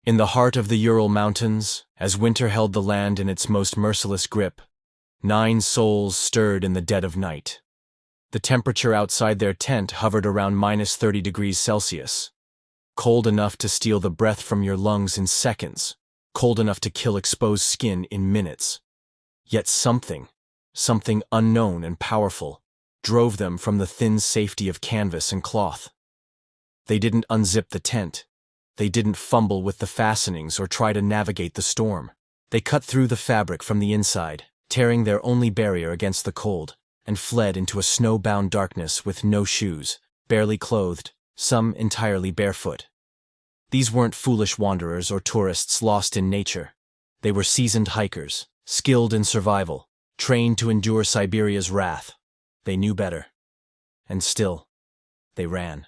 In the heart of the Ural Mountains, as winter held the land in its most merciless grip, 9 souls stirred in the dead of night. The temperature outside their tent hovered around -30 degrees Celsius, cold enough to steal the breath from your lungs in seconds, cold enough to kill exposed skin in minutes. Yet something unknown and powerful, drove them from the thin safety of canvas and cloth. They didn't unzip the tent. They didn't fumble with the fastenings or try to navigate the storm. They cut through the fabric from the inside, tearing their only barrier against the cold, and fled into a snow-bound darkness with no shoes, barely clothed, some entirely barefoot. These weren't foolish wanderers or tourists lost in nature. They were seasoned hikers, skilled in survival, trained to endure Siberia's wrath. They knew better. And still, they ran.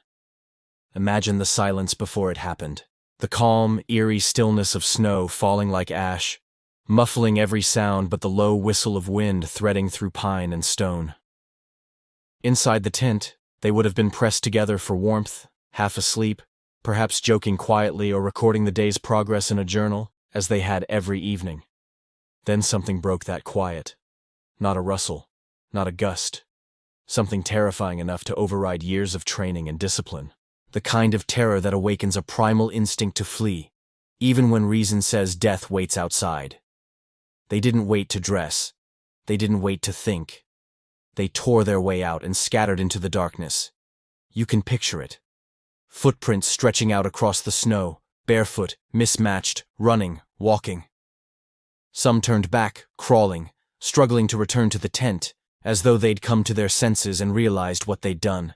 Imagine the silence before it happened. The calm, eerie stillness of snow falling like ash, muffling every sound but the low whistle of wind threading through pine and stone. Inside the tent, they would have been pressed together for warmth, half asleep, perhaps joking quietly or recording the day's progress in a journal, as they had every evening. Then something broke that quiet. Not a rustle, not a gust. Something terrifying enough to override years of training and discipline. The kind of terror that awakens a primal instinct to flee, even when reason says death waits outside. They didn't wait to dress. They didn't wait to think. They tore their way out and scattered into the darkness. You can picture it. Footprints stretching out across the snow, barefoot, mismatched, running, walking. Some turned back, crawling, struggling to return to the tent, as though they'd come to their senses and realized what they'd done,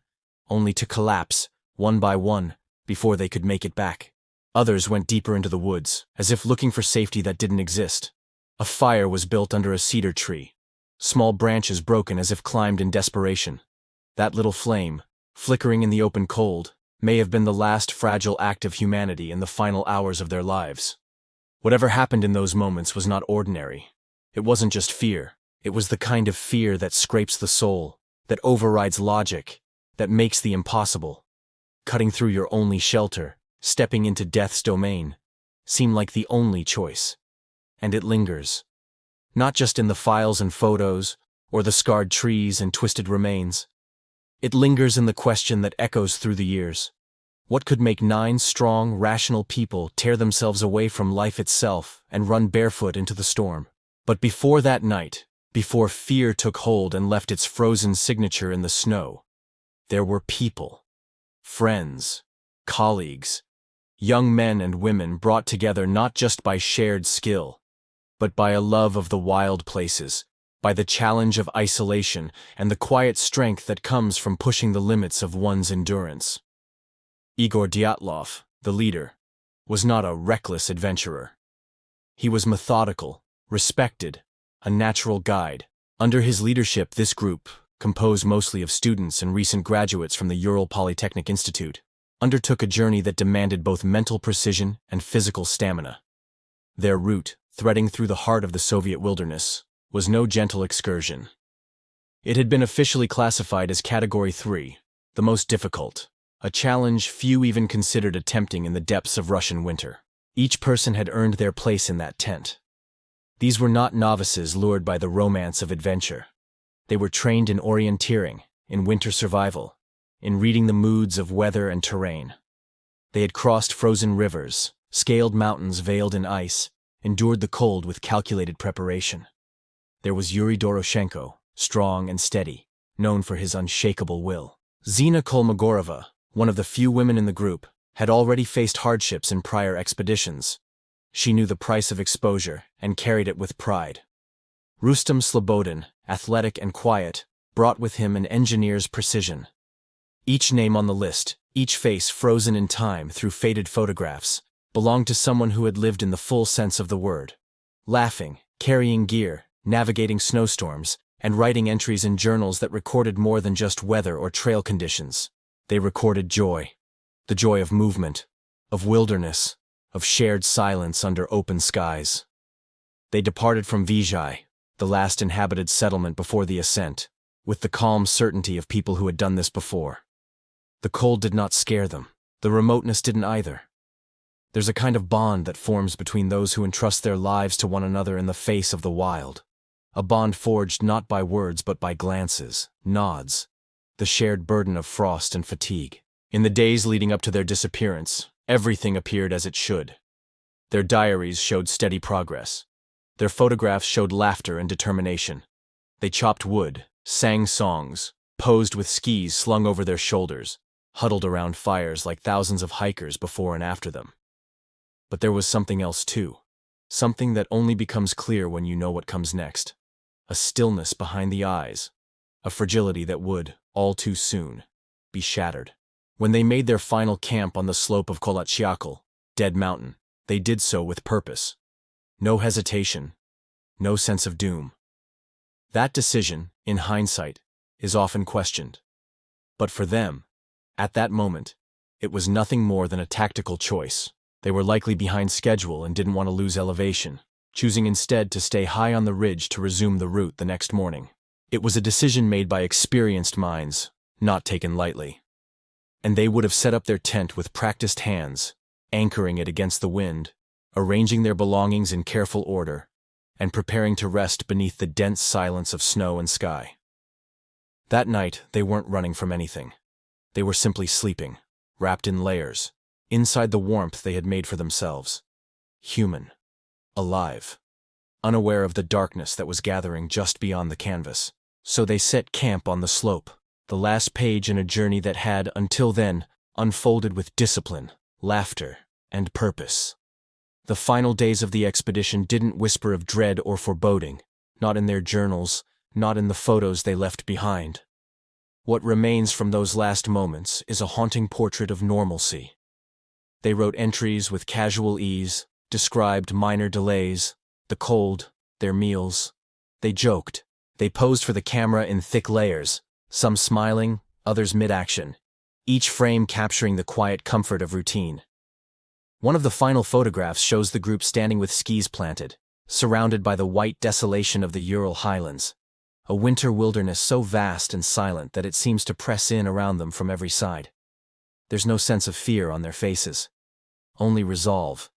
only to collapse, one by one, before they could make it back. Others went deeper into the woods, as if looking for safety that didn't exist. A fire was built under a cedar tree, small branches broken as if climbed in desperation. That little flame, flickering in the open cold, may have been the last fragile act of humanity in the final hours of their lives. Whatever happened in those moments was not ordinary. It wasn't just fear. It was the kind of fear that scrapes the soul, that overrides logic, that makes the impossible. Cutting through your only shelter, stepping into death's domain, seemed like the only choice. And it lingers. Not just in the files and photos, or the scarred trees and twisted remains. It lingers in the question that echoes through the years. What could make 9 strong, rational people tear themselves away from life itself and run barefoot into the storm? But before that night, before fear took hold and left its frozen signature in the snow, there were people. Friends, colleagues, young men and women brought together not just by shared skill, but by a love of the wild places, by the challenge of isolation and the quiet strength that comes from pushing the limits of one's endurance. Igor Dyatlov, the leader, was not a reckless adventurer. He was methodical, respected, a natural guide. Under his leadership, this group, composed mostly of students and recent graduates from the Ural Polytechnic Institute, undertook a journey that demanded both mental precision and physical stamina. Their route, threading through the heart of the Soviet wilderness, was no gentle excursion. It had been officially classified as Category 3, the most difficult, a challenge few even considered attempting in the depths of Russian winter. Each person had earned their place in that tent. These were not novices lured by the romance of adventure. They were trained in orienteering, in winter survival, in reading the moods of weather and terrain. They had crossed frozen rivers, scaled mountains veiled in ice, endured the cold with calculated preparation. There was Yuri Doroshenko, strong and steady, known for his unshakable will. Zina Kolmogorova, one of the few women in the group, had already faced hardships in prior expeditions. She knew the price of exposure and carried it with pride. Rustam Slobodin, athletic and quiet, brought with him an engineer's precision. Each name on the list, each face frozen in time through faded photographs, belonged to someone who had lived in the full sense of the word. Laughing, carrying gear, navigating snowstorms, and writing entries in journals that recorded more than just weather or trail conditions. They recorded joy. The joy of movement, of wilderness, of shared silence under open skies. They departed from Vizhai, the last inhabited settlement before the ascent, with the calm certainty of people who had done this before. The cold did not scare them. The remoteness didn't either. There's a kind of bond that forms between those who entrust their lives to one another in the face of the wild. A bond forged not by words but by glances, nods, the shared burden of frost and fatigue. In the days leading up to their disappearance, everything appeared as it should. Their diaries showed steady progress. Their photographs showed laughter and determination. They chopped wood, sang songs, posed with skis slung over their shoulders, huddled around fires like thousands of hikers before and after them. But there was something else too, something that only becomes clear when you know what comes next. A stillness behind the eyes, a fragility that would, all too soon, be shattered. When they made their final camp on the slope of Kolatchiakal, Dead Mountain, they did so with purpose. No hesitation, no sense of doom. That decision, in hindsight, is often questioned. But for them, at that moment, it was nothing more than a tactical choice. They were likely behind schedule and didn't want to lose elevation, choosing instead to stay high on the ridge to resume the route the next morning. It was a decision made by experienced minds, not taken lightly. And they would have set up their tent with practiced hands, anchoring it against the wind, arranging their belongings in careful order, and preparing to rest beneath the dense silence of snow and sky. That night, they weren't running from anything. They were simply sleeping, wrapped in layers, inside the warmth they had made for themselves. Human. Alive. Unaware of the darkness that was gathering just beyond the canvas. So they set camp on the slope, the last page in a journey that had, until then, unfolded with discipline, laughter, and purpose. The final days of the expedition didn't whisper of dread or foreboding, not in their journals, not in the photos they left behind. What remains from those last moments is a haunting portrait of normalcy. They wrote entries with casual ease, described minor delays, the cold, their meals. They joked. They posed for the camera in thick layers, some smiling, others mid-action, each frame capturing the quiet comfort of routine. One of the final photographs shows the group standing with skis planted, surrounded by the white desolation of the Ural highlands, a winter wilderness so vast and silent that it seems to press in around them from every side. There's no sense of fear on their faces, only resolve,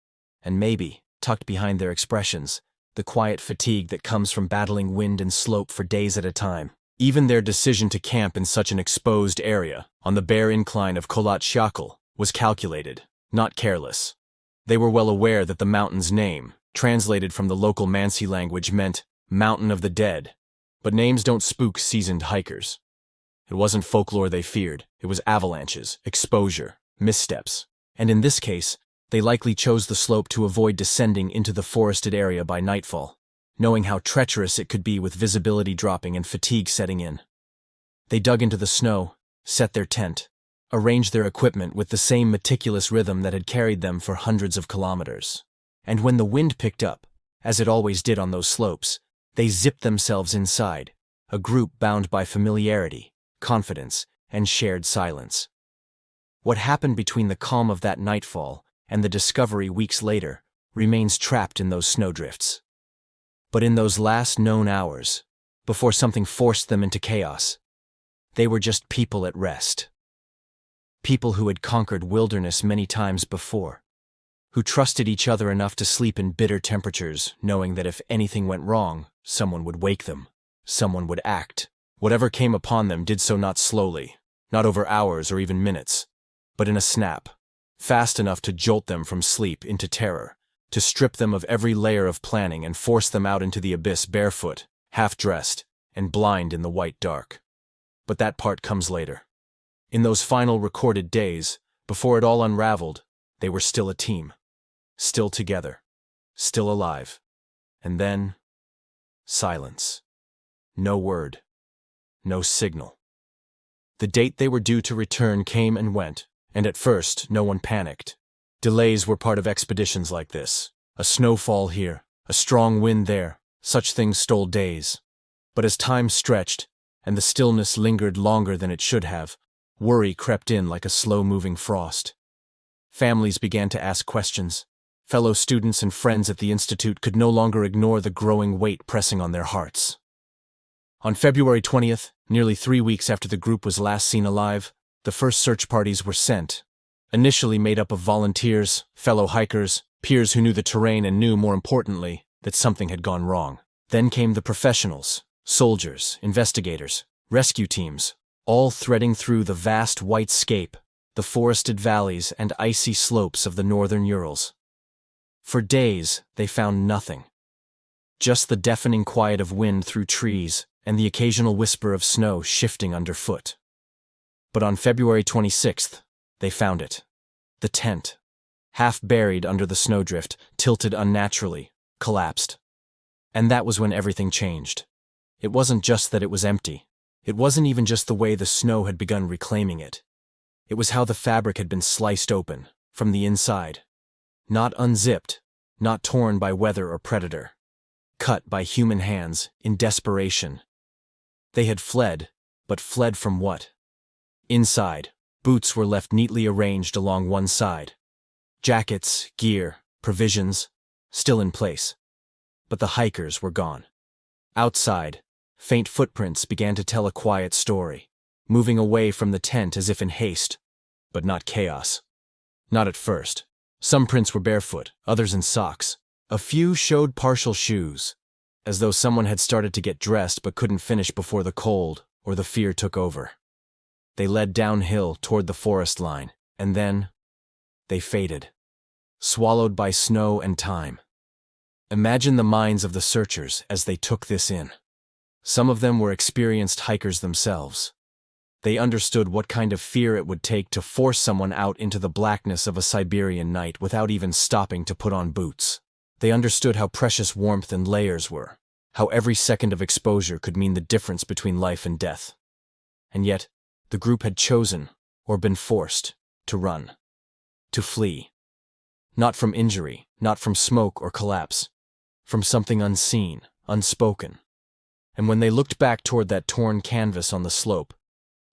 and maybe, tucked behind their expressions, the quiet fatigue that comes from battling wind and slope for days at a time. Even their decision to camp in such an exposed area, on the bare incline of Kolatchiakal, was calculated, not careless. They were well aware that the mountain's name, translated from the local Mansi language, meant Mountain of the Dead, but names don't spook seasoned hikers. It wasn't folklore they feared, it was avalanches, exposure, missteps, and in this case, they likely chose the slope to avoid descending into the forested area by nightfall, knowing how treacherous it could be with visibility dropping and fatigue setting in. They dug into the snow, set their tent, arranged their equipment with the same meticulous rhythm that had carried them for hundreds of kilometers. And when the wind picked up, as it always did on those slopes, they zipped themselves inside, a group bound by familiarity, confidence, and shared silence. What happened between the calm of that nightfall and the discovery weeks later remains trapped in those snowdrifts. But in those last known hours, before something forced them into chaos, they were just people at rest. People who had conquered wilderness many times before, who trusted each other enough to sleep in bitter temperatures, knowing that if anything went wrong, someone would wake them, someone would act. Whatever came upon them did so not slowly, not over hours or even minutes, but in a snap, fast enough to jolt them from sleep into terror, to strip them of every layer of planning and force them out into the abyss barefoot, half-dressed, and blind in the white dark. But that part comes later. In those final recorded days, before it all unraveled, they were still a team. Still together. Still alive. And then, silence. No word. No signal. The date they were due to return came and went, and at first no one panicked. Delays were part of expeditions like this. A snowfall here, a strong wind there, such things stole days. But as time stretched, and the stillness lingered longer than it should have, worry crept in like a slow-moving frost. Families began to ask questions. Fellow students and friends at the Institute could no longer ignore the growing weight pressing on their hearts. On February 20th, nearly 3 weeks after the group was last seen alive, the first search parties were sent. Initially made up of volunteers, fellow hikers, peers who knew the terrain and knew, more importantly, that something had gone wrong. Then came the professionals, soldiers, investigators, rescue teams, all threading through the vast white scape, the forested valleys and icy slopes of the northern Urals. For days, they found nothing. Just the deafening quiet of wind through trees and the occasional whisper of snow shifting underfoot. But on February 26th, they found it. The tent, half buried under the snowdrift, tilted unnaturally, collapsed. And that was when everything changed. It wasn't just that it was empty. It wasn't even just the way the snow had begun reclaiming it. It was how the fabric had been sliced open, from the inside. Not unzipped, not torn by weather or predator. Cut by human hands, in desperation. They had fled, but fled from what? Inside, boots were left neatly arranged along one side. Jackets, gear, provisions, still in place. But the hikers were gone. Outside, faint footprints began to tell a quiet story, moving away from the tent as if in haste, but not chaos. Not at first. Some prints were barefoot, others in socks. A few showed partial shoes, as though someone had started to get dressed but couldn't finish before the cold or the fear took over. They led downhill toward the forest line, and then they faded, swallowed by snow and time. Imagine the minds of the searchers as they took this in. Some of them were experienced hikers themselves. They understood what kind of fear it would take to force someone out into the blackness of a Siberian night without even stopping to put on boots. They understood how precious warmth and layers were, how every second of exposure could mean the difference between life and death. And yet, the group had chosen, or been forced, to run, to flee. Not from injury, not from smoke or collapse, from something unseen, unspoken. And when they looked back toward that torn canvas on the slope,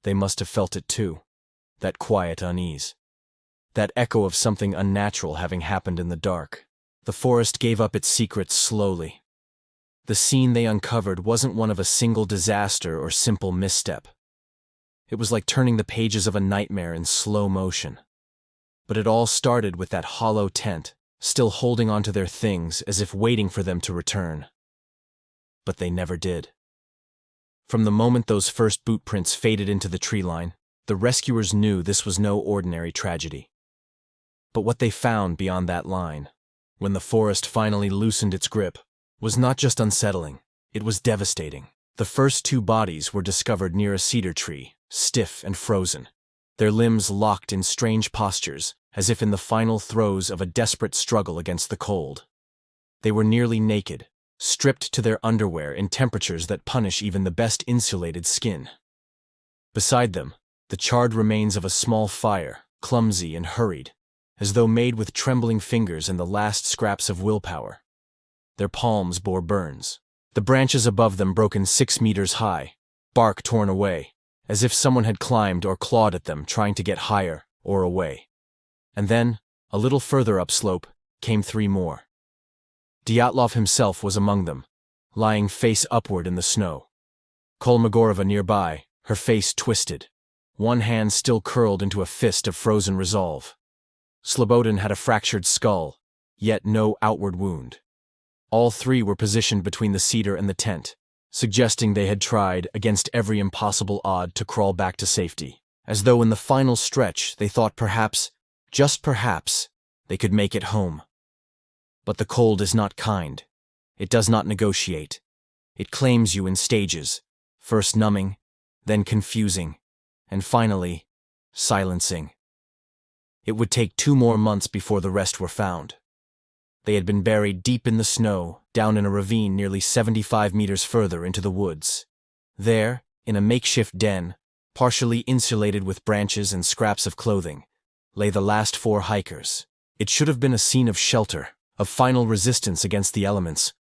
they must have felt it too, that quiet unease. That echo of something unnatural having happened in the dark. The forest gave up its secrets slowly. The scene they uncovered wasn't one of a single disaster or simple misstep. It was like turning the pages of a nightmare in slow motion. But it all started with that hollow tent, still holding onto their things as if waiting for them to return. But they never did. From the moment those first boot prints faded into the tree line, the rescuers knew this was no ordinary tragedy. But what they found beyond that line, when the forest finally loosened its grip, was not just unsettling, it was devastating. The first two bodies were discovered near a cedar tree, stiff and frozen, their limbs locked in strange postures, as if in the final throes of a desperate struggle against the cold. They were nearly naked, stripped to their underwear in temperatures that punish even the best insulated skin. Beside them, the charred remains of a small fire, clumsy and hurried, as though made with trembling fingers and the last scraps of willpower. Their palms bore burns, the branches above them broken 6 meters high, bark torn away, as if someone had climbed or clawed at them trying to get higher or away. And then, a little further upslope, came 3 more. Dyatlov himself was among them, lying face upward in the snow. Kolmogorova nearby, her face twisted, one hand still curled into a fist of frozen resolve. Slobodin had a fractured skull, yet no outward wound. All 3 were positioned between the cedar and the tent, suggesting they had tried, against every impossible odd, to crawl back to safety, as though in the final stretch they thought perhaps, just perhaps, they could make it home. But the cold is not kind. It does not negotiate. It claims you in stages, first numbing, then confusing, and finally, silencing. It would take 2 more months before the rest were found. They had been buried deep in the snow, down in a ravine nearly 75 meters further into the woods. There, in a makeshift den, partially insulated with branches and scraps of clothing, lay the last 4 hikers. It should have been a scene of shelter, of final resistance against the elements,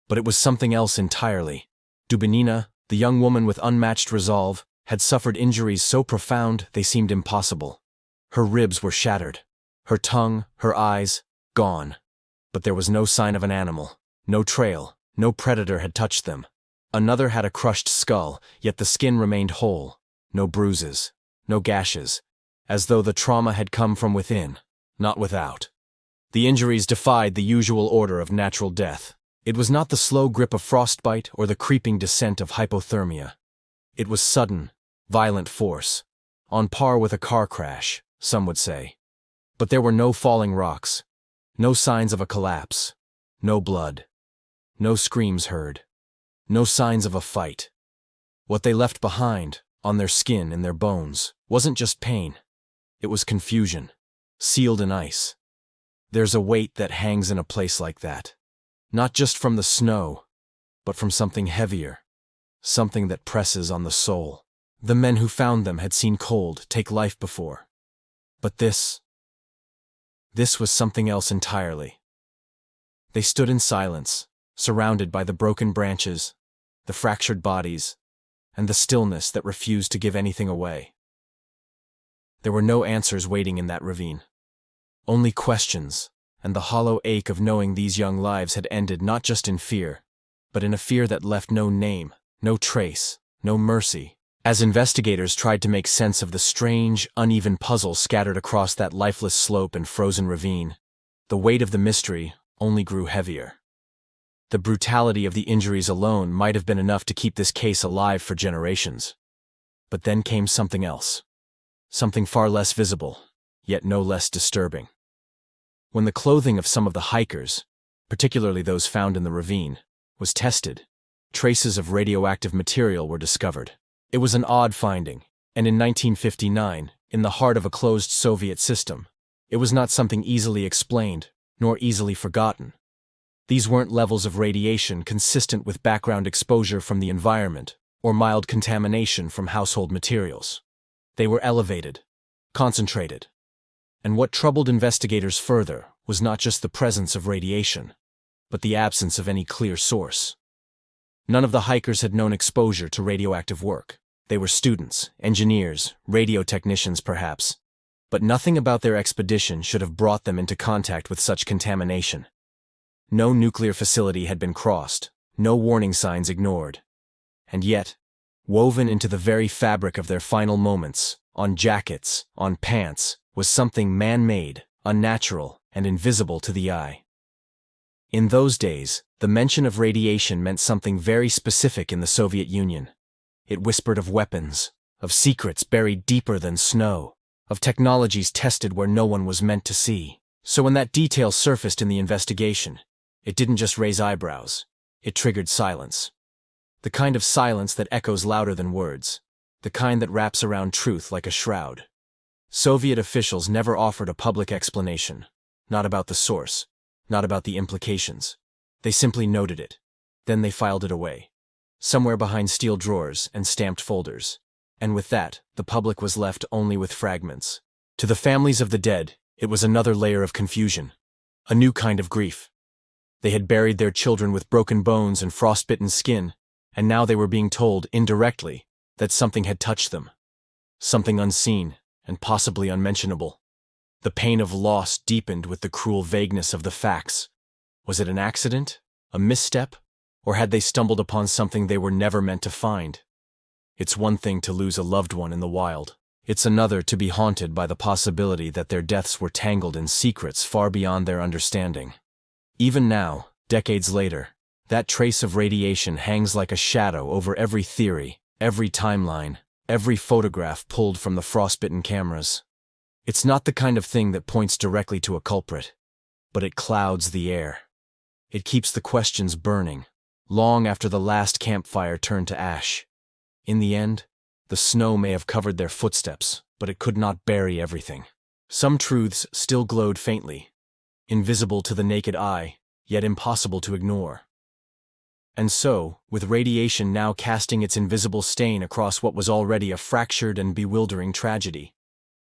but it was something else entirely. Dubinina, the young woman with unmatched resolve, had suffered injuries so profound they seemed impossible. Her ribs were shattered, her tongue, her eyes, gone. But there was no sign of an animal, no trail, no predator had touched them. Another had a crushed skull, yet the skin remained whole, no bruises, no gashes, as though the trauma had come from within, not without. The injuries defied the usual order of natural death. It was not the slow grip of frostbite or the creeping descent of hypothermia. It was sudden, violent force, on par with a car crash, some would say. But there were no falling rocks, no signs of a collapse, no blood, no screams heard, no signs of a fight. What they left behind, on their skin and their bones, wasn't just pain. It was confusion, sealed in ice. There's a weight that hangs in a place like that. Not just from the snow, but from something heavier, something that presses on the soul. The men who found them had seen cold take life before. But this was something else entirely. They stood in silence, surrounded by the broken branches, the fractured bodies, and the stillness that refused to give anything away. There were no answers waiting in that ravine. Only questions, and the hollow ache of knowing these young lives had ended not just in fear, but in a fear that left no name, no trace, no mercy. As investigators tried to make sense of the strange, uneven puzzle scattered across that lifeless slope and frozen ravine, the weight of the mystery only grew heavier. The brutality of the injuries alone might have been enough to keep this case alive for generations. But then came something else. Something far less visible, yet no less disturbing. When the clothing of some of the hikers, particularly those found in the ravine, was tested, traces of radioactive material were discovered. It was an odd finding, and in 1959, in the heart of a closed Soviet system, it was not something easily explained, nor easily forgotten. These weren't levels of radiation consistent with background exposure from the environment, or mild contamination from household materials. They were elevated, concentrated. And what troubled investigators further was not just the presence of radiation, but the absence of any clear source. None of the hikers had known exposure to radioactive work. They were students, engineers, radio technicians perhaps, but nothing about their expedition should have brought them into contact with such contamination. No nuclear facility had been crossed, no warning signs ignored. And yet, woven into the very fabric of their final moments, on jackets, on pants, was something man-made, unnatural, and invisible to the eye. In those days, the mention of radiation meant something very specific in the Soviet Union. It whispered of weapons, of secrets buried deeper than snow, of technologies tested where no one was meant to see. So when that detail surfaced in the investigation, it didn't just raise eyebrows, it triggered silence. The kind of silence that echoes louder than words, the kind that wraps around truth like a shroud. Soviet officials never offered a public explanation, not about the source, not about the implications. They simply noted it. Then they filed it away, somewhere behind steel drawers and stamped folders. And with that, the public was left only with fragments. To the families of the dead, it was another layer of confusion, a new kind of grief. They had buried their children with broken bones and frostbitten skin, and now they were being told, indirectly, that something had touched them. Something unseen, and possibly unmentionable. The pain of loss deepened with the cruel vagueness of the facts. Was it an accident? A misstep? Or had they stumbled upon something they were never meant to find? It's one thing to lose a loved one in the wild. It's another to be haunted by the possibility that their deaths were tangled in secrets far beyond their understanding. Even now, decades later, that trace of radiation hangs like a shadow over every theory, every timeline, every photograph pulled from the frostbitten cameras. It's not the kind of thing that points directly to a culprit, but it clouds the air. It keeps the questions burning, long after the last campfire turned to ash. In the end, the snow may have covered their footsteps, but it could not bury everything. Some truths still glowed faintly, invisible to the naked eye, yet impossible to ignore. And so, with radiation now casting its invisible stain across what was already a fractured and bewildering tragedy,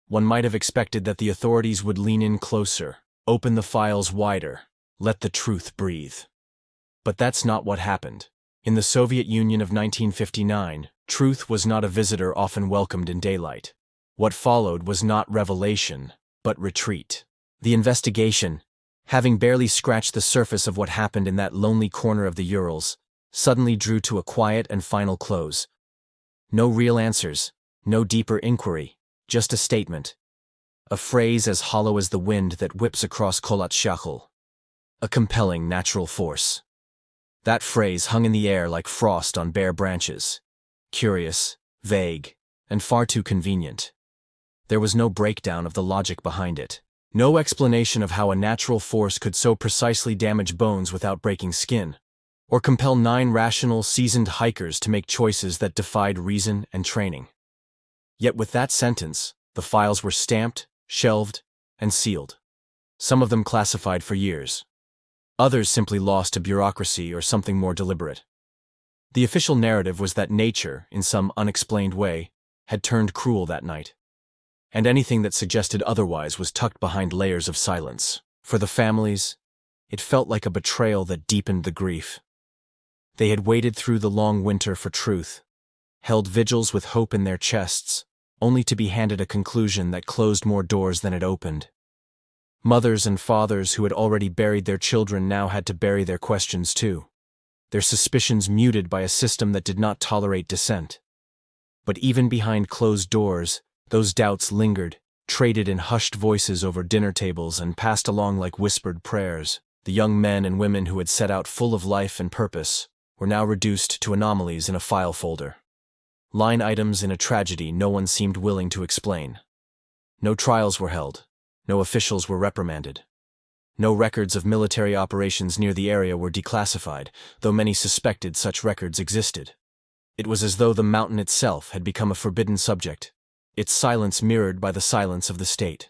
one might have expected that the authorities would lean in closer, open the files wider, let the truth breathe. But that's not what happened. In the Soviet Union of 1959, truth was not a visitor often welcomed in daylight. What followed was not revelation, but retreat. The investigation, having barely scratched the surface of what happened in that lonely corner of the Urals, suddenly drew to a quiet and final close. No real answers, no deeper inquiry, just a statement, a phrase as hollow as the wind that whips across Kolatshachel. A compelling natural force. That phrase hung in the air like frost on bare branches. Curious, vague, and far too convenient. There was no breakdown of the logic behind it. No explanation of how a natural force could so precisely damage bones without breaking skin, or compel 9 rational, seasoned hikers to make choices that defied reason and training. Yet with that sentence, the files were stamped, shelved, and sealed. Some of them classified for years. Others simply lost to bureaucracy or something more deliberate. The official narrative was that nature, in some unexplained way, had turned cruel that night. And anything that suggested otherwise was tucked behind layers of silence. For the families, it felt like a betrayal that deepened the grief. They had waited through the long winter for truth, held vigils with hope in their chests, only to be handed a conclusion that closed more doors than it opened. Mothers and fathers who had already buried their children now had to bury their questions too, their suspicions muted by a system that did not tolerate dissent. But even behind closed doors, those doubts lingered, traded in hushed voices over dinner tables and passed along like whispered prayers. The young men and women who had set out full of life and purpose were now reduced to anomalies in a file folder. Line items in a tragedy no one seemed willing to explain. No trials were held. No officials were reprimanded. No records of military operations near the area were declassified, though many suspected such records existed. It was as though the mountain itself had become a forbidden subject, its silence mirrored by the silence of the state.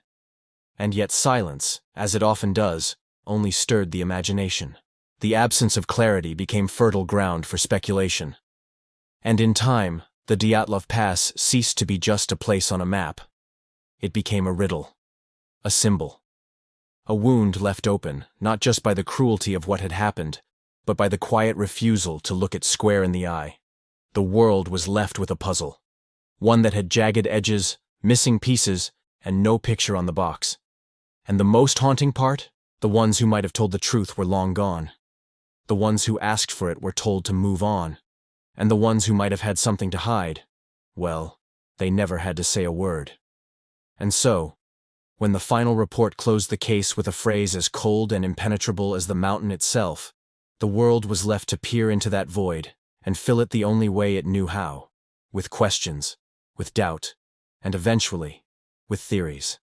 And yet silence, as it often does, only stirred the imagination. The absence of clarity became fertile ground for speculation. And in time, the Dyatlov Pass ceased to be just a place on a map. It became a riddle. A symbol. A wound left open, not just by the cruelty of what had happened, but by the quiet refusal to look it square in the eye. The world was left with a puzzle. One that had jagged edges, missing pieces, and no picture on the box. And the most haunting part? The ones who might have told the truth were long gone. The ones who asked for it were told to move on. And the ones who might have had something to hide, well, they never had to say a word. And so, when the final report closed the case with a phrase as cold and impenetrable as the mountain itself, the world was left to peer into that void and fill it the only way it knew how, with questions, with doubt, and eventually, with theories.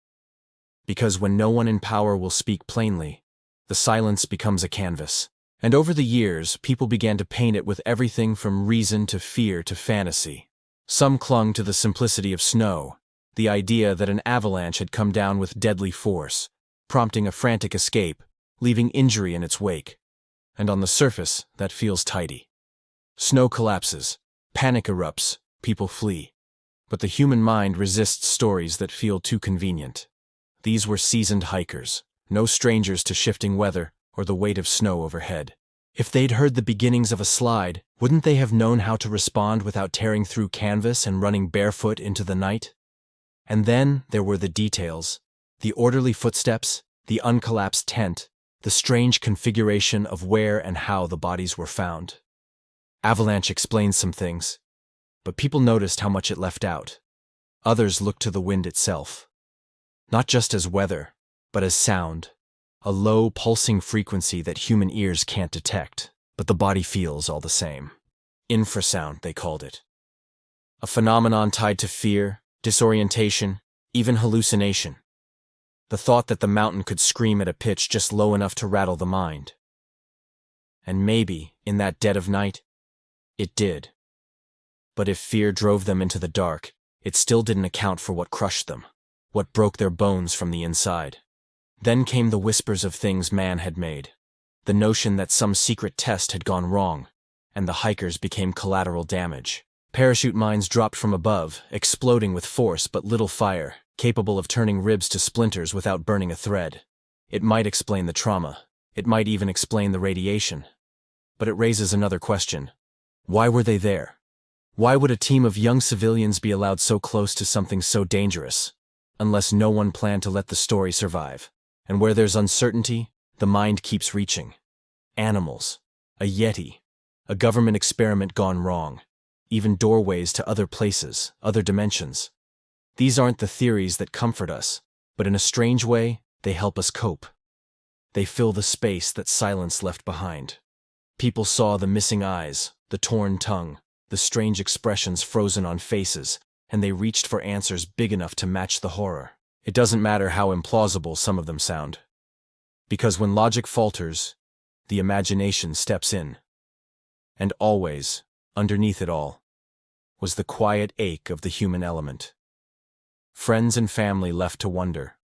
Because when no one in power will speak plainly, the silence becomes a canvas. And over the years, people began to paint it with everything from reason to fear to fantasy. Some clung to the simplicity of snow, the idea that an avalanche had come down with deadly force, prompting a frantic escape, leaving injury in its wake. And on the surface, that feels tidy. Snow collapses, panic erupts, people flee. But the human mind resists stories that feel too convenient. These were seasoned hikers, no strangers to shifting weather or the weight of snow overhead. If they'd heard the beginnings of a slide, wouldn't they have known how to respond without tearing through canvas and running barefoot into the night? And then there were the details, the orderly footsteps, the uncollapsed tent, the strange configuration of where and how the bodies were found. Avalanche explains some things, but people noticed how much it left out. Others looked to the wind itself. Not just as weather, but as sound. A low, pulsing frequency that human ears can't detect, but the body feels all the same. Infrasound, they called it. A phenomenon tied to fear, disorientation, even hallucination. The thought that the mountain could scream at a pitch just low enough to rattle the mind. And maybe, in that dead of night, it did. But if fear drove them into the dark, it still didn't account for what crushed them, what broke their bones from the inside. Then came the whispers of things man had made, the notion that some secret test had gone wrong, and the hikers became collateral damage. Parachute mines dropped from above, exploding with force but little fire, capable of turning ribs to splinters without burning a thread. It might explain the trauma. It might even explain the radiation. But it raises another question. Why were they there? Why would a team of young civilians be allowed so close to something so dangerous? Unless no one planned to let the story survive. And where there's uncertainty, the mind keeps reaching. Animals, a yeti, a government experiment gone wrong, even doorways to other places, other dimensions. These aren't the theories that comfort us. But in a strange way, they help us cope. They fill the space that silence left behind. People saw the missing eyes, the torn tongue, the strange expressions frozen on faces, and they reached for answers big enough to match the horror. It doesn't matter how implausible some of them sound. Because when logic falters, the imagination steps in. And always, underneath it all, was the quiet ache of the human element. Friends and family left to wonder.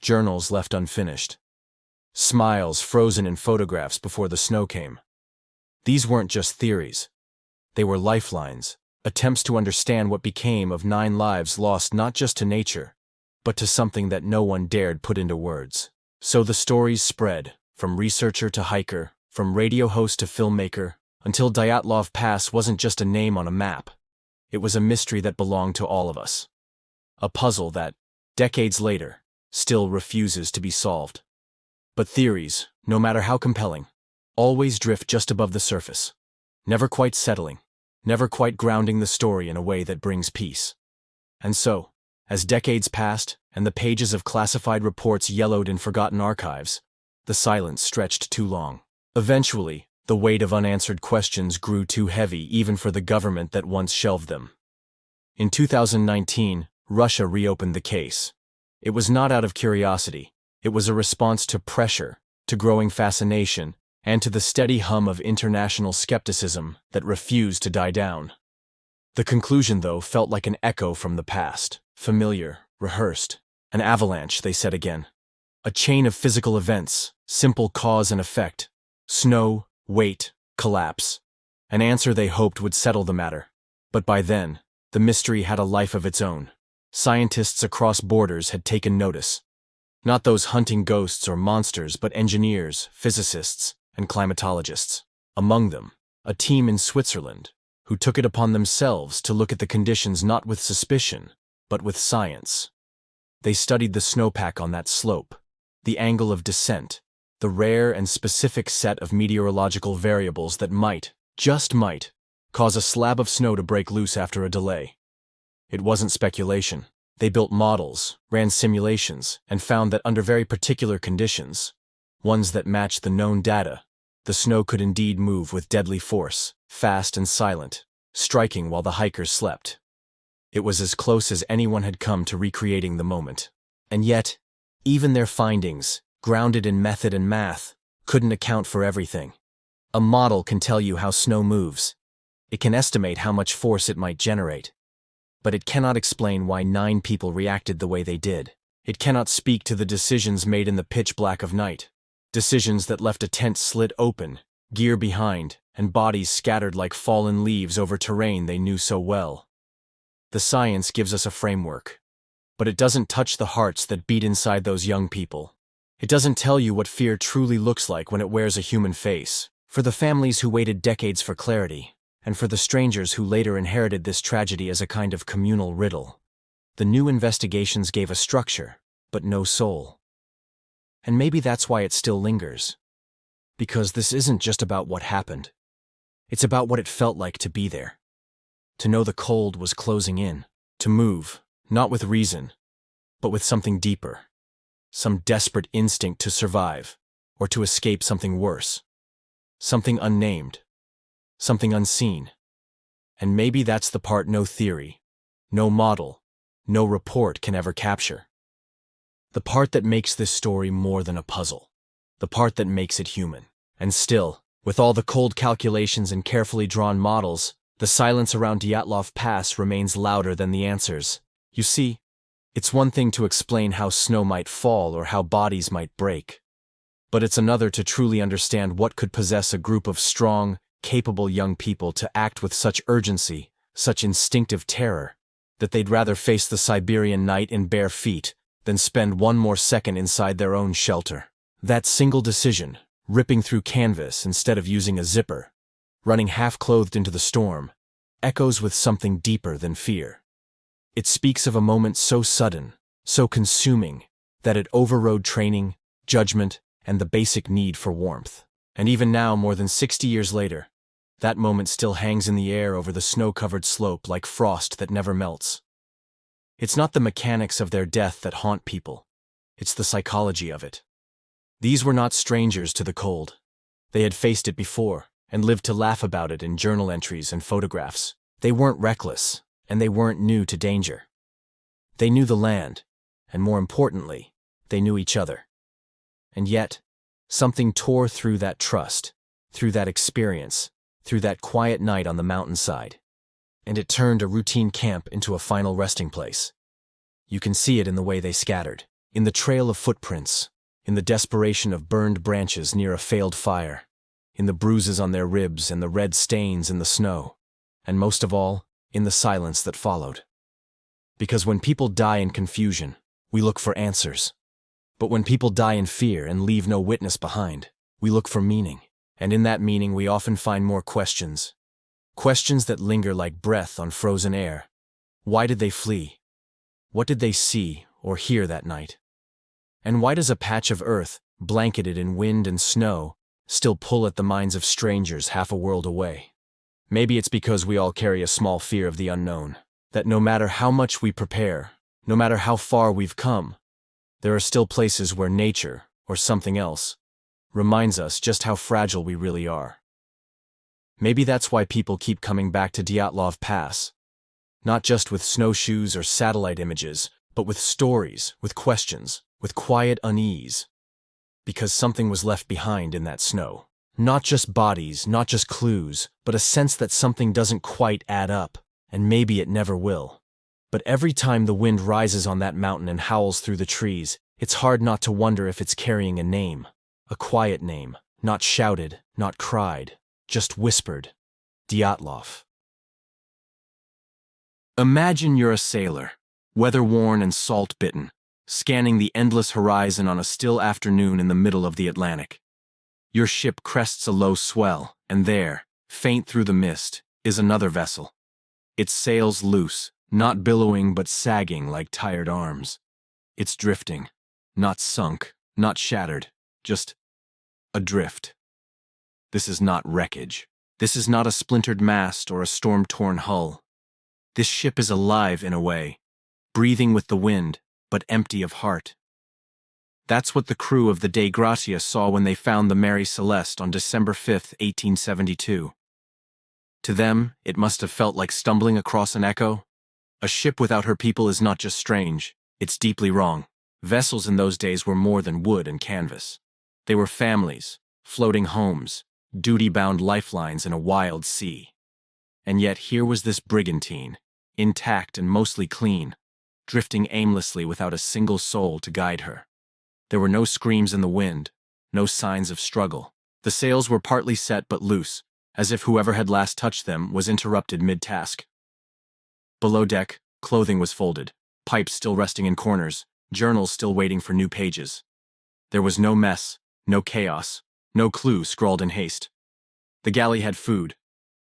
Journals left unfinished. Smiles frozen in photographs before the snow came. These weren't just theories. They were lifelines, attempts to understand what became of 9 lives lost not just to nature, but to something that no one dared put into words. So the stories spread, from researcher to hiker, from radio host to filmmaker, until Dyatlov Pass wasn't just a name on a map. It was a mystery that belonged to all of us. A puzzle that, decades later, still refuses to be solved. But theories, no matter how compelling, always drift just above the surface, never quite settling, never quite grounding the story in a way that brings peace. And so, as decades passed and the pages of classified reports yellowed in forgotten archives, the silence stretched too long. Eventually, the weight of unanswered questions grew too heavy even for the government that once shelved them. In 2019, Russia reopened the case. It was not out of curiosity. It was a response to pressure, to growing fascination, and to the steady hum of international skepticism that refused to die down. The conclusion, though, felt like an echo from the past, familiar, rehearsed. An avalanche, they said again. A chain of physical events, simple cause and effect. Snow, weight, collapse. An answer they hoped would settle the matter. But by then, the mystery had a life of its own. Scientists across borders had taken notice. Not those hunting ghosts or monsters, but engineers, physicists, and climatologists. Among them, a team in Switzerland, who took it upon themselves to look at the conditions not with suspicion, but with science. They studied the snowpack on that slope, the angle of descent, the rare and specific set of meteorological variables that might, just might, cause a slab of snow to break loose after a delay. It wasn't speculation. They built models, ran simulations, and found that under very particular conditions, ones that matched the known data, the snow could indeed move with deadly force, fast and silent, striking while the hikers slept. It was as close as anyone had come to recreating the moment. And yet, even their findings, grounded in method and math, couldn't account for everything. A model can tell you how snow moves. It can estimate how much force it might generate. But it cannot explain why 9 people reacted the way they did. It cannot speak to the decisions made in the pitch black of night. Decisions that left a tent slit open, gear behind, and bodies scattered like fallen leaves over terrain they knew so well. The science gives us a framework. But it doesn't touch the hearts that beat inside those young people. It doesn't tell you what fear truly looks like when it wears a human face. For the families who waited decades for clarity, and for the strangers who later inherited this tragedy as a kind of communal riddle, the new investigations gave a structure, but no soul. And maybe that's why it still lingers. Because this isn't just about what happened. It's about what it felt like to be there. To know the cold was closing in. To move, not with reason, but with something deeper. Some desperate instinct to survive, or to escape something worse. Something unnamed. Something unseen. And maybe that's the part no theory, no model, no report can ever capture. The part that makes this story more than a puzzle. The part that makes it human. And still, with all the cold calculations and carefully drawn models, the silence around Dyatlov Pass remains louder than the answers. You see, it's one thing to explain how snow might fall or how bodies might break. But it's another to truly understand what could possess a group of strong, capable young people to act with such urgency, such instinctive terror, that they'd rather face the Siberian night in bare feet than spend one more second inside their own shelter. That single decision, ripping through canvas instead of using a zipper, running half-clothed into the storm, echoes with something deeper than fear. It speaks of a moment so sudden, so consuming, that it overrode training, judgment, and the basic need for warmth. And even now, more than 60 years later, that moment still hangs in the air over the snow-covered slope like frost that never melts. It's not the mechanics of their death that haunt people. It's the psychology of it. These were not strangers to the cold. They had faced it before and lived to laugh about it in journal entries and photographs. They weren't reckless, and they weren't new to danger. They knew the land, and more importantly, they knew each other. And yet, something tore through that trust, through that experience, through that quiet night on the mountainside. And it turned a routine camp into a final resting place. You can see it in the way they scattered, in the trail of footprints, in the desperation of burned branches near a failed fire, in the bruises on their ribs and the red stains in the snow, and most of all, in the silence that followed. Because when people die in confusion, we look for answers. But when people die in fear and leave no witness behind, we look for meaning. And in that meaning we often find more questions. Questions that linger like breath on frozen air. Why did they flee? What did they see or hear that night? And why does a patch of earth, blanketed in wind and snow, still pull at the minds of strangers half a world away? Maybe it's because we all carry a small fear of the unknown, that no matter how much we prepare, no matter how far we've come, there are still places where nature, or something else, reminds us just how fragile we really are. Maybe that's why people keep coming back to Dyatlov Pass. Not just with snowshoes or satellite images, but with stories, with questions, with quiet unease. Because something was left behind in that snow. Not just bodies, not just clues, but a sense that something doesn't quite add up, and maybe it never will. But every time the wind rises on that mountain and howls through the trees, it's hard not to wonder if it's carrying a name. A quiet name, not shouted, not cried, just whispered. Dyatlov. Imagine you're a sailor, weather-worn and salt-bitten, scanning the endless horizon on a still afternoon in the middle of the Atlantic. Your ship crests a low swell, and there, faint through the mist, is another vessel. Its sails loose, not billowing but sagging like tired arms. It's drifting, not sunk, not shattered, just adrift. This is not wreckage. This is not a splintered mast or a storm-torn hull. This ship is alive in a way, breathing with the wind, but empty of heart. That's what the crew of the Dei Gratia saw when they found the Mary Celeste on December 5, 1872. To them, it must have felt like stumbling across an echo. A ship without her people is not just strange, it's deeply wrong. Vessels in those days were more than wood and canvas. They were families, floating homes, duty-bound lifelines in a wild sea. And yet here was this brigantine, intact and mostly clean, drifting aimlessly without a single soul to guide her. There were no screams in the wind, no signs of struggle. The sails were partly set but loose, as if whoever had last touched them was interrupted mid-task. Below deck, clothing was folded, pipes still resting in corners, journals still waiting for new pages. There was no mess, no chaos, no clue scrawled in haste. The galley had food.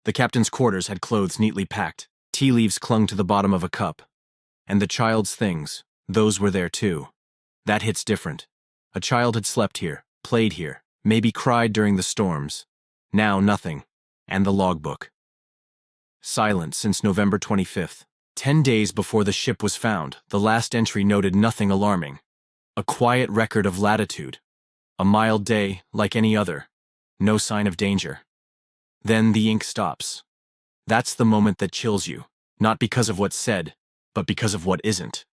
The captain's quarters had clothes neatly packed. Tea leaves clung to the bottom of a cup. And the child's things, those were there too. That hits different. A child had slept here, played here, maybe cried during the storms. Now nothing. And the logbook. Silent since November 25th. 10 days before the ship was found, the last entry noted nothing alarming. A quiet record of latitude. A mild day, like any other. No sign of danger. Then the ink stops. That's the moment that chills you, not because of what's said, but because of what isn't.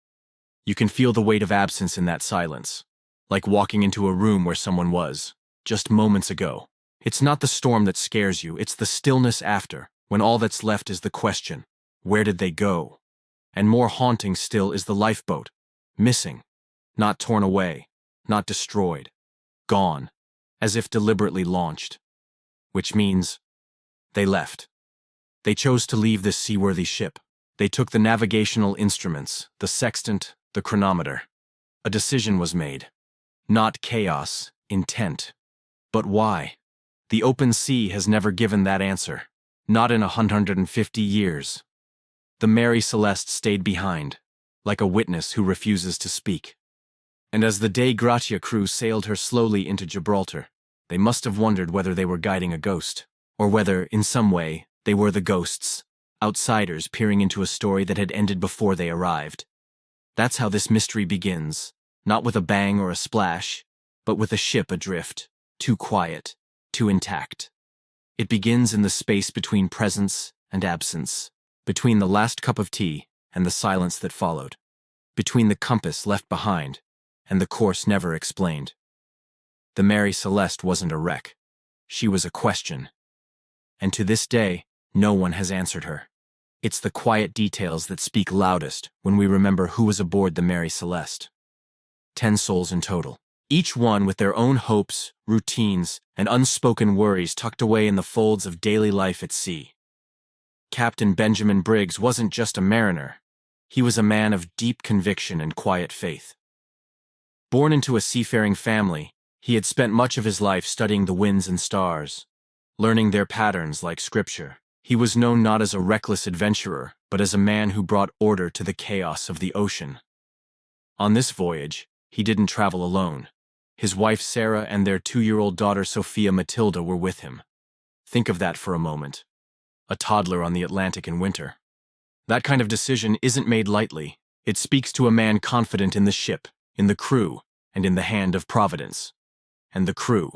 You can feel the weight of absence in that silence, like walking into a room where someone was, just moments ago. It's not the storm that scares you, it's the stillness after, when all that's left is the question, where did they go? And more haunting still is the lifeboat, missing, not torn away, not destroyed, gone, as if deliberately launched. Which means, they left. They chose to leave this seaworthy ship. They took the navigational instruments, the sextant, the chronometer. A decision was made. Not chaos, intent. But why? The open sea has never given that answer. Not in 150 years. The Mary Celeste stayed behind, like a witness who refuses to speak. And as the Dei Gratia crew sailed her slowly into Gibraltar, they must have wondered whether they were guiding a ghost, or whether, in some way, they were the ghosts, outsiders peering into a story that had ended before they arrived. That's how this mystery begins, Not with a bang or a splash, but with a ship adrift, too quiet, too intact. It begins in the space between presence and absence, between the last cup of tea and the silence that followed, between the compass left behind and the course never explained. The Mary Celeste wasn't a wreck. She was a question. And to this day, no one has answered her. It's the quiet details that speak loudest when we remember who was aboard the Mary Celeste. 10 souls in total, each one with their own hopes, routines, and unspoken worries tucked away in the folds of daily life at sea. Captain Benjamin Briggs wasn't just a mariner. He was a man of deep conviction and quiet faith. Born into a seafaring family, he had spent much of his life studying the winds and stars, learning their patterns like scripture. He was known not as a reckless adventurer, but as a man who brought order to the chaos of the ocean. On this voyage, he didn't travel alone. His wife Sarah and their 2-year-old daughter Sophia Matilda were with him. Think of that for a moment. A toddler on the Atlantic in winter. That kind of decision isn't made lightly. It speaks to a man confident in the ship, in the crew, and in the hand of Providence. And the crew.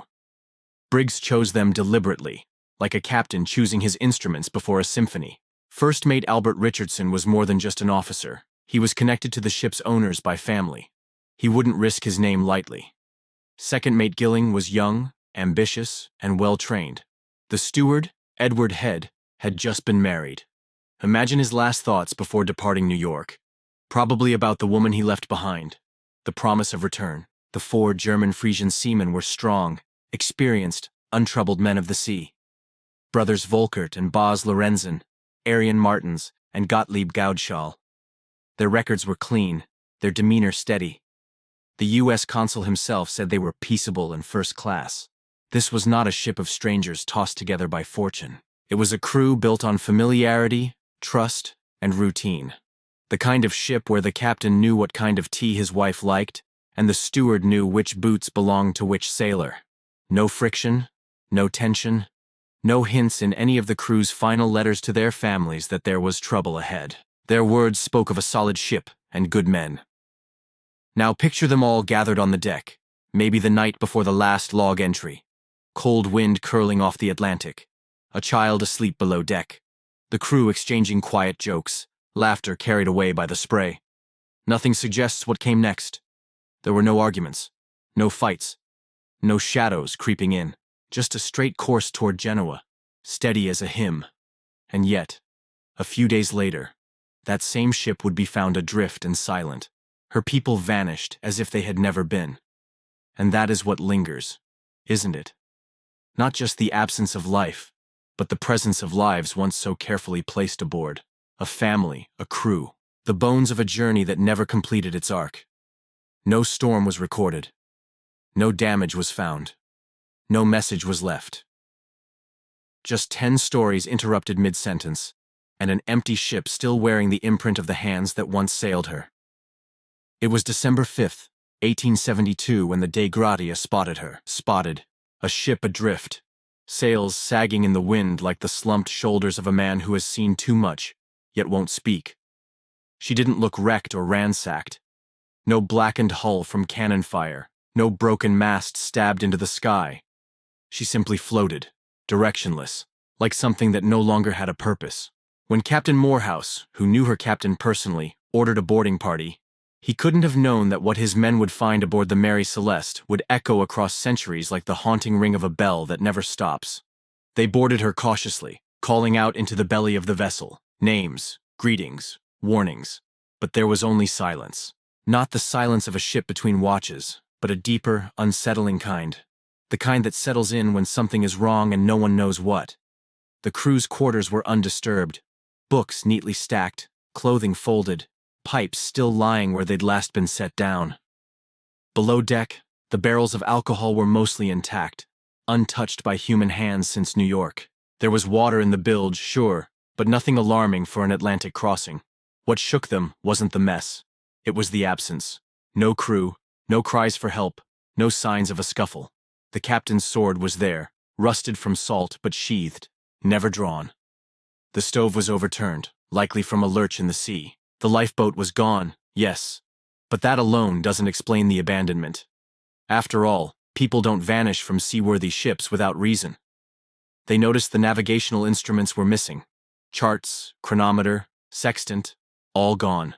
Briggs chose them deliberately, like a captain choosing his instruments before a symphony. First Mate Albert Richardson was more than just an officer. He was connected to the ship's owners by family. He wouldn't risk his name lightly. Second Mate Gilling was young, ambitious, and well-trained. The steward, Edward Head, had just been married. Imagine his last thoughts before departing New York. Probably about the woman he left behind. The promise of return. The 4 German Frisian seamen were strong, experienced, untroubled men of the sea. Brothers Volkert and Bas Lorenzen, Arian Martins, and Gottlieb Gaudschall. Their records were clean, their demeanor steady. The U.S. consul himself said they were peaceable and first class. This was not a ship of strangers tossed together by fortune. It was a crew built on familiarity, trust, and routine. The kind of ship where the captain knew what kind of tea his wife liked, and the steward knew which boots belonged to which sailor. No friction, no tension, no hints in any of the crew's final letters to their families that there was trouble ahead. Their words spoke of a solid ship and good men. Now picture them all gathered on the deck, maybe the night before the last log entry. Cold wind curling off the Atlantic. A child asleep below deck. The crew exchanging quiet jokes, laughter carried away by the spray. Nothing suggests what came next. There were no arguments, no fights, no shadows creeping in, just a straight course toward Genoa, steady as a hymn. And yet, a few days later, that same ship would be found adrift and silent. Her people vanished as if they had never been. And that is what lingers, isn't it? Not just the absence of life, but the presence of lives once so carefully placed aboard. A family, a crew, the bones of a journey that never completed its arc. No storm was recorded. No damage was found. No message was left. Just 10 stories interrupted mid-sentence, and an empty ship still wearing the imprint of the hands that once sailed her. It was December 5th, 1872 when the Dei Gratia spotted her. Spotted, a ship adrift, sails sagging in the wind like the slumped shoulders of a man who has seen too much, yet won't speak. She didn't look wrecked or ransacked. No blackened hull from cannon fire, no broken mast stabbed into the sky. She simply floated, directionless, like something that no longer had a purpose. When Captain Morehouse, who knew her captain personally, ordered a boarding party, he couldn't have known that what his men would find aboard the Mary Celeste would echo across centuries like the haunting ring of a bell that never stops. They boarded her cautiously, calling out into the belly of the vessel, names, greetings, warnings. But there was only silence. Not the silence of a ship between watches, but a deeper, unsettling kind. The kind that settles in when something is wrong and no one knows what. The crew's quarters were undisturbed, books neatly stacked, clothing folded, pipes still lying where they'd last been set down. Below deck, the barrels of alcohol were mostly intact, untouched by human hands since New York. There was water in the bilge, sure, but nothing alarming for an Atlantic crossing. What shook them wasn't the mess. It was the absence. No crew, no cries for help, no signs of a scuffle. The captain's sword was there, rusted from salt but sheathed, never drawn. The stove was overturned, likely from a lurch in the sea. The lifeboat was gone, yes, But that alone doesn't explain the abandonment. After all, people don't vanish from seaworthy ships without reason. They noticed the navigational instruments were missing. Charts, chronometer, sextant, all gone.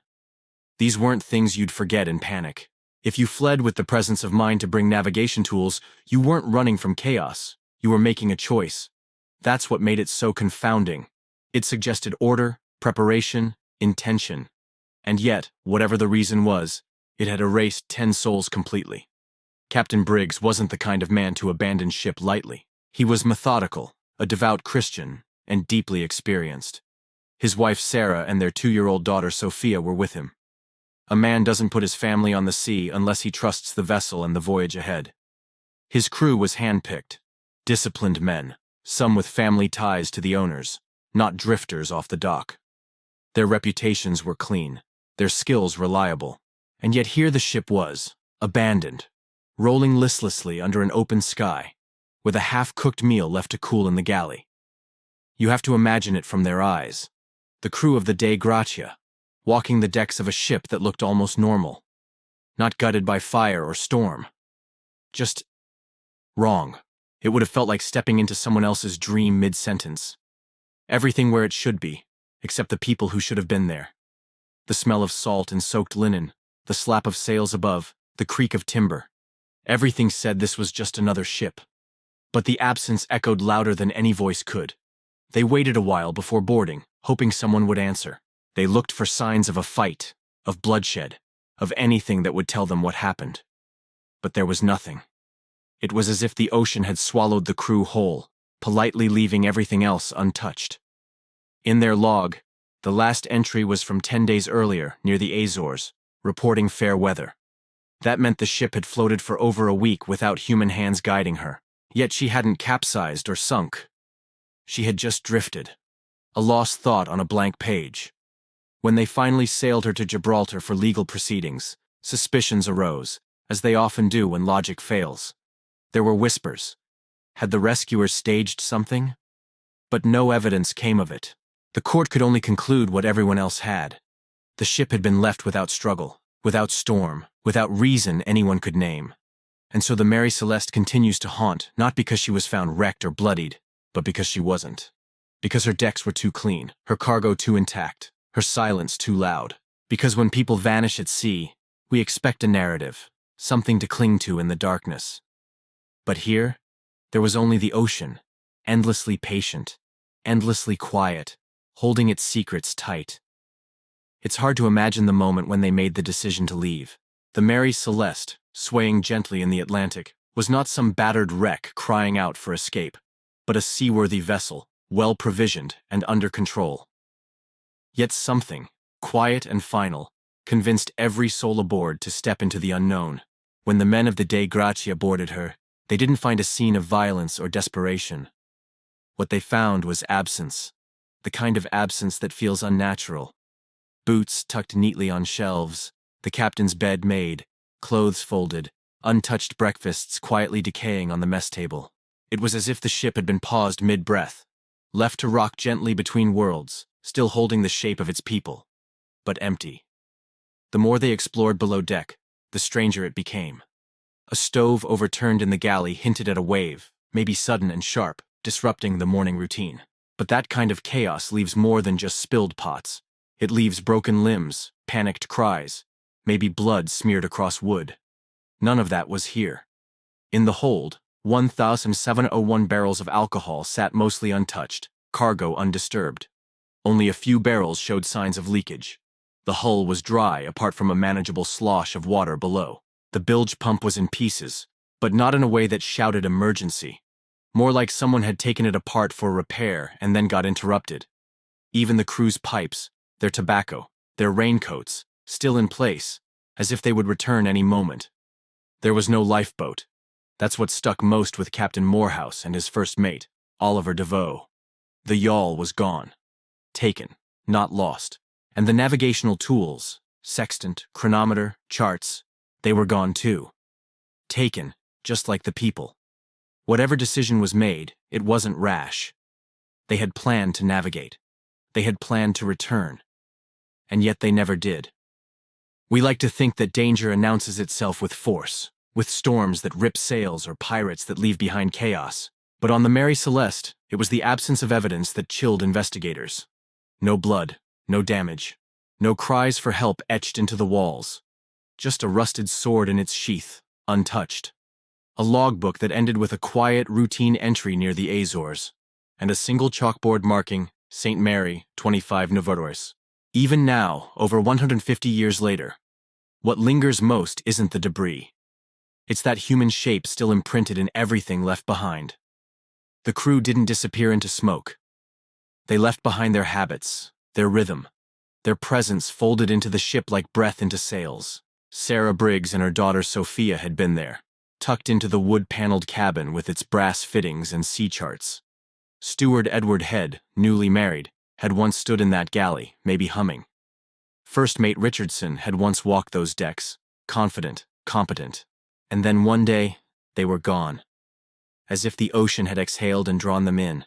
These weren't things you'd forget in panic. If you fled with the presence of mind to bring navigation tools, you weren't running from chaos. You were making a choice. That's what made it so confounding. It suggested order, preparation, intention. And yet, whatever the reason was, it had erased 10 souls completely. Captain Briggs wasn't the kind of man to abandon ship lightly. He was methodical, a devout Christian, and deeply experienced. His wife Sarah and their 2-year-old daughter Sophia were with him. A man doesn't put his family on the sea unless he trusts the vessel and the voyage ahead. His crew was handpicked, disciplined men, some with family ties to the owners, not drifters off the dock. Their reputations were clean, their skills reliable, and yet here the ship was, abandoned, rolling listlessly under an open sky, with a half-cooked meal left to cool in the galley. You have to imagine it from their eyes. The crew of the Dei Gratia, walking the decks of a ship that looked almost normal, not gutted by fire or storm. Just wrong. It would have felt like stepping into someone else's dream mid-sentence. Everything where it should be, except the people who should have been there. The smell of salt and soaked linen, the slap of sails above, the creak of timber. Everything said this was just another ship. But the absence echoed louder than any voice could. They waited a while before boarding, hoping someone would answer. They looked for signs of a fight, of bloodshed, of anything that would tell them what happened. But there was nothing. It was as if the ocean had swallowed the crew whole, politely leaving everything else untouched. In their log, the last entry was from 10 days earlier, near the Azores, reporting fair weather. That meant the ship had floated for over a week without human hands guiding her. Yet she hadn't capsized or sunk. She had just drifted, a lost thought on a blank page. When they finally sailed her to Gibraltar for legal proceedings, suspicions arose, as they often do when logic fails. There were whispers. Had the rescuers staged something? But no evidence came of it. The court could only conclude what everyone else had. The ship had been left without struggle, without storm, without reason anyone could name. And so the Mary Celeste continues to haunt, not because she was found wrecked or bloodied, but because she wasn't. Because her decks were too clean, her cargo too intact, her silence too loud. Because when people vanish at sea, we expect a narrative, something to cling to in the darkness. But here, there was only the ocean, endlessly patient, endlessly quiet, holding its secrets tight. It's hard to imagine the moment when they made the decision to leave. The Mary Celeste, swaying gently in the Atlantic, was not some battered wreck crying out for escape, but a seaworthy vessel, well-provisioned and under control. Yet something, quiet and final, convinced every soul aboard to step into the unknown. When the men of the Dei Gratia boarded her, they didn't find a scene of violence or desperation. What they found was absence, the kind of absence that feels unnatural. Boots tucked neatly on shelves, the captain's bed made, clothes folded, untouched breakfasts quietly decaying on the mess table. It was as if the ship had been paused mid-breath, left to rock gently between worlds, still holding the shape of its people, but empty. The more they explored below deck, the stranger it became. A stove overturned in the galley hinted at a wave, maybe sudden and sharp, disrupting the morning routine. But that kind of chaos leaves more than just spilled pots. It leaves broken limbs, panicked cries, maybe blood smeared across wood. None of that was here. In the hold, 1,701 barrels of alcohol sat mostly untouched, cargo undisturbed. Only a few barrels showed signs of leakage. The hull was dry apart from a manageable slosh of water below. The bilge pump was in pieces, but not in a way that shouted emergency. More like someone had taken it apart for repair and then got interrupted. Even the crew's pipes, their tobacco, their raincoats, still in place, as if they would return any moment. There was no lifeboat. That's what stuck most with Captain Morehouse and his first mate, Oliver DeVoe. The yawl was gone. Taken, not lost. And the navigational tools, sextant, chronometer, charts, they were gone too. Taken, just like the people. Whatever decision was made, it wasn't rash. They had planned to navigate. They had planned to return. And yet they never did. We like to think that danger announces itself with force, with storms that rip sails or pirates that leave behind chaos. But on the Mary Celeste, it was the absence of evidence that chilled investigators. No blood, no damage, no cries for help etched into the walls. Just a rusted sword in its sheath, untouched. A logbook that ended with a quiet, routine entry near the Azores, and a single chalkboard marking St. Mary, 25 November. Even now, over 150 years later, what lingers most isn't the debris. It's that human shape still imprinted in everything left behind. The crew didn't disappear into smoke. They left behind their habits, their rhythm, their presence folded into the ship like breath into sails. Sarah Briggs and her daughter Sophia had been there, tucked into the wood-paneled cabin with its brass fittings and sea charts. Steward Edward Head, newly married, had once stood in that galley, maybe humming. First Mate Richardson had once walked those decks, confident, competent. And then one day, they were gone. As if the ocean had exhaled and drawn them in.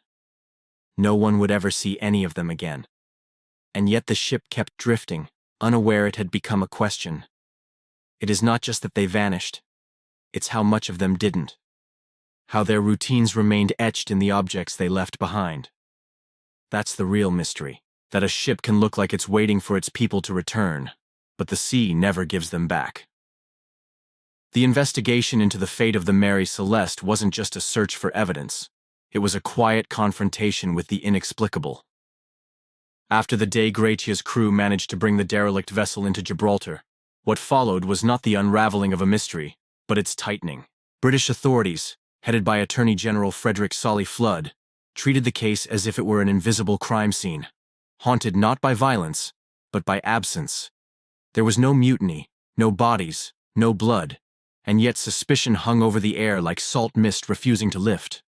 No one would ever see any of them again. And yet the ship kept drifting, unaware it had become a question. It is not just that they vanished. It's how much of them didn't. How their routines remained etched in the objects they left behind. That's the real mystery. That a ship can look like it's waiting for its people to return, but the sea never gives them back. The investigation into the fate of the Mary Celeste wasn't just a search for evidence. It was a quiet confrontation with the inexplicable. After the Dei Gratia's crew managed to bring the derelict vessel into Gibraltar, what followed was not the unraveling of a mystery, but its tightening. British authorities, headed by Attorney General Frederick Solly Flood, treated the case as if it were an invisible crime scene, haunted not by violence, but by absence. There was no mutiny, no bodies, no blood, and yet suspicion hung over the air like salt mist refusing to lift.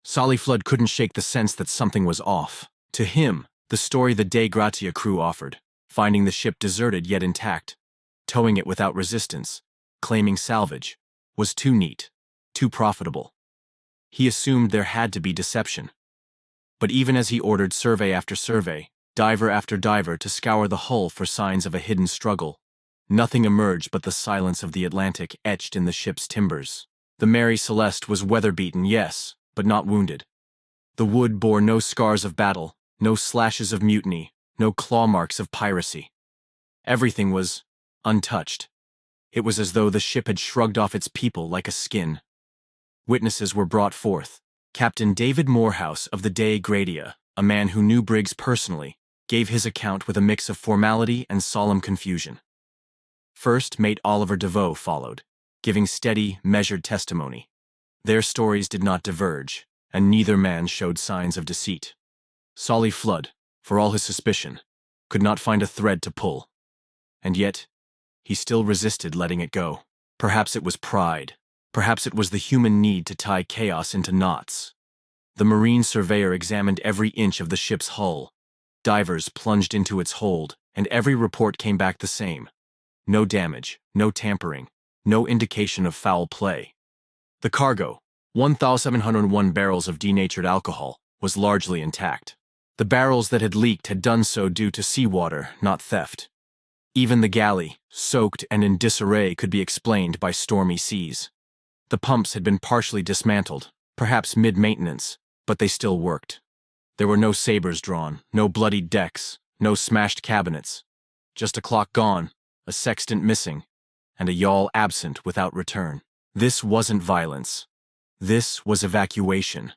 Solly Flood couldn't shake the sense that something was off. To him, the story the Dei Gratia crew offered, finding the ship deserted yet intact, towing it without resistance, claiming salvage, was too neat, too profitable. He assumed there had to be deception. But even as he ordered survey after survey, diver after diver to scour the hull for signs of a hidden struggle, nothing emerged but the silence of the Atlantic etched in the ship's timbers. The Mary Celeste was weather-beaten, yes, but not wounded. The wood bore no scars of battle, no slashes of mutiny, no claw marks of piracy. Everything was untouched. It was as though the ship had shrugged off its people like a skin. Witnesses were brought forth. Captain David Morehouse of the Dei Gratia, a man who knew Briggs personally, gave his account with a mix of formality and solemn confusion. First, Mate Oliver DeVoe followed, giving steady, measured testimony. Their stories did not diverge, and neither man showed signs of deceit. Solly Flood, for all his suspicion, could not find a thread to pull. And yet, he still resisted letting it go. Perhaps it was pride. Perhaps it was the human need to tie chaos into knots. The marine surveyor examined every inch of the ship's hull. Divers plunged into its hold, and every report came back the same. No damage, no tampering, no indication of foul play. The cargo, 1,701 barrels of denatured alcohol, was largely intact. The barrels that had leaked had done so due to seawater, not theft. Even the galley, soaked and in disarray, could be explained by stormy seas. The pumps had been partially dismantled, perhaps mid-maintenance, but they still worked. There were no sabers drawn, no bloodied decks, no smashed cabinets. Just a clock gone, a sextant missing, and a yawl absent without return. This wasn't violence. This was evacuation.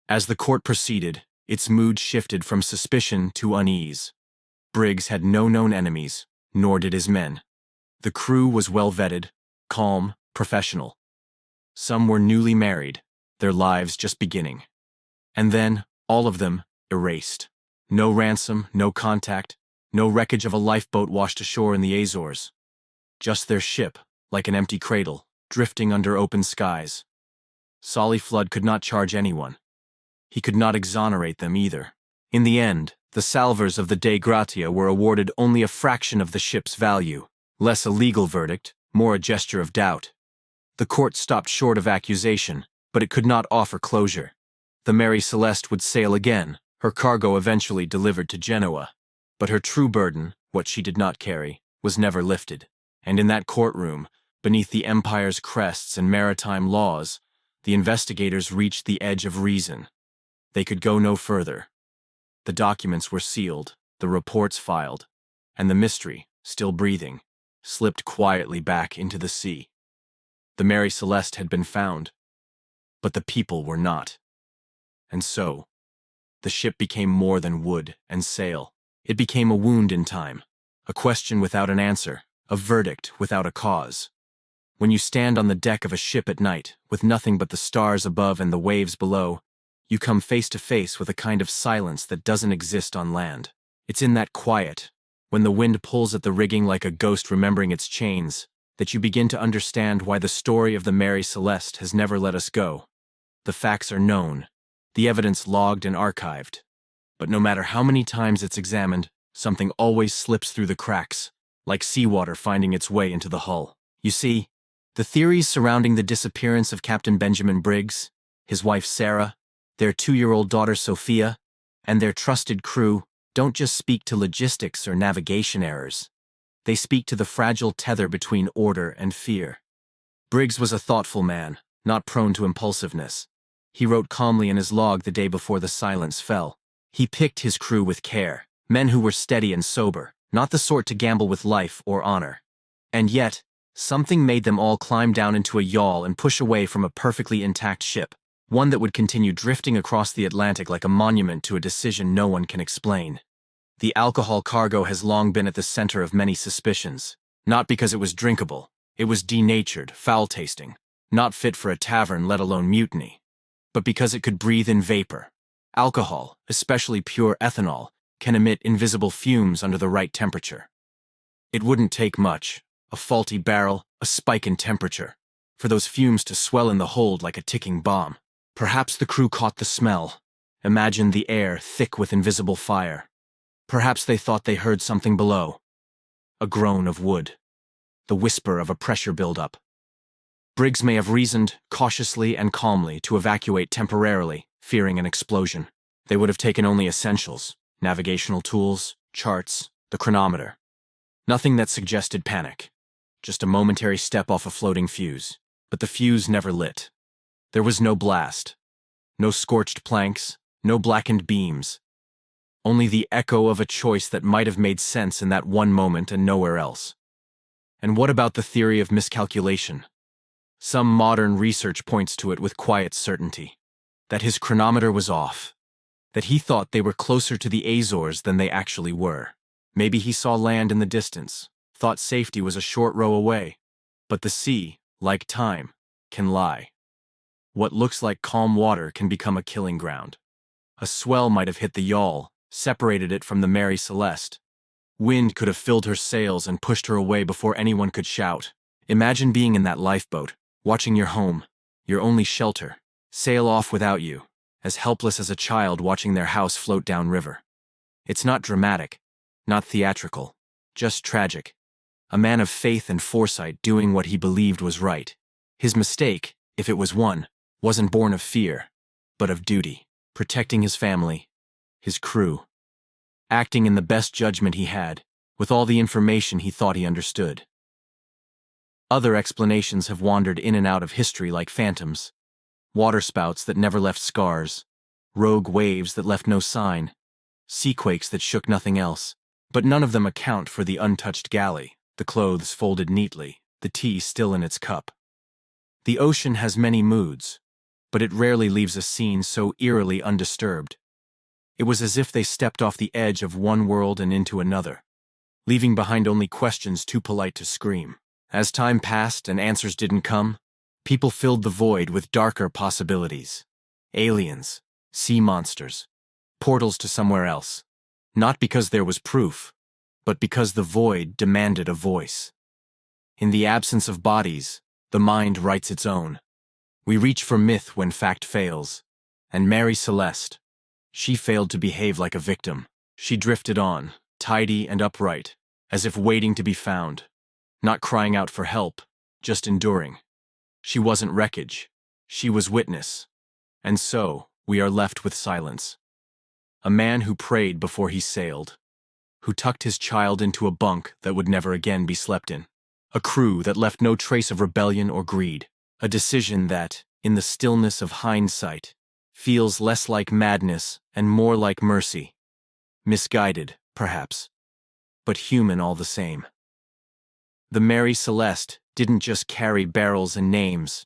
As the court proceeded, its mood shifted from suspicion to unease. Briggs had no known enemies, nor did his men. The crew was well vetted, calm, professional. Some were newly married, their lives just beginning. And then, all of them, erased. No ransom, no contact, no wreckage of a lifeboat washed ashore in the Azores. Just their ship, like an empty cradle, drifting under open skies. Solly Flood could not charge anyone. He could not exonerate them either. In the end, the salvors of the Dei Gratia were awarded only a fraction of the ship's value, less a legal verdict, more a gesture of doubt. The court stopped short of accusation, but it could not offer closure. The Mary Celeste would sail again, her cargo eventually delivered to Genoa. But her true burden, what she did not carry, was never lifted. And in that courtroom, beneath the empire's crests and maritime laws, the investigators reached the edge of reason. They could go no further. The documents were sealed, the reports filed, and the mystery, still breathing, slipped quietly back into the sea. The Mary Celeste had been found, but the people were not. And so, the ship became more than wood and sail. It became a wound in time, a question without an answer, a verdict without a cause. When you stand on the deck of a ship at night, with nothing but the stars above and the waves below, you come face to face with a kind of silence that doesn't exist on land. It's in that quiet, when the wind pulls at the rigging like a ghost remembering its chains, that you begin to understand why the story of the Mary Celeste has never let us go. The facts are known, the evidence logged and archived. But no matter how many times it's examined, something always slips through the cracks, like seawater finding its way into the hull. You see, the theories surrounding the disappearance of Captain Benjamin Briggs, his wife Sarah, their 2-year-old daughter Sophia, and their trusted crew don't just speak to logistics or navigation errors. They speak to the fragile tether between order and fear. Briggs was a thoughtful man, not prone to impulsiveness. He wrote calmly in his log the day before the silence fell. He picked his crew with care, men who were steady and sober, not the sort to gamble with life or honor. And yet, something made them all climb down into a yawl and push away from a perfectly intact ship, one that would continue drifting across the Atlantic like a monument to a decision no one can explain. The alcohol cargo has long been at the center of many suspicions, not because it was drinkable. It was denatured, foul-tasting, not fit for a tavern, let alone mutiny, but because it could breathe in vapor. Alcohol, especially pure ethanol, can emit invisible fumes under the right temperature. It wouldn't take much, a faulty barrel, a spike in temperature, for those fumes to swell in the hold like a ticking bomb. Perhaps the crew caught the smell, imagined the air thick with invisible fire. Perhaps they thought they heard something below. A groan of wood. The whisper of a pressure buildup. Briggs may have reasoned, cautiously and calmly, to evacuate temporarily, fearing an explosion. They would have taken only essentials, navigational tools, charts, the chronometer. Nothing that suggested panic. Just a momentary step off a floating fuse. But the fuse never lit. There was no blast. No scorched planks, no blackened beams. Only the echo of a choice that might have made sense in that one moment and nowhere else. And what about the theory of miscalculation? Some modern research points to it with quiet certainty. That his chronometer was off. That he thought they were closer to the Azores than they actually were. Maybe he saw land in the distance, thought safety was a short row away. But the sea, like time, can lie. What looks like calm water can become a killing ground. A swell might have hit the yawl, separated it from the Mary Celeste. Wind could have filled her sails and pushed her away before anyone could shout. Imagine being in that lifeboat, watching your home, your only shelter, sail off without you, as helpless as a child watching their house float downriver. It's not dramatic, not theatrical, just tragic. A man of faith and foresight doing what he believed was right. His mistake, if it was one, wasn't born of fear, but of duty, protecting his family, his crew. Acting in the best judgment he had, with all the information he thought he understood. Other explanations have wandered in and out of history like phantoms. Waterspouts that never left scars, rogue waves that left no sign, seaquakes that shook nothing else. But none of them account for the untouched galley, the clothes folded neatly, the tea still in its cup. The ocean has many moods, but it rarely leaves a scene so eerily undisturbed. It was as if they stepped off the edge of one world and into another, leaving behind only questions too polite to scream. As time passed and answers didn't come, people filled the void with darker possibilities. Aliens, sea monsters, portals to somewhere else. Not because there was proof, but because the void demanded a voice. In the absence of bodies, the mind writes its own. We reach for myth when fact fails. And Mary Celeste, she failed to behave like a victim. She drifted on, tidy and upright, as if waiting to be found. Not crying out for help, just enduring. She wasn't wreckage. She was witness. And so, we are left with silence. A man who prayed before he sailed. who tucked his child into a bunk that would never again be slept in. A crew that left no trace of rebellion or greed. A decision that, in the stillness of hindsight, feels less like madness and more like mercy. Misguided, perhaps, but human all the same. The Mary Celeste didn't just carry barrels and names.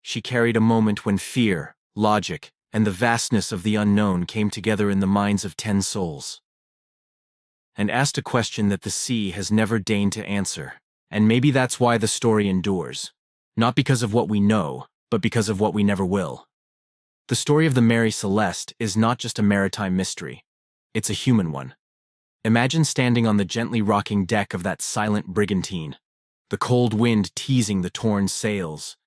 She carried a moment when fear, logic, and the vastness of the unknown came together in the minds of 10 souls. And asked a question that the sea has never deigned to answer. And maybe that's why the story endures. Not because of what we know, but because of what we never will. The story of the Mary Celeste is not just a maritime mystery. It's a human one. Imagine standing on the gently rocking deck of that silent brigantine, the cold wind teasing the torn sails,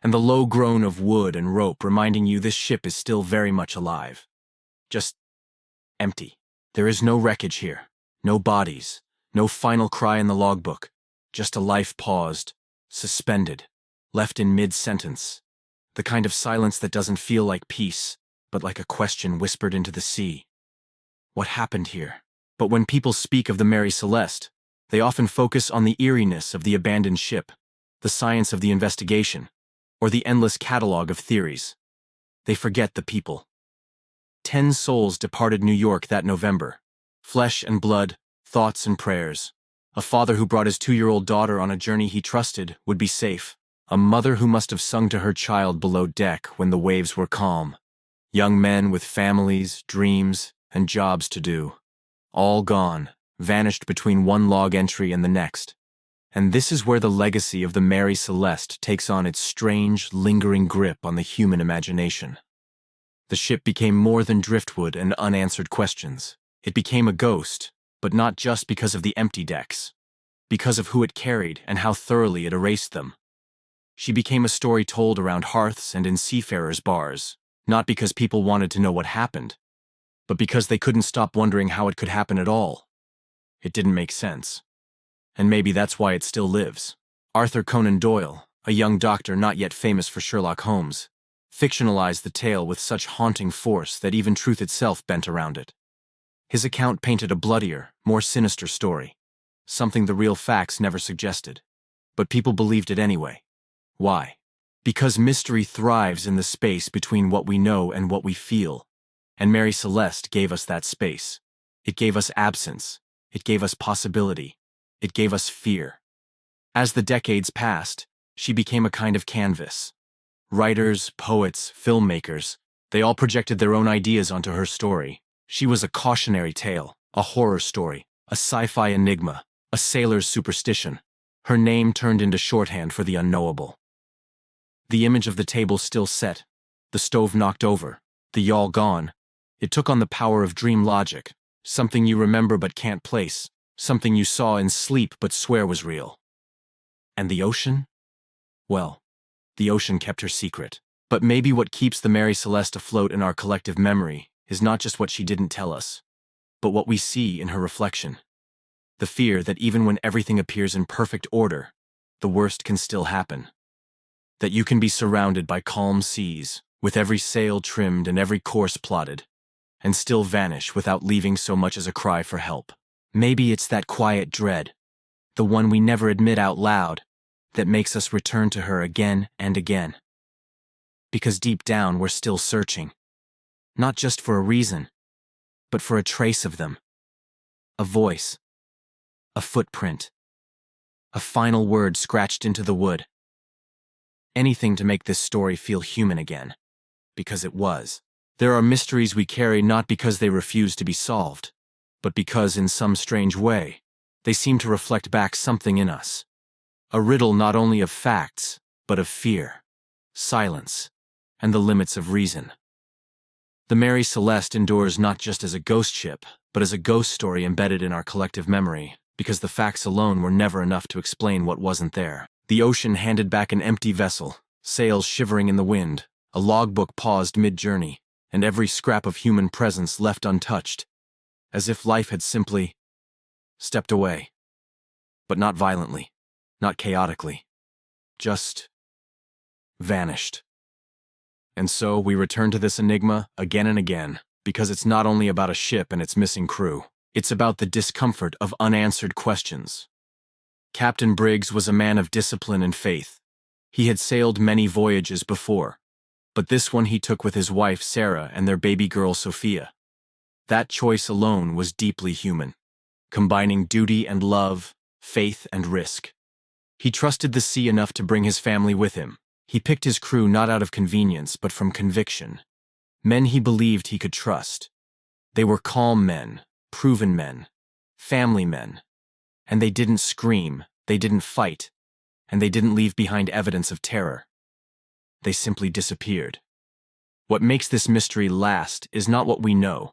and the low groan of wood and rope reminding you this ship is still very much alive. Just empty. There is no wreckage here, no bodies, no final cry in the logbook, just a life paused, suspended, left in mid-sentence. The kind of silence that doesn't feel like peace, but like a question whispered into the sea. What happened here? But when people speak of the Mary Celeste, they often focus on the eeriness of the abandoned ship, the science of the investigation, or the endless catalog of theories. They forget the people. 10 souls departed New York that November. Flesh and blood, thoughts and prayers. A father who brought his 2-year-old daughter on a journey he trusted would be safe. A mother who must have sung to her child below deck when the waves were calm. Young men with families, dreams, and jobs to do. All gone, vanished between one log entry and the next. And this is where the legacy of the Mary Celeste takes on its strange, lingering grip on the human imagination. The ship became more than driftwood and unanswered questions. It became a ghost, but not just because of the empty decks. Because of who it carried and how thoroughly it erased them. She became a story told around hearths and in seafarers' bars, not because people wanted to know what happened, but because they couldn't stop wondering how it could happen at all. It didn't make sense. And maybe that's why it still lives. Arthur Conan Doyle, a young doctor not yet famous for Sherlock Holmes, fictionalized the tale with such haunting force that even truth itself bent around it. His account painted a bloodier, more sinister story, something the real facts never suggested. But people believed it anyway. Why? Because mystery thrives in the space between what we know and what we feel. And Mary Celeste gave us that space. It gave us absence. It gave us possibility. It gave us fear. As the decades passed, she became a kind of canvas. Writers, poets, filmmakers, they all projected their own ideas onto her story. She was a cautionary tale, a horror story, a sci-fi enigma, a sailor's superstition. Her name turned into shorthand for the unknowable. The image of the table still set, the stove knocked over, the yawl gone. It took on the power of dream logic, something you remember but can't place, something you saw in sleep but swear was real. And the ocean? Well, the ocean kept her secret. But maybe what keeps the Mary Celeste afloat in our collective memory is not just what she didn't tell us, but what we see in her reflection. The fear that even when everything appears in perfect order, the worst can still happen. That you can be surrounded by calm seas, with every sail trimmed and every course plotted, and still vanish without leaving so much as a cry for help. Maybe it's that quiet dread, the one we never admit out loud, that makes us return to her again and again. Because deep down we're still searching, not just for a reason, but for a trace of them. A voice, a footprint, a final word scratched into the wood. Anything to make this story feel human again, because it was. There are mysteries we carry not because they refuse to be solved, but because in some strange way, they seem to reflect back something in us. A riddle not only of facts, but of fear, silence, and the limits of reason. The Mary Celeste endures not just as a ghost ship, but as a ghost story embedded in our collective memory, because the facts alone were never enough to explain what wasn't there. The ocean handed back an empty vessel, sails shivering in the wind, a logbook paused mid-journey, and every scrap of human presence left untouched, as if life had simply stepped away. But not violently, not chaotically, just vanished. And so we return to this enigma again and again, because it's not only about a ship and its missing crew. It's about the discomfort of unanswered questions. Captain Briggs was a man of discipline and faith. He had sailed many voyages before, but this one he took with his wife Sarah and their baby girl Sophia. That choice alone was deeply human, combining duty and love, faith and risk. He trusted the sea enough to bring his family with him. He picked his crew not out of convenience but from conviction. Men he believed he could trust. They were calm men, proven men, family men. And they didn't scream, they didn't fight, and they didn't leave behind evidence of terror. They simply disappeared. What makes this mystery last is not what we know,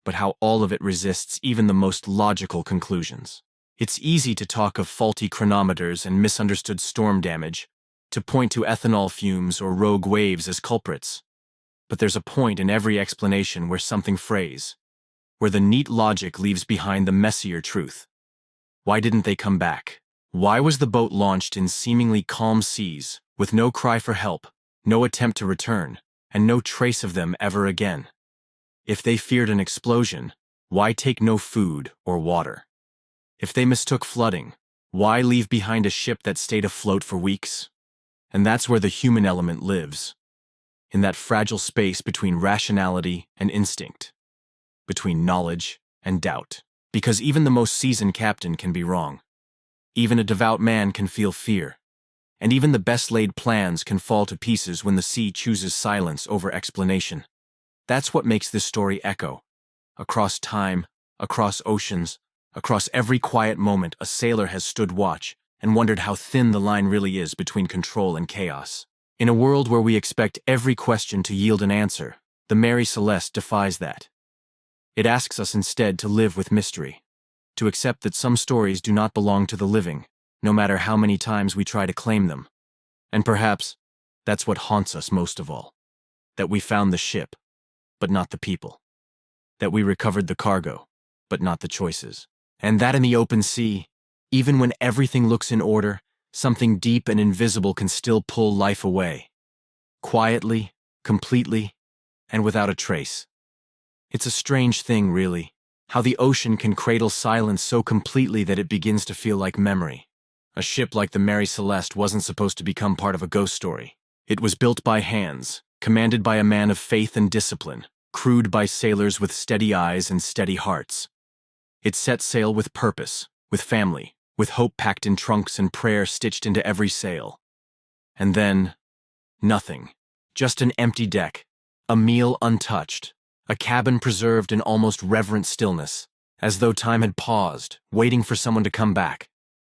but how all of it resists even the most logical conclusions. It's easy to talk of faulty chronometers and misunderstood storm damage, to point to ethanol fumes or rogue waves as culprits. But there's a point in every explanation where something frays, where the neat logic leaves behind the messier truth. Why didn't they come back? Why was the boat launched in seemingly calm seas, with no cry for help, no attempt to return, and no trace of them ever again? If they feared an explosion, why take no food or water? If they mistook flooding, why leave behind a ship that stayed afloat for weeks? And that's where the human element lives, in that fragile space between rationality and instinct, between knowledge and doubt. Because even the most seasoned captain can be wrong. Even a devout man can feel fear. And even the best-laid plans can fall to pieces when the sea chooses silence over explanation. That's what makes this story echo. Across time, across oceans, across every quiet moment, a sailor has stood watch and wondered how thin the line really is between control and chaos. In a world where we expect every question to yield an answer, the Mary Celeste defies that. It asks us instead to live with mystery, to accept that some stories do not belong to the living, no matter how many times we try to claim them. And perhaps that's what haunts us most of all. That we found the ship, but not the people. That we recovered the cargo, but not the choices. And that in the open sea, even when everything looks in order, something deep and invisible can still pull life away. Quietly, completely, and without a trace. It's a strange thing, really, how the ocean can cradle silence so completely that it begins to feel like memory. A ship like the Mary Celeste wasn't supposed to become part of a ghost story. It was built by hands, commanded by a man of faith and discipline, crewed by sailors with steady eyes and steady hearts. It set sail with purpose, with family, with hope packed in trunks and prayer stitched into every sail. And then, nothing. Just an empty deck, a meal untouched, a cabin preserved in almost reverent stillness, as though time had paused, waiting for someone to come back.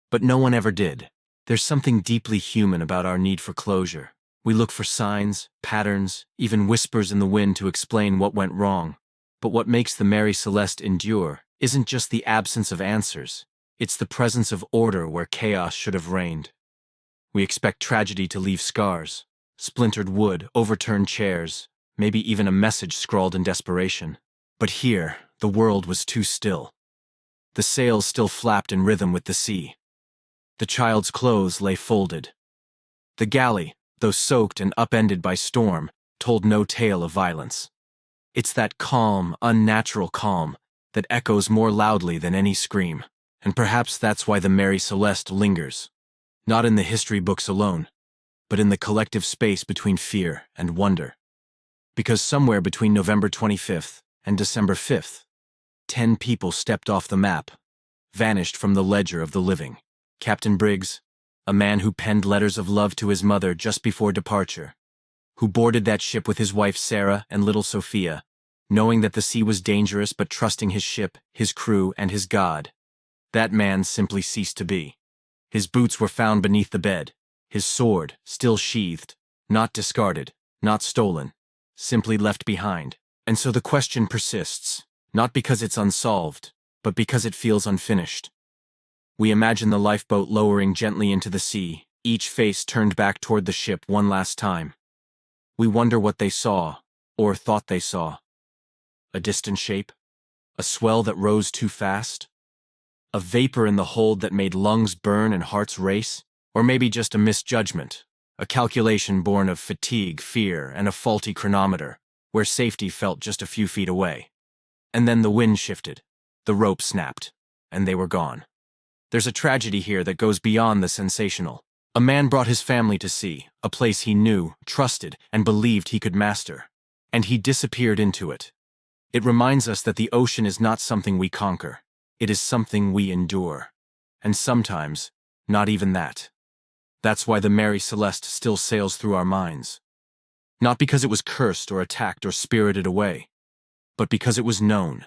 But no one ever did. There's something deeply human about our need for closure. We look for signs, patterns, even whispers in the wind to explain what went wrong. But what makes the Mary Celeste endure isn't just the absence of answers. It's the presence of order where chaos should have reigned. We expect tragedy to leave scars, splintered wood, overturned chairs, maybe even a message scrawled in desperation. But here, the world was too still. The sails still flapped in rhythm with the sea. The child's clothes lay folded. The galley, though soaked and upended by storm, told no tale of violence. It's that calm, unnatural calm that echoes more loudly than any scream. And perhaps that's why the Mary Celeste lingers. Not in the history books alone, but in the collective space between fear and wonder. Because somewhere between November 25th and December 5th, 10 people stepped off the map, vanished from the ledger of the living. Captain Briggs, a man who penned letters of love to his mother just before departure, who boarded that ship with his wife Sarah and little Sophia, knowing that the sea was dangerous but trusting his ship, his crew, and his God. That man simply ceased to be. His boots were found beneath the bed, his sword still sheathed, not discarded, not stolen, simply left behind. And so the question persists, not because it's unsolved, but because it feels unfinished. We imagine the lifeboat lowering gently into the sea, each face turned back toward the ship one last time. We wonder what they saw, or thought they saw. A distant shape? A swell that rose too fast? A vapor in the hold that made lungs burn and hearts race? Or maybe just a misjudgment, a calculation born of fatigue, fear, and a faulty chronometer, where safety felt just a few feet away. And then the wind shifted. the rope snapped, and they were gone. There's a tragedy here that goes beyond the sensational. A man brought his family to sea, a place he knew, trusted, and believed he could master. And he disappeared into it. It reminds us that the ocean is not something we conquer. It is something we endure. And sometimes, not even that. That's why the Mary Celeste still sails through our minds. Not because it was cursed or attacked or spirited away, but because it was known,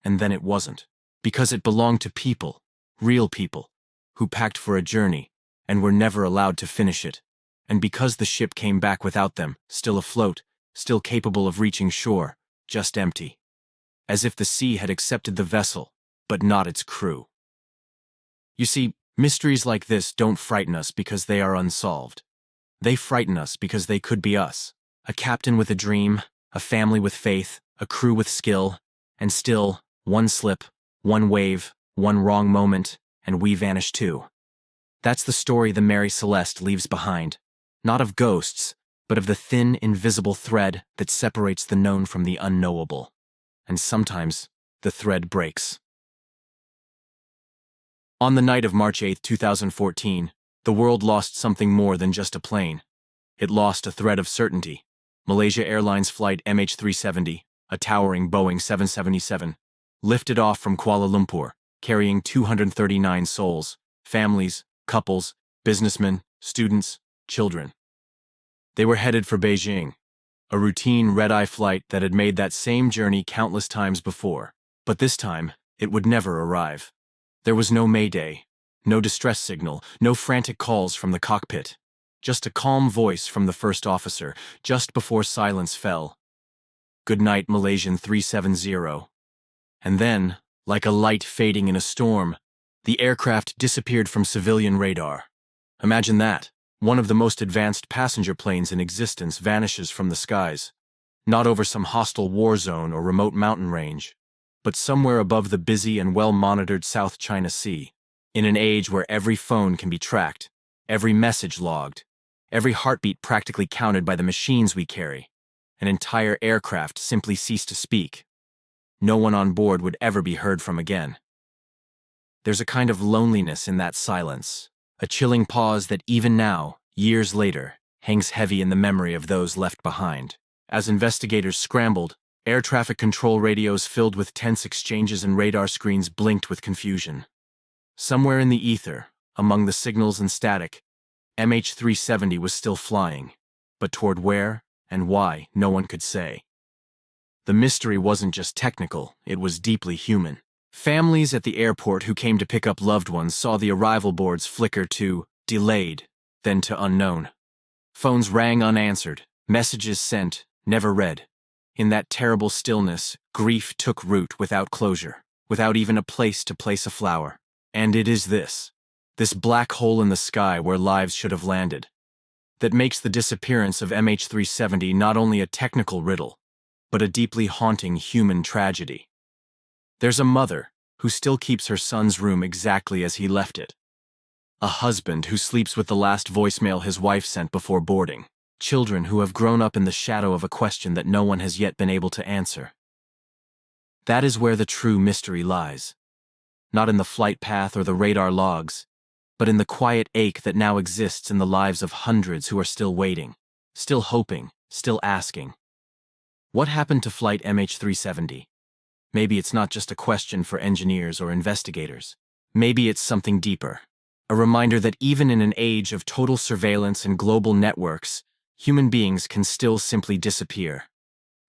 and then it wasn't. Because it belonged to people, real people, who packed for a journey and were never allowed to finish it. And because the ship came back without them, still afloat, still capable of reaching shore, just empty. As if the sea had accepted the vessel, but not its crew. You see, mysteries like this don't frighten us because they are unsolved. They frighten us because they could be us. A captain with a dream, a family with faith, a crew with skill, and still, one slip, one wave, one wrong moment, and we vanish too. That's the story the Mary Celeste leaves behind, not of ghosts, but of the thin, invisible thread that separates the known from the unknowable. And sometimes, the thread breaks. On the night of March 8, 2014, the world lost something more than just a plane. It lost a thread of certainty. Malaysia Airlines flight MH370, a towering Boeing 777, lifted off from Kuala Lumpur, carrying 239 souls, families, couples, businessmen, students, children. They were headed for Beijing, a routine red-eye flight that had made that same journey countless times before. But this time, it would never arrive. There was no mayday, no distress signal, no frantic calls from the cockpit. Just a calm voice from the first officer, just before silence fell. "Good night, Malaysian 370. And then, like a light fading in a storm, the aircraft disappeared from civilian radar. Imagine that. One of the most advanced passenger planes in existence vanishes from the skies. Not over some hostile war zone or remote mountain range, but somewhere above the busy and well-monitored South China Sea. In an age where every phone can be tracked, every message logged, every heartbeat practically counted by the machines we carry, an entire aircraft simply ceased to speak. No one on board would ever be heard from again. There's a kind of loneliness in that silence, a chilling pause that even now, years later, hangs heavy in the memory of those left behind. As investigators scrambled, air traffic control radios filled with tense exchanges and radar screens blinked with confusion. Somewhere in the ether, among the signals and static, MH370 was still flying, but toward where and why, no one could say. The mystery wasn't just technical, it was deeply human. Families at the airport who came to pick up loved ones saw the arrival boards flicker to delayed, then to unknown. Phones rang unanswered, messages sent, never read. In that terrible stillness, grief took root without closure, without even a place to place a flower. And it is this black hole in the sky where lives should have landed, that makes the disappearance of MH370 not only a technical riddle, but a deeply haunting human tragedy. There's a mother who still keeps her son's room exactly as he left it. A husband who sleeps with the last voicemail his wife sent before boarding. Children who have grown up in the shadow of a question that no one has yet been able to answer. That is where the true mystery lies. Not in the flight path or the radar logs, but in the quiet ache that now exists in the lives of hundreds who are still waiting, still hoping, still asking. What happened to flight MH370? Maybe it's not just a question for engineers or investigators. Maybe it's something deeper. A reminder that even in an age of total surveillance and global networks, human beings can still simply disappear.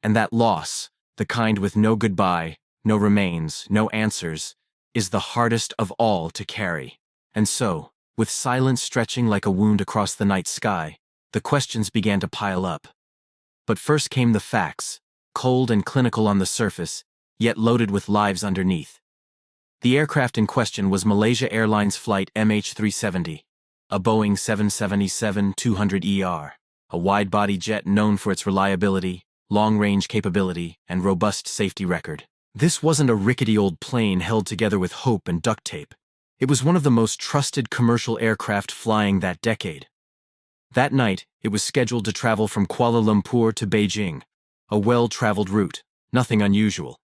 And that loss, the kind with no goodbye, no remains, no answers, is the hardest of all to carry. And so, with silence stretching like a wound across the night sky, the questions began to pile up. But first came the facts, cold and clinical on the surface, yet loaded with lives underneath. The aircraft in question was Malaysia Airlines flight MH370, a Boeing 777-200ER, a wide-body jet known for its reliability, long-range capability, and robust safety record. This wasn't a rickety old plane held together with hope and duct tape. It was one of the most trusted commercial aircraft flying that decade. That night, it was scheduled to travel from Kuala Lumpur to Beijing, a well-traveled route, nothing unusual.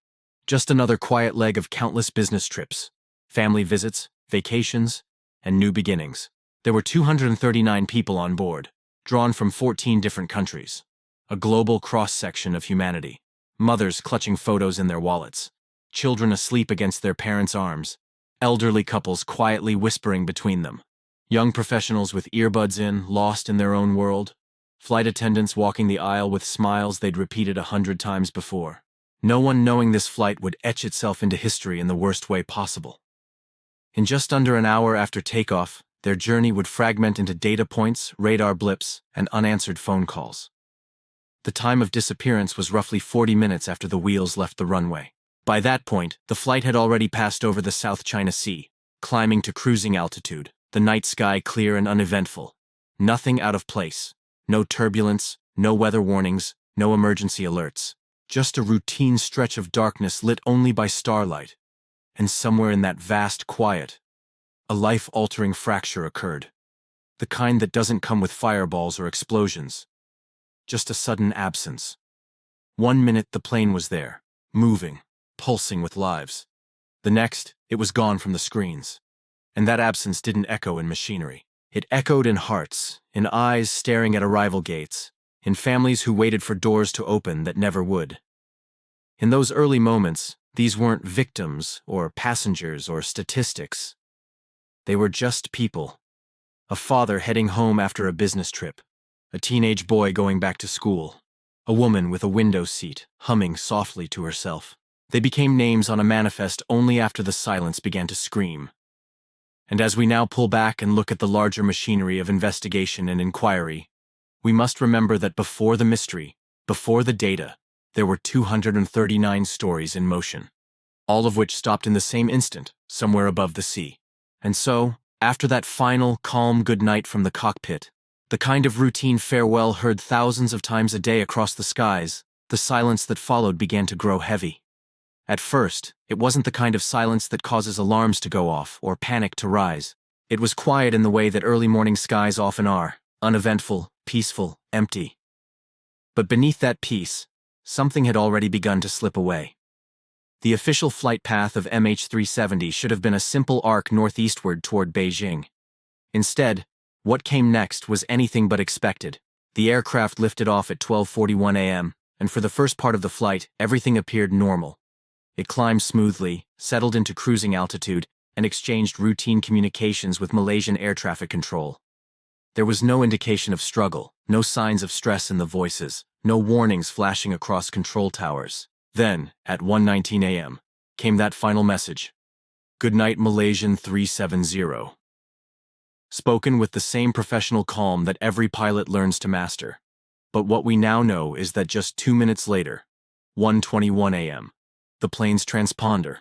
Just another quiet leg of countless business trips, family visits, vacations, and new beginnings. There were 239 people on board, drawn from 14 different countries. A global cross-section of humanity. Mothers clutching photos in their wallets. Children asleep against their parents' arms. Elderly couples quietly whispering between them. Young professionals with earbuds in, lost in their own world. Flight attendants walking the aisle with smiles they'd repeated 100 times before. No one knowing this flight would etch itself into history in the worst way possible. In just under an hour after takeoff, their journey would fragment into data points, radar blips, and unanswered phone calls. The time of disappearance was roughly 40 minutes after the wheels left the runway. By that point, the flight had already passed over the South China Sea, climbing to cruising altitude, the night sky clear and uneventful. Nothing out of place. No turbulence, no weather warnings, no emergency alerts. Just a routine stretch of darkness lit only by starlight. And somewhere in that vast quiet, a life-altering fracture occurred. The kind that doesn't come with fireballs or explosions. Just a sudden absence. 1 minute the plane was there, moving, pulsing with lives. The next, it was gone from the screens. And that absence didn't echo in machinery. It echoed in hearts, in eyes staring at arrival gates, in families who waited for doors to open that never would. In those early moments, these weren't victims or passengers or statistics. They were just people. A father heading home after a business trip. A teenage boy going back to school. A woman with a window seat, humming softly to herself. They became names on a manifest only after the silence began to scream. And as we now pull back and look at the larger machinery of investigation and inquiry, we must remember that before the mystery, before the data, there were 239 stories in motion, all of which stopped in the same instant, somewhere above the sea. And so, after that final, calm goodnight from the cockpit, the kind of routine farewell heard thousands of times a day across the skies, the silence that followed began to grow heavy. At first, it wasn't the kind of silence that causes alarms to go off or panic to rise. It was quiet in the way that early morning skies often are, uneventful, peaceful, empty. But beneath that peace, something had already begun to slip away. The official flight path of MH370 should have been a simple arc northeastward toward Beijing. Instead, what came next was anything but expected. The aircraft lifted off at 12:41 a.m., and for the first part of the flight, everything appeared normal. It climbed smoothly, settled into cruising altitude, and exchanged routine communications with Malaysian air traffic control. There was no indication of struggle, no signs of stress in the voices, no warnings flashing across control towers. Then, at 1:19 a.m., came that final message. "Good night, Malaysian 370. Spoken with the same professional calm that every pilot learns to master. But what we now know is that just 2 minutes later, 1:21 a.m., the plane's transponder,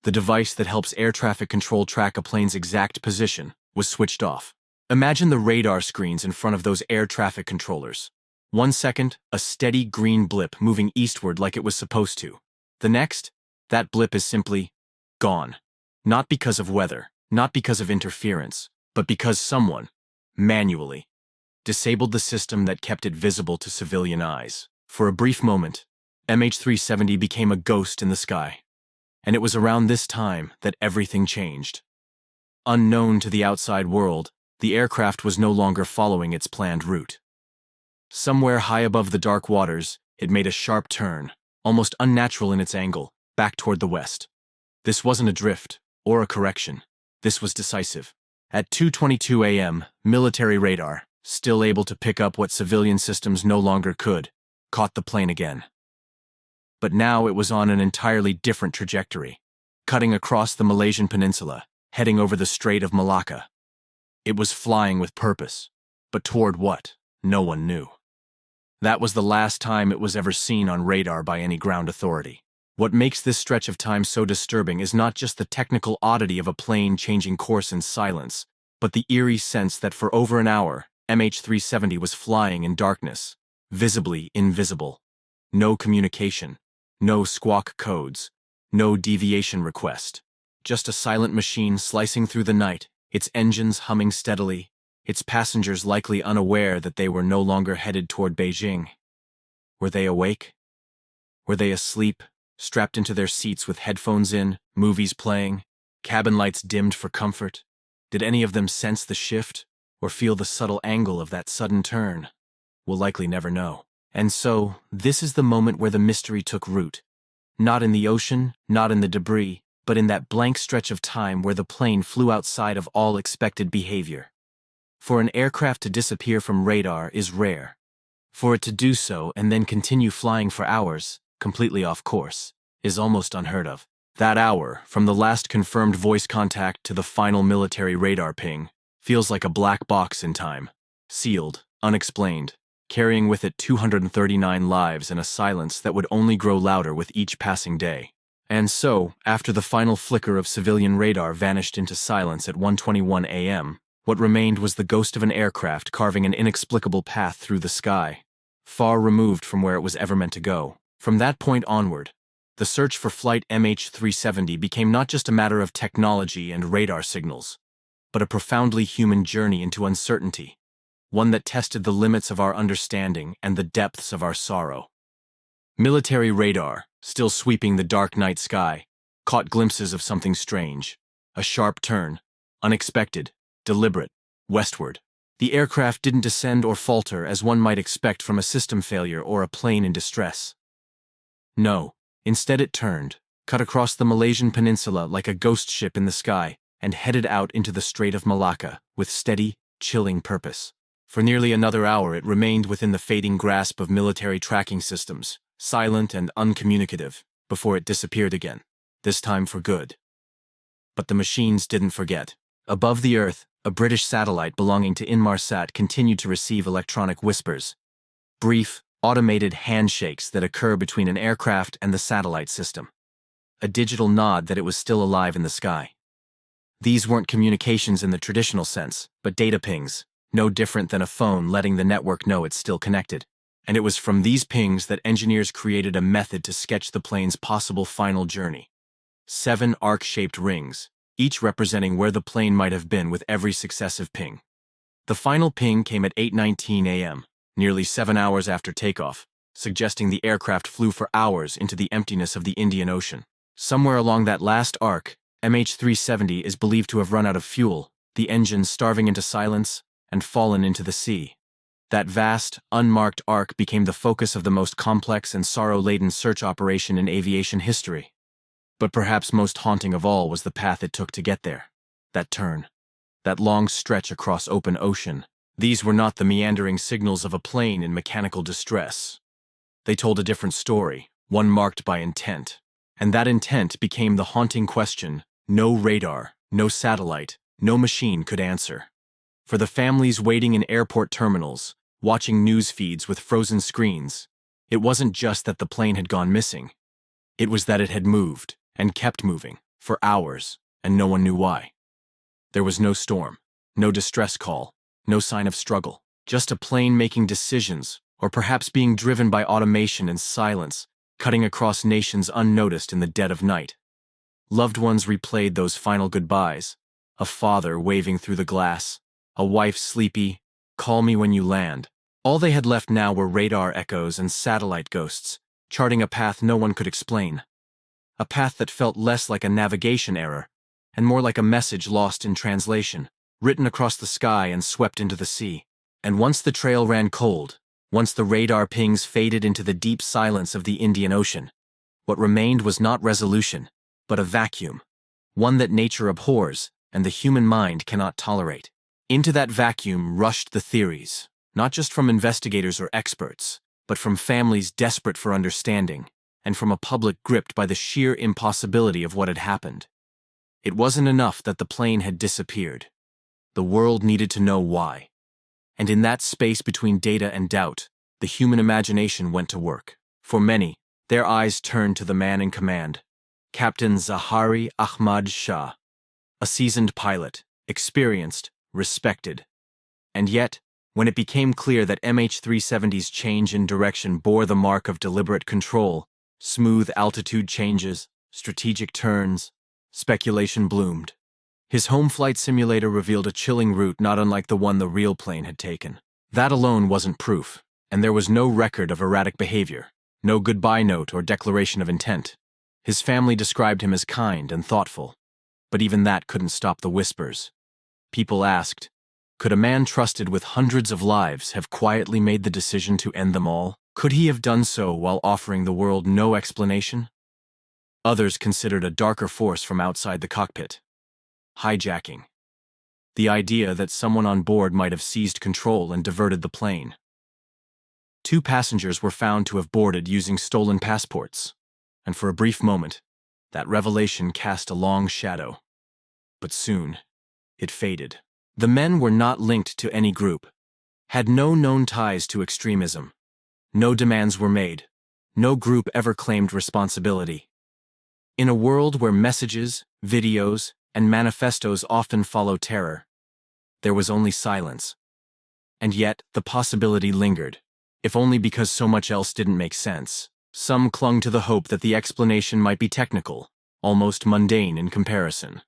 the device that helps air traffic control track a plane's exact position, was switched off. Imagine the radar screens in front of those air traffic controllers. 1 second, a steady green blip moving eastward like it was supposed to. The next, that blip is simply gone. Not because of weather, not because of interference, but because someone, manually, disabled the system that kept it visible to civilian eyes. For a brief moment, MH370 became a ghost in the sky. And it was around this time that everything changed. Unknown to the outside world, the aircraft was no longer following its planned route. Somewhere high above the dark waters, it made a sharp turn, almost unnatural in its angle, back toward the west. This wasn't a drift, or a correction. This was decisive. At 2:22 a.m., military radar, still able to pick up what civilian systems no longer could, caught the plane again. But now it was on an entirely different trajectory, cutting across the Malaysian peninsula, heading over the Strait of Malacca. It was flying with purpose, but toward what, no one knew. That was the last time it was ever seen on radar by any ground authority. What makes this stretch of time so disturbing is not just the technical oddity of a plane changing course in silence, but the eerie sense that for over an hour, MH370 was flying in darkness, visibly invisible. No communication, no squawk codes, no deviation request. Just a silent machine slicing through the night, its engines humming steadily, its passengers likely unaware that they were no longer headed toward Beijing. Were they awake? Were they asleep, strapped into their seats with headphones in, movies playing, cabin lights dimmed for comfort. Did any of them sense the shift, or feel the subtle angle of that sudden turn? We'll likely never know. And so, this is the moment where the mystery took root. Not in the ocean, not in the debris, but in that blank stretch of time where the plane flew outside of all expected behavior. For an aircraft to disappear from radar is rare. For it to do so and then continue flying for hours, completely off course, is almost unheard of. That hour, from the last confirmed voice contact to the final military radar ping, feels like a black box in time. Sealed, unexplained, carrying with it 239 lives and a silence that would only grow louder with each passing day. And so, after the final flicker of civilian radar vanished into silence at 1:21 a.m., what remained was the ghost of an aircraft carving an inexplicable path through the sky, far removed from where it was ever meant to go. From that point onward, the search for flight MH370 became not just a matter of technology and radar signals, but a profoundly human journey into uncertainty, one that tested the limits of our understanding and the depths of our sorrow. Military radar, still sweeping the dark night sky, caught glimpses of something strange. A sharp turn, unexpected, deliberate, westward. The aircraft didn't descend or falter as one might expect from a system failure or a plane in distress. No, instead it turned, cut across the Malaysian peninsula like a ghost ship in the sky, and headed out into the Strait of Malacca with steady, chilling purpose. For nearly another hour it remained within the fading grasp of military tracking systems, silent and uncommunicative, before it disappeared again, this time for good. But the machines didn't forget. Above the Earth, a British satellite belonging to Inmarsat continued to receive electronic whispers, brief, automated handshakes that occur between an aircraft and the satellite system, a digital nod that it was still alive in the sky. These weren't communications in the traditional sense, but data pings, no different than a phone letting the network know it's still connected. And it was from these pings that engineers created a method to sketch the plane's possible final journey. 7 arc-shaped rings, each representing where the plane might have been with every successive ping. The final ping came at 8:19 a.m., nearly 7 hours after takeoff, suggesting the aircraft flew for hours into the emptiness of the Indian Ocean. Somewhere along that last arc, MH370 is believed to have run out of fuel, the engine starving into silence, and fallen into the sea. That vast, unmarked arc became the focus of the most complex and sorrow-laden search operation in aviation history. But perhaps most haunting of all was the path it took to get there. That turn. That long stretch across open ocean. These were not the meandering signals of a plane in mechanical distress. They told a different story, one marked by intent. And that intent became the haunting question no radar, no satellite, no machine could answer. For the families waiting in airport terminals, watching news feeds with frozen screens, it wasn't just that the plane had gone missing. It was that it had moved, and kept moving, for hours, and no one knew why. There was no storm, no distress call, no sign of struggle, just a plane making decisions, or perhaps being driven by automation and silence, cutting across nations unnoticed in the dead of night. Loved ones replayed those final goodbyes, a father waving through the glass, a wife sleepy, call me when you land. All they had left now were radar echoes and satellite ghosts, charting a path no one could explain. A path that felt less like a navigation error, and more like a message lost in translation, written across the sky and swept into the sea. And once the trail ran cold, once the radar pings faded into the deep silence of the Indian Ocean, what remained was not resolution, but a vacuum, one that nature abhors and the human mind cannot tolerate. Into that vacuum rushed the theories, not just from investigators or experts, but from families desperate for understanding, and from a public gripped by the sheer impossibility of what had happened. It wasn't enough that the plane had disappeared. The world needed to know why. And in that space between data and doubt, the human imagination went to work. For many, their eyes turned to the man in command, Captain Zahari Ahmad Shah, a seasoned pilot, experienced, respected. And yet, when it became clear that MH370's change in direction bore the mark of deliberate control, smooth altitude changes, strategic turns, speculation bloomed. His home flight simulator revealed a chilling route not unlike the one the real plane had taken. That alone wasn't proof, and there was no record of erratic behavior, no goodbye note or declaration of intent. His family described him as kind and thoughtful, but even that couldn't stop the whispers. People asked, could a man trusted with hundreds of lives have quietly made the decision to end them all? Could he have done so while offering the world no explanation? Others considered a darker force from outside the cockpit. Hijacking. The idea that someone on board might have seized control and diverted the plane. 2 passengers were found to have boarded using stolen passports, and for a brief moment, that revelation cast a long shadow. But soon, it faded. The men were not linked to any group, had no known ties to extremism. No demands were made. No group ever claimed responsibility. In a world where messages, videos, and manifestos often follow terror, there was only silence. And yet, the possibility lingered, if only because so much else didn't make sense. Some clung to the hope that the explanation might be technical, almost mundane in comparison.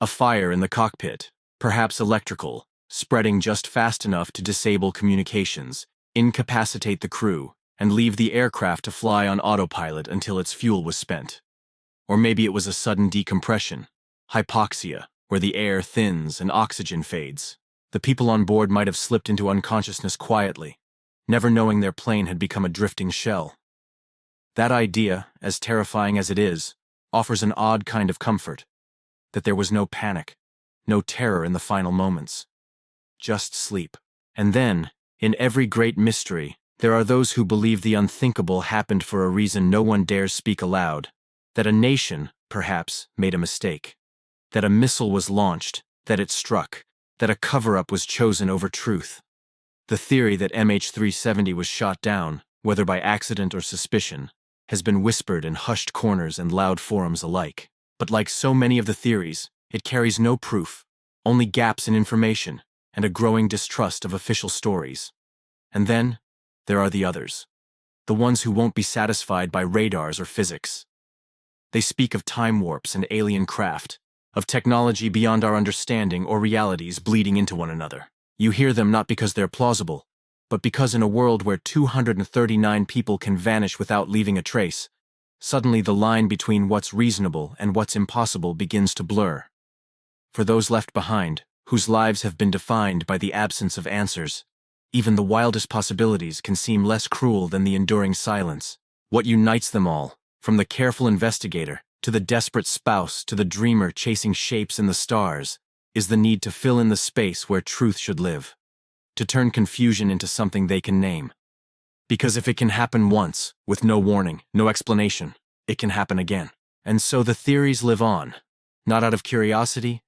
A fire in the cockpit, perhaps electrical, spreading just fast enough to disable communications, incapacitate the crew, and leave the aircraft to fly on autopilot until its fuel was spent. Or maybe it was a sudden decompression, hypoxia, where the air thins and oxygen fades. The people on board might have slipped into unconsciousness quietly, never knowing their plane had become a drifting shell. That idea, as terrifying as it is, offers an odd kind of comfort, that there was no panic, no terror in the final moments. Just sleep. And then, in every great mystery, there are those who believe the unthinkable happened for a reason no one dares speak aloud, that a nation, perhaps, made a mistake, that a missile was launched, that it struck, that a cover-up was chosen over truth. The theory that MH370 was shot down, whether by accident or suspicion, has been whispered in hushed corners and loud forums alike. But like so many of the theories, it carries no proof, only gaps in information, and a growing distrust of official stories. And then, there are the others. The ones who won't be satisfied by radars or physics. They speak of time warps and alien craft, of technology beyond our understanding or realities bleeding into one another. You hear them not because they're plausible, but because in a world where 239 people can vanish without leaving a trace, suddenly the line between what's reasonable and what's impossible begins to blur. For those left behind, whose lives have been defined by the absence of answers, even the wildest possibilities can seem less cruel than the enduring silence. What unites them all, from the careful investigator, to the desperate spouse, to the dreamer chasing shapes in the stars, is the need to fill in the space where truth should live. To turn confusion into something they can name. Because if it can happen once, with no warning, no explanation, it can happen again. And so the theories live on, not out of curiosity,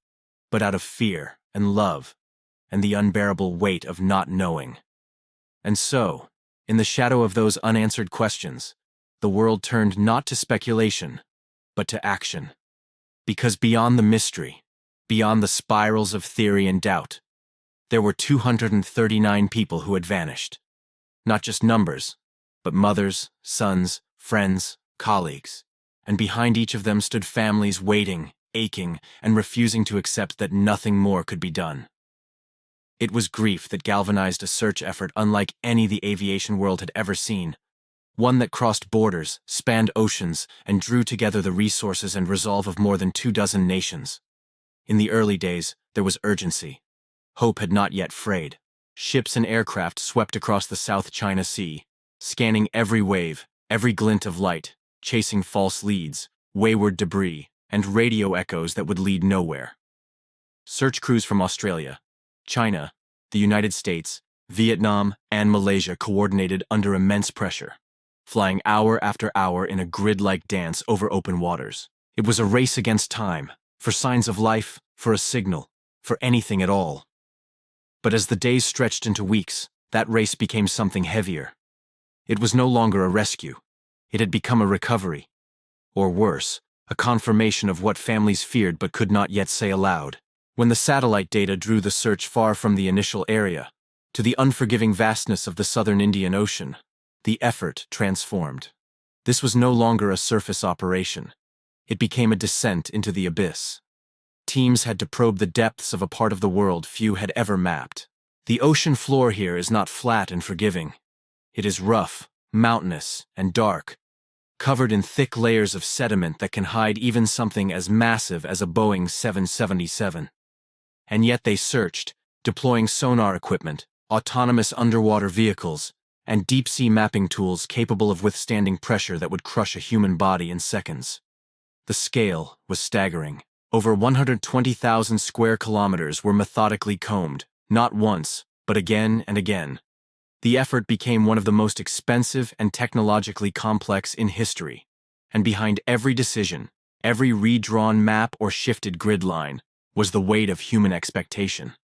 but out of fear and love, and the unbearable weight of not knowing. And so, in the shadow of those unanswered questions, the world turned not to speculation, but to action. Because beyond the mystery, beyond the spirals of theory and doubt, there were 239 people who had vanished. Not just numbers, but mothers, sons, friends, colleagues. And behind each of them stood families waiting, aching, and refusing to accept that nothing more could be done. It was grief that galvanized a search effort unlike any the aviation world had ever seen. One that crossed borders, spanned oceans, and drew together the resources and resolve of more than 24 nations. In the early days, there was urgency. Hope had not yet frayed. Ships and aircraft swept across the South China Sea, scanning every wave, every glint of light, chasing false leads, wayward debris, and radio echoes that would lead nowhere. Search crews from Australia, China, the United States, Vietnam, and Malaysia coordinated under immense pressure, flying hour after hour in a grid-like dance over open waters. It was a race against time, for signs of life, for a signal, for anything at all. But as the days stretched into weeks, that race became something heavier. It was no longer a rescue. It had become a recovery. Or worse, a confirmation of what families feared but could not yet say aloud. When the satellite data drew the search far from the initial area, to the unforgiving vastness of the southern Indian Ocean, the effort transformed. This was no longer a surface operation. It became a descent into the abyss. Teams had to probe the depths of a part of the world few had ever mapped. The ocean floor here is not flat and forgiving. It is rough, mountainous, and dark, covered in thick layers of sediment that can hide even something as massive as a Boeing 777. And yet they searched, deploying sonar equipment, autonomous underwater vehicles, and deep-sea mapping tools capable of withstanding pressure that would crush a human body in seconds. The scale was staggering. Over 120,000 square kilometers were methodically combed, not once, but again and again. The effort became one of the most expensive and technologically complex in history. And behind every decision, every redrawn map or shifted grid line, was the weight of human expectation.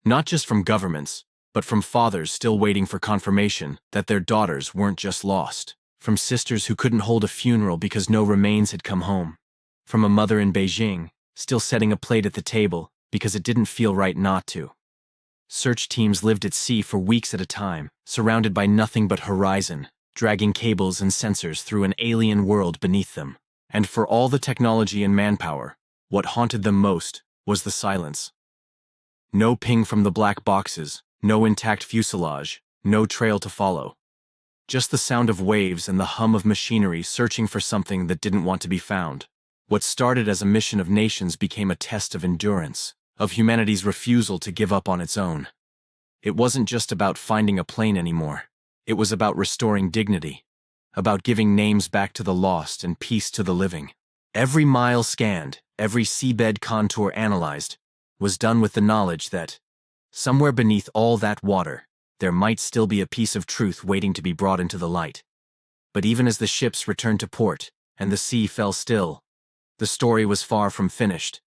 Not just from governments, but from fathers still waiting for confirmation that their daughters weren't just lost. From sisters who couldn't hold a funeral because no remains had come home. From a mother in Beijing, still setting a plate at the table because it didn't feel right not to. Search teams lived at sea for weeks at a time, surrounded by nothing but horizon, dragging cables and sensors through an alien world beneath them. And for all the technology and manpower, what haunted them most was the silence. No ping from the black boxes, no intact fuselage, no trail to follow. Just the sound of waves and the hum of machinery searching for something that didn't want to be found. What started as a mission of nations became a test of endurance, of humanity's refusal to give up on its own. It wasn't just about finding a plane anymore. It was about restoring dignity, about giving names back to the lost and peace to the living. Every mile scanned, every seabed contour analyzed, was done with the knowledge that, somewhere beneath all that water, there might still be a piece of truth waiting to be brought into the light. But even as the ships returned to port and the sea fell still, the story was far from finished,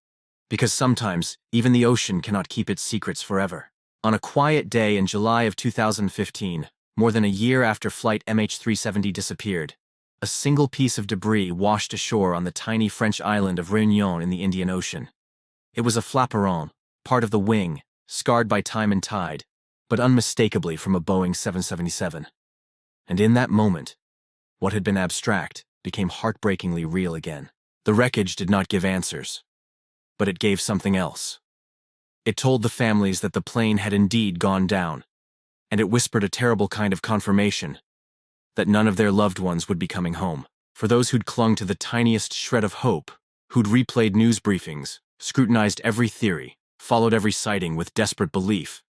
because sometimes even the ocean cannot keep its secrets forever. On a quiet day in July of 2015, more than a year after flight MH370 disappeared, a single piece of debris washed ashore on the tiny French island of Réunion in the Indian Ocean. It was a flaperon, part of the wing, scarred by time and tide, but unmistakably from a Boeing 777. And in that moment, what had been abstract became heartbreakingly real again. The wreckage did not give answers, but it gave something else. It told the families that the plane had indeed gone down, and it whispered a terrible kind of confirmation that none of their loved ones would be coming home. For those who'd clung to the tiniest shred of hope, who'd replayed news briefings, scrutinized every theory, followed every sighting with desperate belief,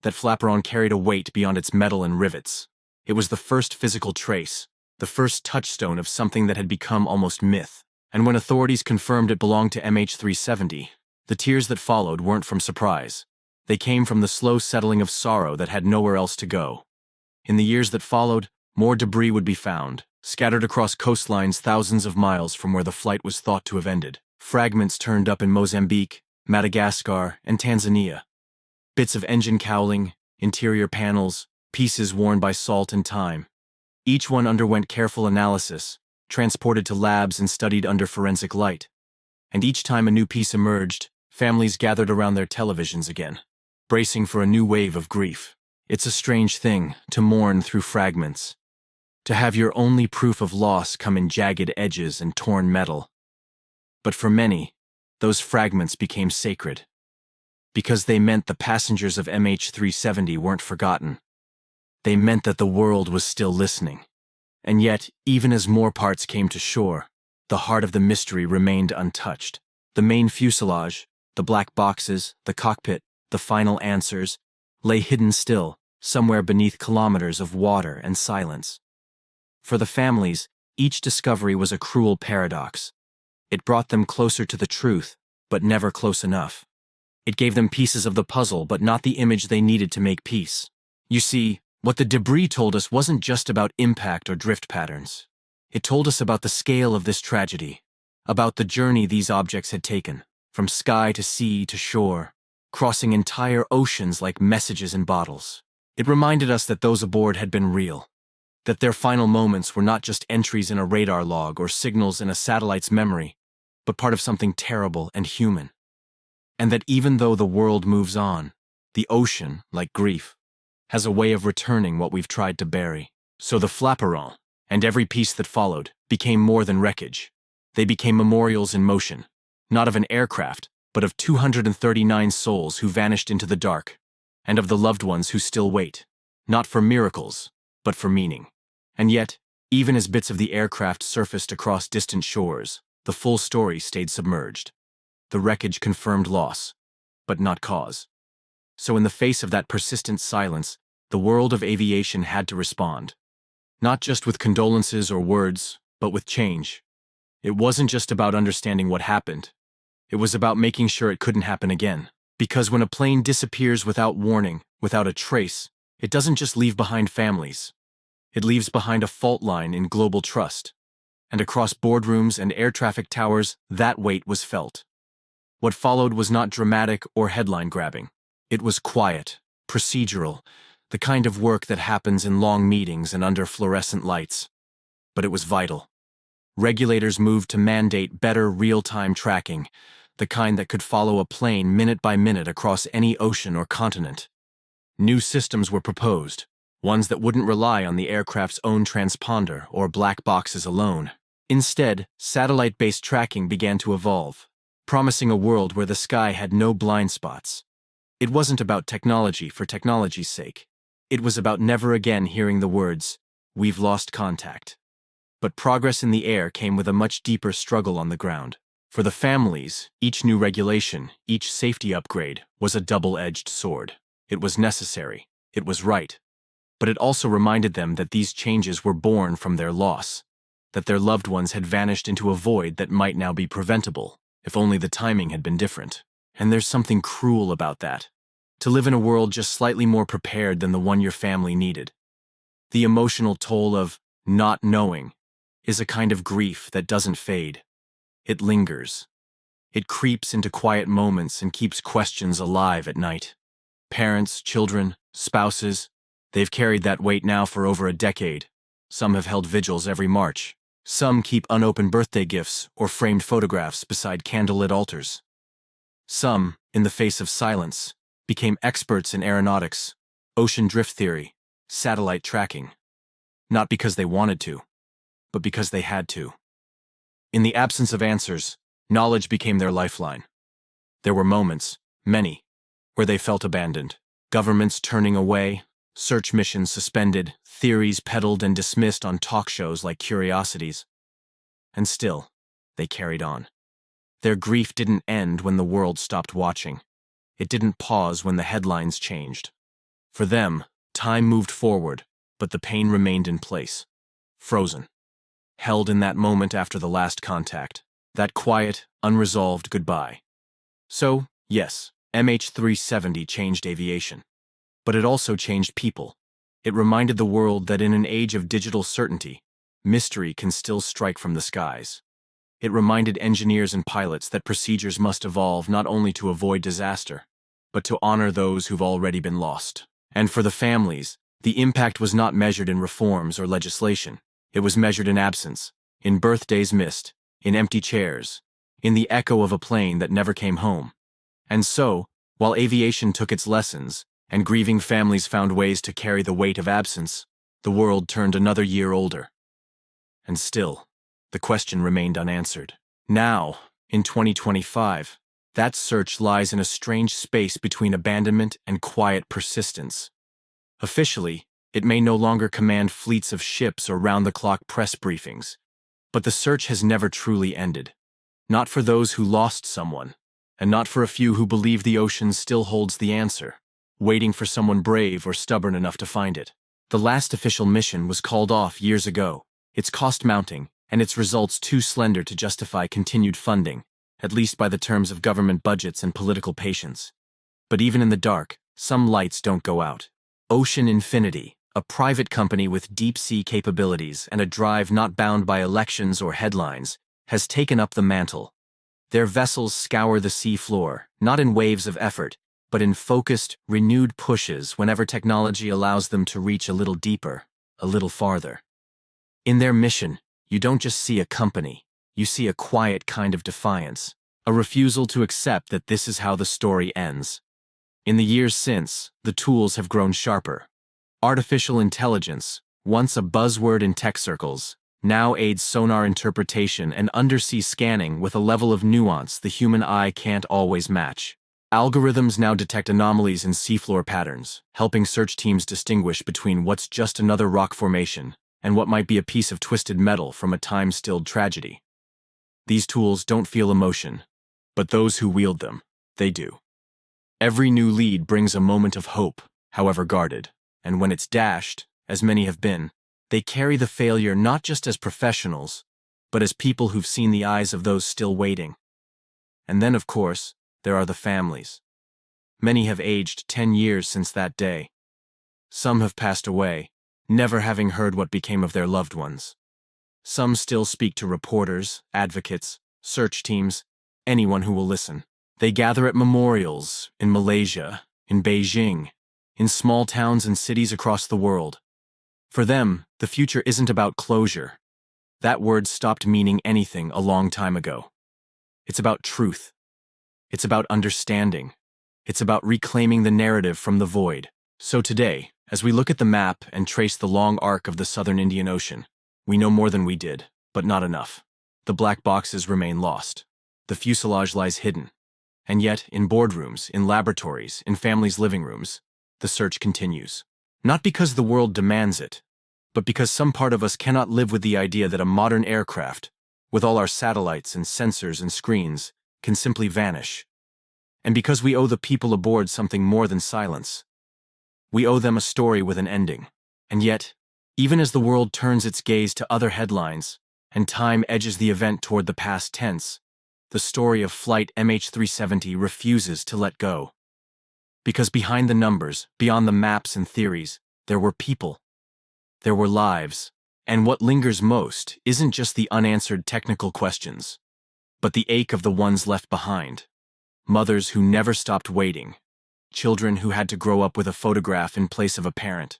that flaperon carried a weight beyond its metal and rivets. It was the first physical trace, the first touchstone of something that had become almost myth. And when authorities confirmed it belonged to MH370, the tears that followed weren't from surprise. They came from the slow settling of sorrow that had nowhere else to go. In the years that followed, more debris would be found, scattered across coastlines thousands of miles from where the flight was thought to have ended. Fragments turned up in Mozambique, Madagascar, and Tanzania. Bits of engine cowling, interior panels, pieces worn by salt and time. Each one underwent careful analysis, transported to labs and studied under forensic light. And each time a new piece emerged, families gathered around their televisions again, bracing for a new wave of grief. It's a strange thing to mourn through fragments, to have your only proof of loss come in jagged edges and torn metal. But for many, those fragments became sacred, because they meant the passengers of MH370 weren't forgotten. They meant that the world was still listening. And yet, even as more parts came to shore, the heart of the mystery remained untouched. The main fuselage, the black boxes, the cockpit, the final answers, lay hidden still, somewhere beneath kilometers of water and silence. For the families, each discovery was a cruel paradox. It brought them closer to the truth, but never close enough. It gave them pieces of the puzzle, but not the image they needed to make peace. You see, what the debris told us wasn't just about impact or drift patterns. It told us about the scale of this tragedy, about the journey these objects had taken, from sky to sea to shore, crossing entire oceans like messages in bottles. It reminded us that those aboard had been real, that their final moments were not just entries in a radar log or signals in a satellite's memory, but part of something terrible and human. And that even though the world moves on, the ocean, like grief, has a way of returning what we've tried to bury. So the flaperon, and every piece that followed, became more than wreckage. They became memorials in motion, not of an aircraft, but of 239 souls who vanished into the dark, and of the loved ones who still wait, not for miracles, but for meaning. And yet, Even as bits of the aircraft surfaced across distant shores, the full story stayed submerged. The wreckage confirmed loss, but not cause. So in the face of that persistent silence, the world of aviation had to respond. Not just with condolences or words, but with change. It wasn't just about understanding what happened. It was about making sure it couldn't happen again. Because when a plane disappears without warning, without a trace, it doesn't just leave behind families. It leaves behind a fault line in global trust. And across boardrooms and air traffic towers, that weight was felt. What followed was not dramatic or headline-grabbing. It was quiet, procedural, the kind of work that happens in long meetings and under fluorescent lights. But it was vital. Regulators moved to mandate better real-time tracking, the kind that could follow a plane minute by minute across any ocean or continent. New systems were proposed, ones that wouldn't rely on the aircraft's own transponder or black boxes alone. Instead, satellite-based tracking began to evolve, promising a world where the sky had no blind spots. It wasn't about technology for technology's sake. It was about never again hearing the words, "We've lost contact." But progress in the air came with a much deeper struggle on the ground. For the families, each new regulation, each safety upgrade, was a double-edged sword. It was necessary. It was right. But it also reminded them that these changes were born from their loss, that their loved ones had vanished into a void that might now be preventable, if only the timing had been different. And there's something cruel about that. To live in a world just slightly more prepared than the one your family needed. The emotional toll of not knowing is a kind of grief that doesn't fade. It lingers. It creeps into quiet moments and keeps questions alive at night. Parents, children, spouses, they've carried that weight now for over a decade. Some have held vigils every March. Some keep unopened birthday gifts or framed photographs beside candlelit altars. Some, in the face of silence, became experts in aeronautics, ocean drift theory, satellite tracking. Not because they wanted to, but because they had to. In the absence of answers, knowledge became their lifeline. There were moments, many, where they felt abandoned. Governments turning away, search missions suspended, theories peddled and dismissed on talk shows like curiosities. And still, they carried on. Their grief didn't end when the world stopped watching. It didn't pause when the headlines changed. For them, time moved forward, but the pain remained in place, frozen, held in that moment after the last contact, that quiet, unresolved goodbye. So, yes, MH370 changed aviation. But it also changed people. It reminded the world that in an age of digital certainty, mystery can still strike from the skies. It reminded engineers and pilots that procedures must evolve not only to avoid disaster, but to honor those who've already been lost. And for the families, the impact was not measured in reforms or legislation. It was measured in absence, in birthdays missed, in empty chairs, in the echo of a plane that never came home. And so, while aviation took its lessons, and grieving families found ways to carry the weight of absence, the world turned another year older. And still, the question remained unanswered. Now, in 2025, that search lies in a strange space between abandonment and quiet persistence. Officially, it may no longer command fleets of ships or round-the-clock press briefings, but the search has never truly ended. Not for those who lost someone, and not for a few who believe the ocean still holds the answer, waiting for someone brave or stubborn enough to find it. The last official mission was called off years ago, its cost mounting, and its results too slender to justify continued funding, at least by the terms of government budgets and political patience. But even in the dark, some lights don't go out. Ocean Infinity, a private company with deep-sea capabilities and a drive not bound by elections or headlines, has taken up the mantle. Their vessels scour the sea floor, not in waves of effort, but in focused, renewed pushes whenever technology allows them to reach a little deeper, a little farther. In their mission, you don't just see a company, you see a quiet kind of defiance, a refusal to accept that this is how the story ends. In the years since, the tools have grown sharper. Artificial intelligence, once a buzzword in tech circles, now aids sonar interpretation and undersea scanning with a level of nuance the human eye can't always match. Algorithms now detect anomalies in seafloor patterns, helping search teams distinguish between what's just another rock formation and what might be a piece of twisted metal from a time-stilled tragedy. These tools don't feel emotion, but those who wield them, they do. Every new lead brings a moment of hope, however guarded, and when it's dashed, as many have been, they carry the failure not just as professionals, but as people who've seen the eyes of those still waiting. And then, of course, there are the families. Many have aged 10 years since that day. Some have passed away, never having heard what became of their loved ones. Some still speak to reporters, advocates, search teams, anyone who will listen. They gather at memorials in Malaysia, in Beijing, in small towns and cities across the world. For them, the future isn't about closure. That word stopped meaning anything a long time ago. It's about truth. It's about understanding. It's about reclaiming the narrative from the void. So today, as we look at the map and trace the long arc of the southern Indian Ocean, we know more than we did, but not enough. The black boxes remain lost. The fuselage lies hidden. And yet, in boardrooms, in laboratories, in families' living rooms, the search continues. Not because the world demands it, but because some part of us cannot live with the idea that a modern aircraft, with all our satellites and sensors and screens, can simply vanish. And because we owe the people aboard something more than silence. We owe them a story with an ending. And yet, even as the world turns its gaze to other headlines, and time edges the event toward the past tense, the story of Flight MH370 refuses to let go. Because behind the numbers, beyond the maps and theories, there were people. There were lives. And what lingers most isn't just the unanswered technical questions, but the ache of the ones left behind. Mothers who never stopped waiting. Children who had to grow up with a photograph in place of a parent.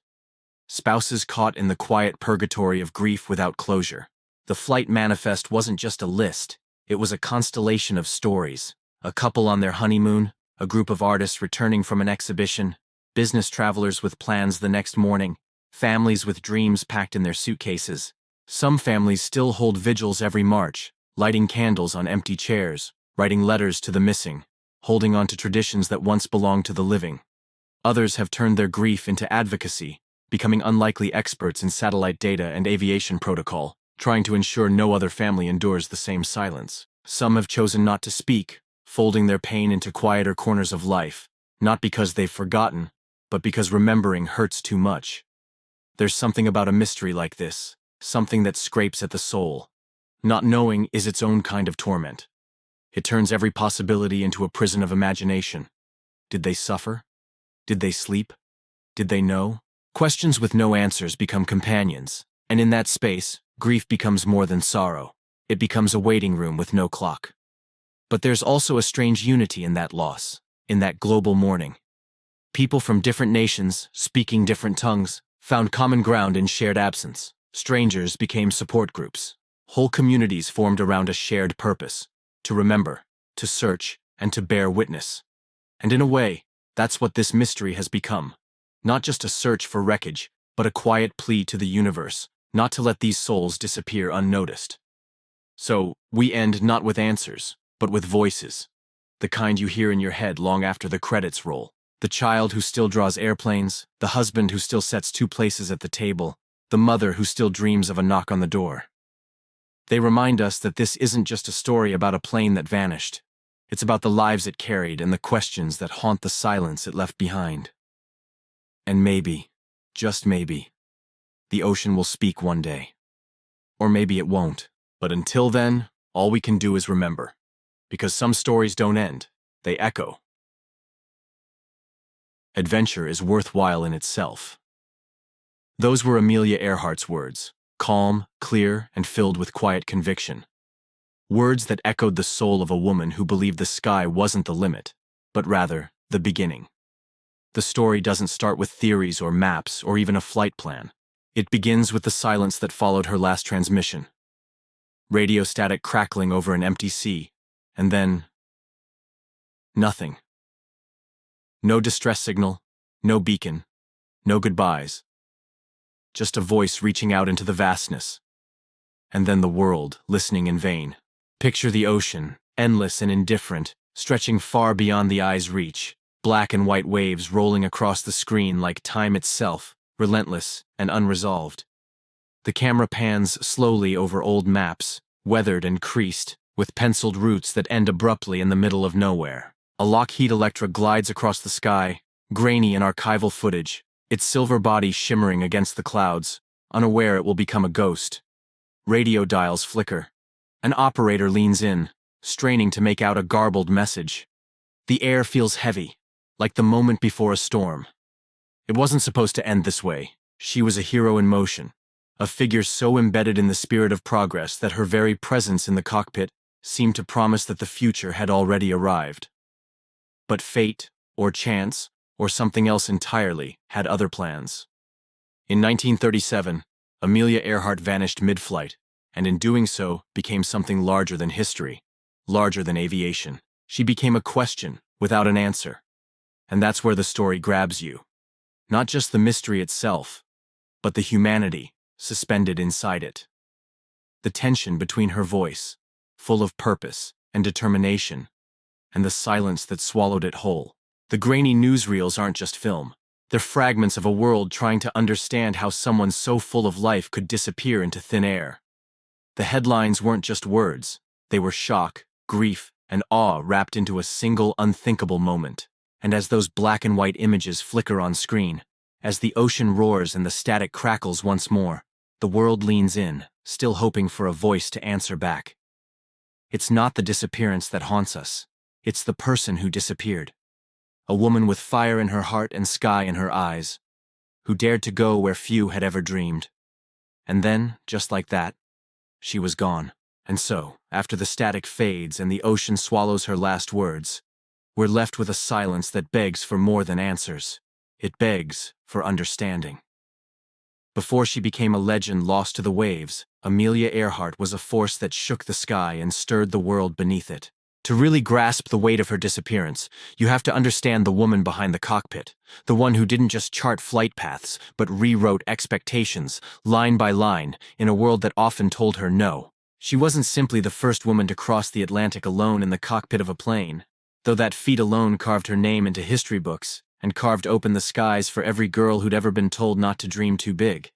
Spouses caught in the quiet purgatory of grief without closure. The flight manifest wasn't just a list, it was a constellation of stories. A couple on their honeymoon, a group of artists returning from an exhibition, business travelers with plans the next morning, families with dreams packed in their suitcases. Some families still hold vigils every March, lighting candles on empty chairs, writing letters to the missing, holding on to traditions that once belonged to the living. Others have turned their grief into advocacy, becoming unlikely experts in satellite data and aviation protocol, trying to ensure no other family endures the same silence. Some have chosen not to speak, folding their pain into quieter corners of life, not because they've forgotten, but because remembering hurts too much. There's something about a mystery like this, something that scrapes at the soul. Not knowing is its own kind of torment. It turns every possibility into a prison of imagination. Did they suffer? Did they sleep? Did they know? Questions with no answers become companions, and in that space, grief becomes more than sorrow. It becomes a waiting room with no clock. But there's also a strange unity in that loss, in that global mourning. People from different nations, speaking different tongues, found common ground in shared absence. Strangers became support groups. Whole communities formed around a shared purpose, to remember, to search, and to bear witness. And in a way, that's what this mystery has become. Not just a search for wreckage, but a quiet plea to the universe, not to let these souls disappear unnoticed. So, we end not with answers, but with voices. The kind you hear in your head long after the credits roll. The child who still draws airplanes, the husband who still sets 2 places at the table, the mother who still dreams of a knock on the door. They remind us that this isn't just a story about a plane that vanished. It's about the lives it carried and the questions that haunt the silence it left behind. And maybe, just maybe, the ocean will speak one day. Or maybe it won't. But until then, all we can do is remember. Because some stories don't end, they echo. Adventure is worthwhile in itself. Those were Amelia Earhart's words, calm, clear, and filled with quiet conviction. Words that echoed the soul of a woman who believed the sky wasn't the limit, but rather, the beginning. The story doesn't start with theories or maps or even a flight plan. It begins with the silence that followed her last transmission. Radio static crackling over an empty sea, and then nothing. No distress signal, no beacon, no goodbyes. Just a voice reaching out into the vastness. And then the world, listening in vain. Picture the ocean, endless and indifferent, stretching far beyond the eye's reach. Black and white waves rolling across the screen like time itself, relentless and unresolved. The camera pans slowly over old maps, weathered and creased, with penciled routes that end abruptly in the middle of nowhere. A Lockheed Electra glides across the sky, grainy in archival footage, its silver body shimmering against the clouds, unaware it will become a ghost. Radio dials flicker. An operator leans in, straining to make out a garbled message. The air feels heavy, like the moment before a storm. It wasn't supposed to end this way. She was a hero in motion, a figure so embedded in the spirit of progress that her very presence in the cockpit seemed to promise that the future had already arrived. But fate, or chance, or something else entirely, had other plans. In 1937, Amelia Earhart vanished mid-flight, and in doing so became something larger than history, larger than aviation. She became a question without an answer. And that's where the story grabs you. Not just the mystery itself, but the humanity suspended inside it. The tension between her voice, full of purpose and determination, and the silence that swallowed it whole. The grainy newsreels aren't just film. They're fragments of a world trying to understand how someone so full of life could disappear into thin air. The headlines weren't just words. They were shock, grief, and awe wrapped into a single unthinkable moment. And as those black and white images flicker on screen, as the ocean roars and the static crackles once more, the world leans in, still hoping for a voice to answer back. It's not the disappearance that haunts us. It's the person who disappeared. A woman with fire in her heart and sky in her eyes, who dared to go where few had ever dreamed. And then, just like that, she was gone. And so, after the static fades and the ocean swallows her last words, we're left with a silence that begs for more than answers. It begs for understanding. Before she became a legend lost to the waves, Amelia Earhart was a force that shook the sky and stirred the world beneath it. To really grasp the weight of her disappearance, you have to understand the woman behind the cockpit, the one who didn't just chart flight paths, but rewrote expectations, line by line, in a world that often told her no. She wasn't simply the first woman to cross the Atlantic alone in the cockpit of a plane, though that feat alone carved her name into history books and carved open the skies for every girl who'd ever been told not to dream too big.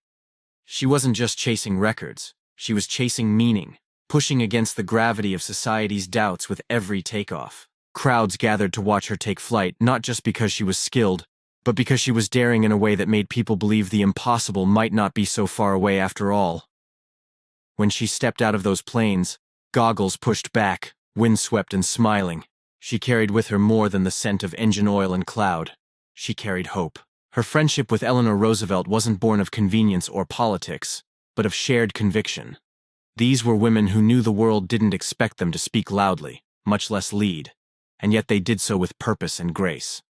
She wasn't just chasing records, she was chasing meaning, pushing against the gravity of society's doubts with every takeoff. Crowds gathered to watch her take flight, not just because she was skilled, but because she was daring in a way that made people believe the impossible might not be so far away after all. When she stepped out of those planes, goggles pushed back, windswept and smiling, she carried with her more than the scent of engine oil and cloud. She carried hope. Her friendship with Eleanor Roosevelt wasn't born of convenience or politics, but of shared conviction. These were women who knew the world didn't expect them to speak loudly, much less lead, and yet they did so with purpose and grace.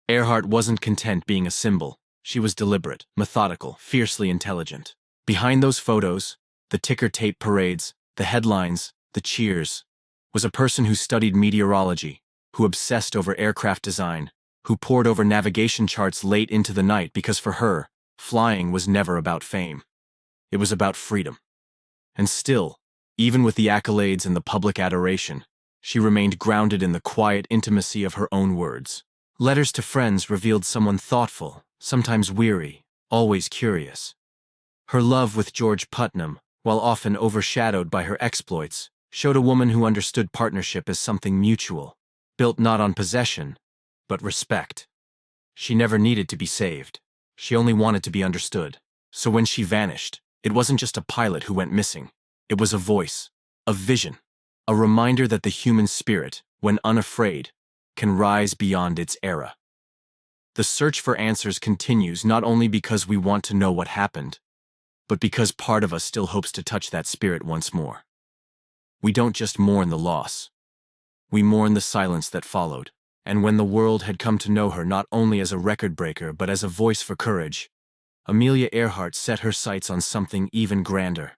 Earhart wasn't content being a symbol. She was deliberate, methodical, fiercely intelligent. Behind those photos, the ticker tape parades, the headlines, the cheers, was a person who studied meteorology, who obsessed over aircraft design, who pored over navigation charts late into the night because for her, flying was never about fame. It was about freedom. And still, even with the accolades and the public adoration, she remained grounded in the quiet intimacy of her own words. Letters to friends revealed someone thoughtful, sometimes weary, always curious. Her love with George Putnam, while often overshadowed by her exploits, showed a woman who understood partnership as something mutual, built not on possession, but respect. She never needed to be saved. She only wanted to be understood. So when she vanished, it wasn't just a pilot who went missing. It was a voice, a vision, a reminder that the human spirit, when unafraid, can rise beyond its era. The search for answers continues not only because we want to know what happened, but because part of us still hopes to touch that spirit once more. We don't just mourn the loss. We mourn the silence that followed. And when the world had come to know her not only as a record breaker but as a voice for courage, Amelia Earhart set her sights on something even grander.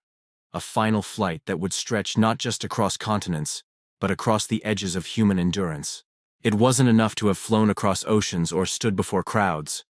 A final flight that would stretch not just across continents, but across the edges of human endurance. It wasn't enough to have flown across oceans or stood before crowds.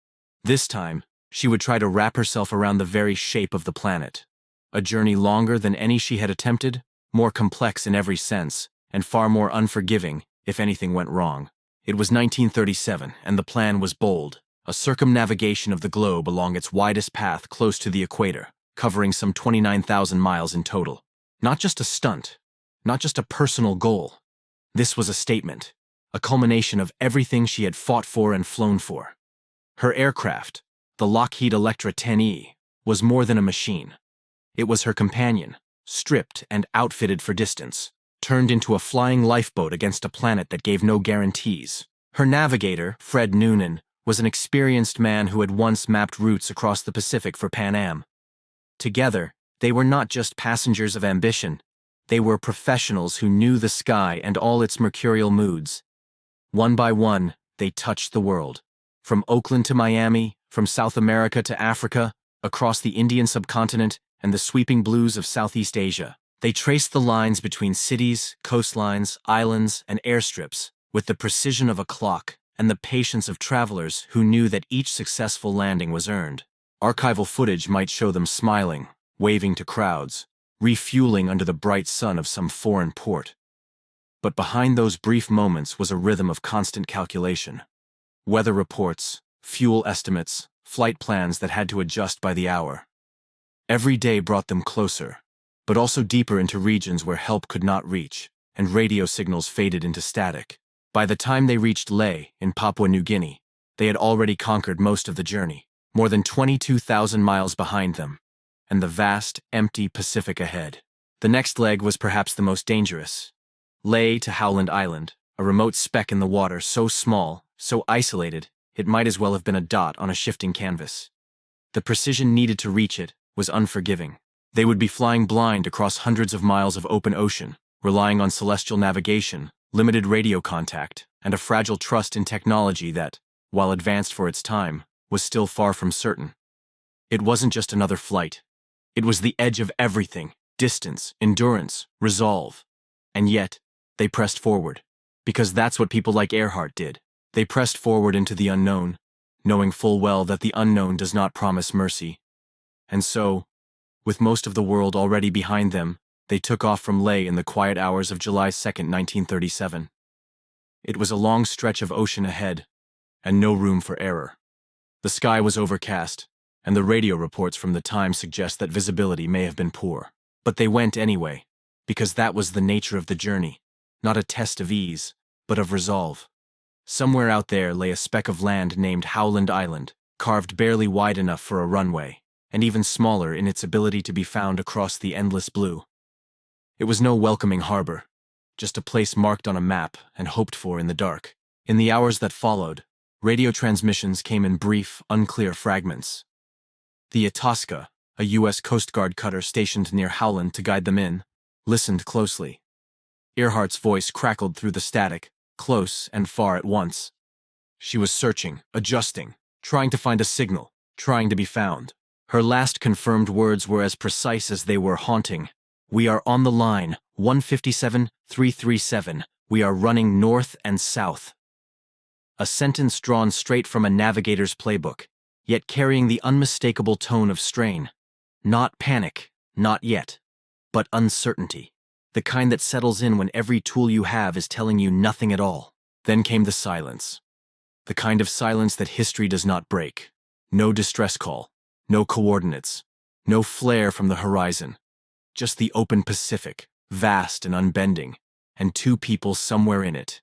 This time, she would try to wrap herself around the very shape of the planet. A journey longer than any she had attempted, more complex in every sense, and far more unforgiving if anything went wrong. It was 1937, and the plan was bold, a circumnavigation of the globe along its widest path close to the equator. covering some 29,000 miles in total. Not just a stunt, not just a personal goal. This was a statement, a culmination of everything she had fought for and flown for. Her aircraft, the Lockheed Electra 10E, was more than a machine. It was her companion, stripped and outfitted for distance, turned into a flying lifeboat against a planet that gave no guarantees. Her navigator, Fred Noonan, was an experienced man who had once mapped routes across the Pacific for Pan Am. Together, they were not just passengers of ambition, they were professionals who knew the sky and all its mercurial moods. One by one, they touched the world. From Oakland to Miami, from South America to Africa, across the Indian subcontinent and the sweeping blues of Southeast Asia. They traced the lines between cities, coastlines, islands, and airstrips with the precision of a clock and the patience of travelers who knew that each successful landing was earned. Archival footage might show them smiling, waving to crowds, refueling under the bright sun of some foreign port. But behind those brief moments was a rhythm of constant calculation. Weather reports, fuel estimates, flight plans that had to adjust by the hour. Every day brought them closer, but also deeper into regions where help could not reach, and radio signals faded into static. By the time they reached Leh, in Papua New Guinea, they had already conquered most of the journey, more than 22,000 miles behind them, and the vast, empty Pacific ahead. The next leg was perhaps the most dangerous. Leh to Howland Island, a remote speck in the water so small, so isolated, it might as well have been a dot on a shifting canvas. The precision needed to reach it was unforgiving. They would be flying blind across hundreds of miles of open ocean, relying on celestial navigation, limited radio contact, and a fragile trust in technology that, while advanced for its time, was still far from certain. It wasn't just another flight. It was the edge of everything: distance, endurance, resolve. And yet, they pressed forward, because that's what people like Earhart did. They pressed forward into the unknown, knowing full well that the unknown does not promise mercy. And so, with most of the world already behind them, they took off from Leh in the quiet hours of July 2, 1937. It was a long stretch of ocean ahead, and no room for error. The sky was overcast, and the radio reports from the time suggest that visibility may have been poor. But they went anyway, because that was the nature of the journey, not a test of ease, but of resolve. Somewhere out there lay a speck of land named Howland Island, carved barely wide enough for a runway, and even smaller in its ability to be found across the endless blue. It was no welcoming harbor, just a place marked on a map and hoped for in the dark. In the hours that followed, radio transmissions came in brief, unclear fragments. The Itasca, a U.S. Coast Guard cutter stationed near Howland to guide them in, listened closely. Earhart's voice crackled through the static, close and far at once. She was searching, adjusting, trying to find a signal, trying to be found. Her last confirmed words were as precise as they were haunting. "We are on the line, 157-337. We are running north and south." A sentence drawn straight from a navigator's playbook, yet carrying the unmistakable tone of strain. Not panic, not yet, but uncertainty. The kind that settles in when every tool you have is telling you nothing at all. Then came the silence. The kind of silence that history does not break. No distress call, no coordinates, no flare from the horizon. Just the open Pacific, vast and unbending, and two people somewhere in it,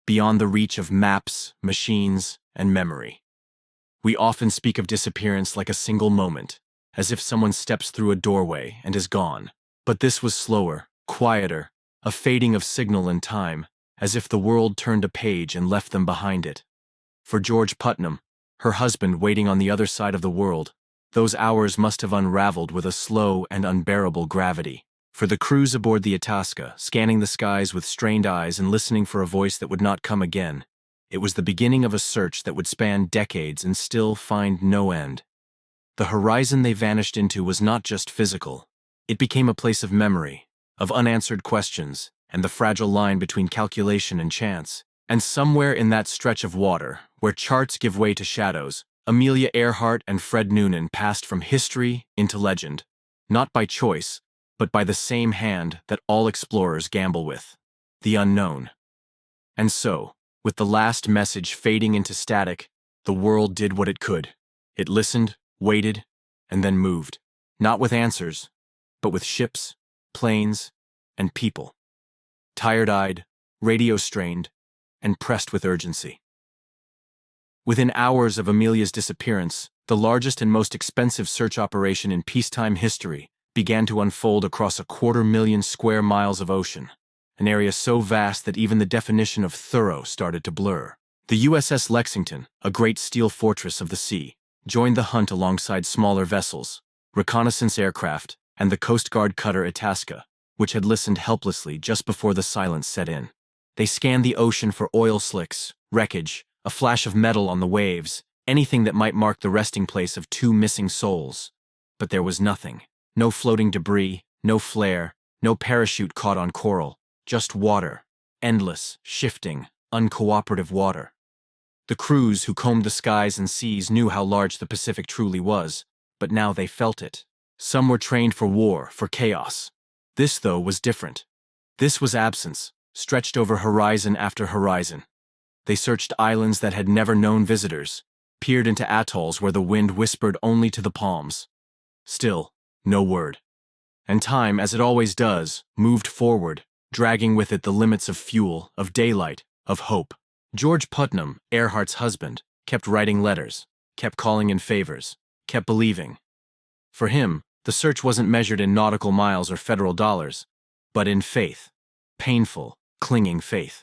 beyond the reach of maps, machines, and memory. We often speak of disappearance like a single moment, as if someone steps through a doorway and is gone. But this was slower, quieter, a fading of signal and time, as if the world turned a page and left them behind it. For George Putnam, her husband waiting on the other side of the world, those hours must have unraveled with a slow and unbearable gravity. For the crews aboard the Itasca, scanning the skies with strained eyes and listening for a voice that would not come again, it was the beginning of a search that would span decades and still find no end. The horizon they vanished into was not just physical. It became a place of memory, of unanswered questions, and the fragile line between calculation and chance. And somewhere in that stretch of water, where charts give way to shadows, Amelia Earhart and Fred Noonan passed from history into legend, not by choice, but by the same hand that all explorers gamble with, the unknown. And so, with the last message fading into static, the world did what it could. It listened, waited, and then moved. Not with answers, but with ships, planes, and people. Tired-eyed, radio-strained, and pressed with urgency. Within hours of Amelia's disappearance, the largest and most expensive search operation in peacetime history began to unfold across 250,000 square miles of ocean, an area so vast that even the definition of thorough started to blur. The USS Lexington, a great steel fortress of the sea, joined the hunt alongside smaller vessels, reconnaissance aircraft, and the Coast Guard cutter Itasca, which had listened helplessly just before the silence set in. They scanned the ocean for oil slicks, wreckage, a flash of metal on the waves, anything that might mark the resting place of 2 missing souls. But there was nothing. No floating debris, no flare, no parachute caught on coral, just water. Endless, shifting, uncooperative water. The crews who combed the skies and seas knew how large the Pacific truly was, but now they felt it. Some were trained for war, for chaos. This, though, was different. This was absence, stretched over horizon after horizon. They searched islands that had never known visitors, peered into atolls where the wind whispered only to the palms. Still, no word. And time, as it always does, moved forward, dragging with it the limits of fuel, of daylight, of hope. George Putnam, Earhart's husband, kept writing letters, kept calling in favors, kept believing. For him, the search wasn't measured in nautical miles or federal dollars, but in faith. Painful, clinging faith.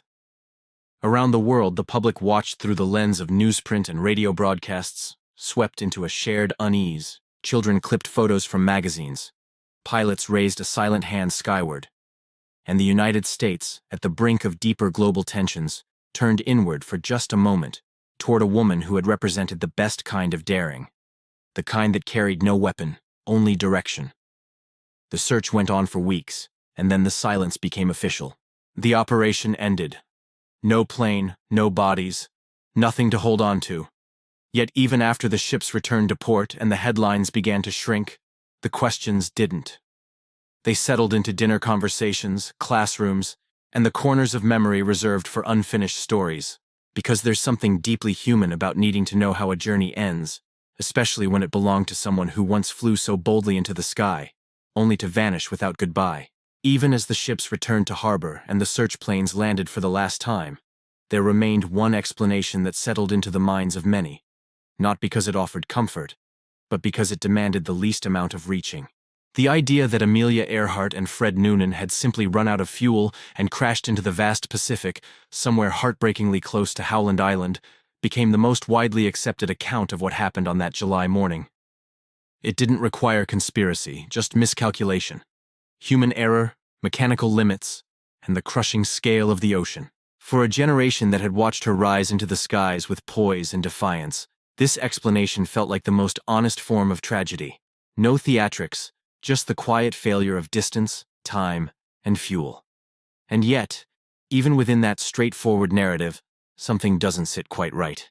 Around the world, the public watched through the lens of newsprint and radio broadcasts, swept into a shared unease. Children clipped photos from magazines. Pilots raised a silent hand skyward. And the United States, at the brink of deeper global tensions, turned inward for just a moment, toward a woman who had represented the best kind of daring. The kind that carried no weapon, only direction. The search went on for weeks, and then the silence became official. The operation ended. No plane, no bodies, nothing to hold on to. Yet even after the ships returned to port and the headlines began to shrink, the questions didn't. They settled into dinner conversations, classrooms, and the corners of memory reserved for unfinished stories, because there's something deeply human about needing to know how a journey ends, especially when it belonged to someone who once flew so boldly into the sky, only to vanish without goodbye. Even as the ships returned to harbor and the search planes landed for the last time, there remained one explanation that settled into the minds of many, not because it offered comfort, but because it demanded the least amount of reaching. The idea that Amelia Earhart and Fred Noonan had simply run out of fuel and crashed into the vast Pacific, somewhere heartbreakingly close to Howland Island, became the most widely accepted account of what happened on that July morning. It didn't require conspiracy, just miscalculation. Human error, mechanical limits, and the crushing scale of the ocean. For a generation that had watched her rise into the skies with poise and defiance, this explanation felt like the most honest form of tragedy. No theatrics, just the quiet failure of distance, time, and fuel. And yet, even within that straightforward narrative, something doesn't sit quite right.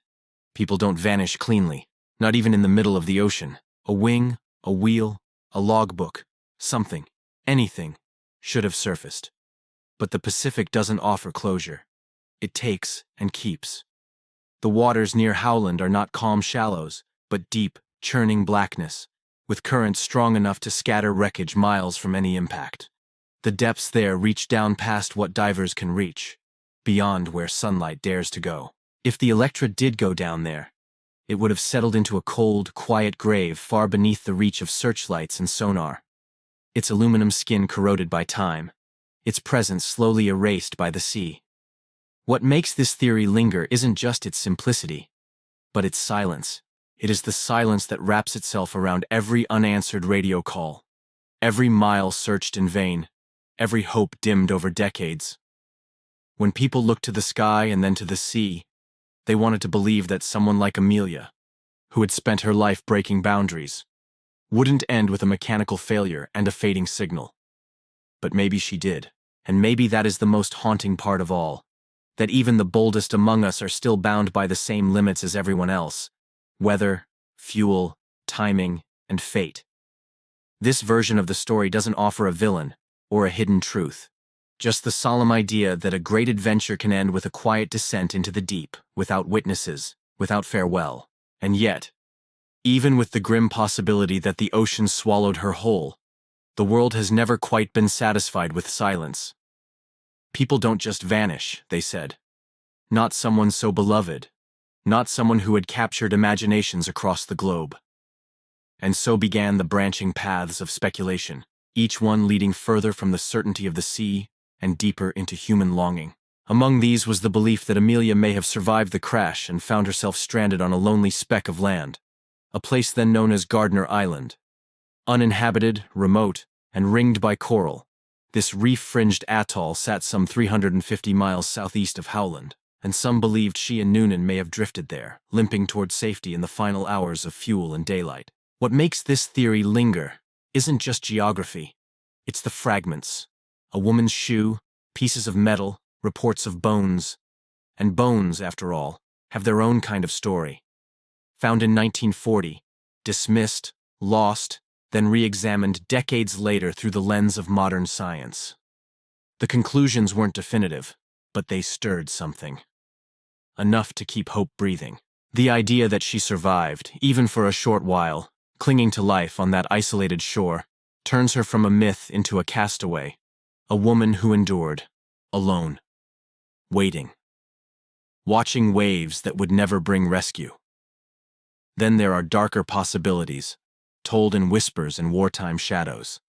People don't vanish cleanly, not even in the middle of the ocean. A wing, a wheel, a logbook, something. Anything should have surfaced. But the Pacific doesn't offer closure. It takes and keeps. The waters near Howland are not calm shallows, but deep, churning blackness, with currents strong enough to scatter wreckage miles from any impact. The depths there reach down past what divers can reach, beyond where sunlight dares to go. If the Electra did go down there, it would have settled into a cold, quiet grave far beneath the reach of searchlights and sonar. Its aluminum skin corroded by time, its presence slowly erased by the sea. What makes this theory linger isn't just its simplicity, but its silence. It is the silence that wraps itself around every unanswered radio call, every mile searched in vain, every hope dimmed over decades. When people looked to the sky and then to the sea, they wanted to believe that someone like Amelia, who had spent her life breaking boundaries, wouldn't end with a mechanical failure and a fading signal. But maybe she did, and maybe that is the most haunting part of all, that even the boldest among us are still bound by the same limits as everyone else: weather, fuel, timing, and fate. This version of the story doesn't offer a villain or a hidden truth, just the solemn idea that a great adventure can end with a quiet descent into the deep, without witnesses, without farewell. And yet, Even with the grim possibility that the ocean swallowed her whole, the world has never quite been satisfied with silence. People don't just vanish, they said. Not someone so beloved. Not someone who had captured imaginations across the globe. And so began the branching paths of speculation, each one leading further from the certainty of the sea and deeper into human longing. Among these was the belief that Amelia may have survived the crash and found herself stranded on a lonely speck of land, a place then known as Gardner Island. Uninhabited, remote, and ringed by coral, this reef-fringed atoll sat some 350 miles southeast of Howland, and some believed she and Noonan may have drifted there, limping toward safety in the final hours of fuel and daylight. What makes this theory linger isn't just geography, it's the fragments. A woman's shoe, pieces of metal, reports of bones. And bones, after all, have their own kind of story. Found in 1940, dismissed, lost, then re-examined decades later through the lens of modern science. The conclusions weren't definitive, but they stirred something. Enough to keep hope breathing. The idea that she survived, even for a short while, clinging to life on that isolated shore, turns her from a myth into a castaway, a woman who endured, alone, waiting, watching waves that would never bring rescue. Then there are darker possibilities, told in whispers and wartime shadows.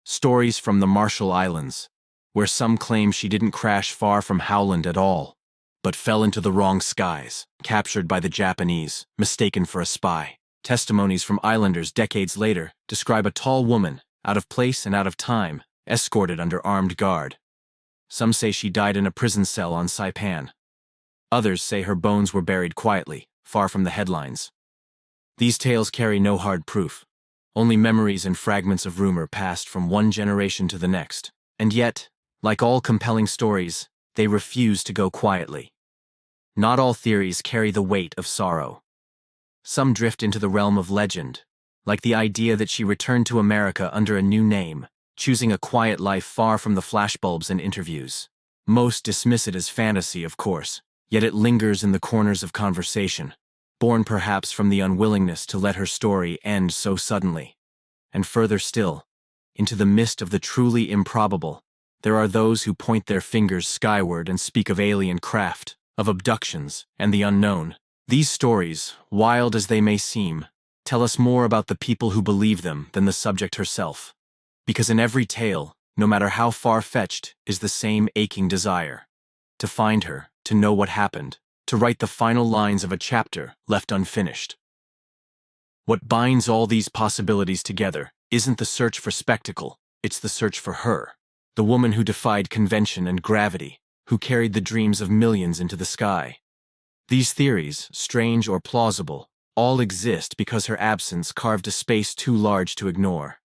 Stories from the Marshall Islands, where some claim she didn't crash far from Howland at all, but fell into the wrong skies, captured by the Japanese, mistaken for a spy. Testimonies from islanders decades later describe a tall woman, out of place and out of time, escorted under armed guard. Some say she died in a prison cell on Saipan. Others say her bones were buried quietly, far from the headlines. These tales carry no hard proof, only memories and fragments of rumor passed from one generation to the next. And yet, like all compelling stories, they refuse to go quietly. Not all theories carry the weight of sorrow. Some drift into the realm of legend, like the idea that she returned to America under a new name, choosing a quiet life far from the flashbulbs and interviews. Most dismiss it as fantasy, of course, yet it lingers in the corners of conversation, born perhaps from the unwillingness to let her story end so suddenly. And further still, into the mist of the truly improbable, there are those who point their fingers skyward and speak of alien craft, of abductions, and the unknown. These stories, wild as they may seem, tell us more about the people who believe them than the subject herself. Because in every tale, no matter how far-fetched, is the same aching desire. To find her, to know what happened, to write the final lines of a chapter left unfinished. What binds all these possibilities together isn't the search for spectacle, it's the search for her. The woman who defied convention and gravity, who carried the dreams of millions into the sky. These theories, strange or plausible, all exist because her absence carved a space too large to ignore.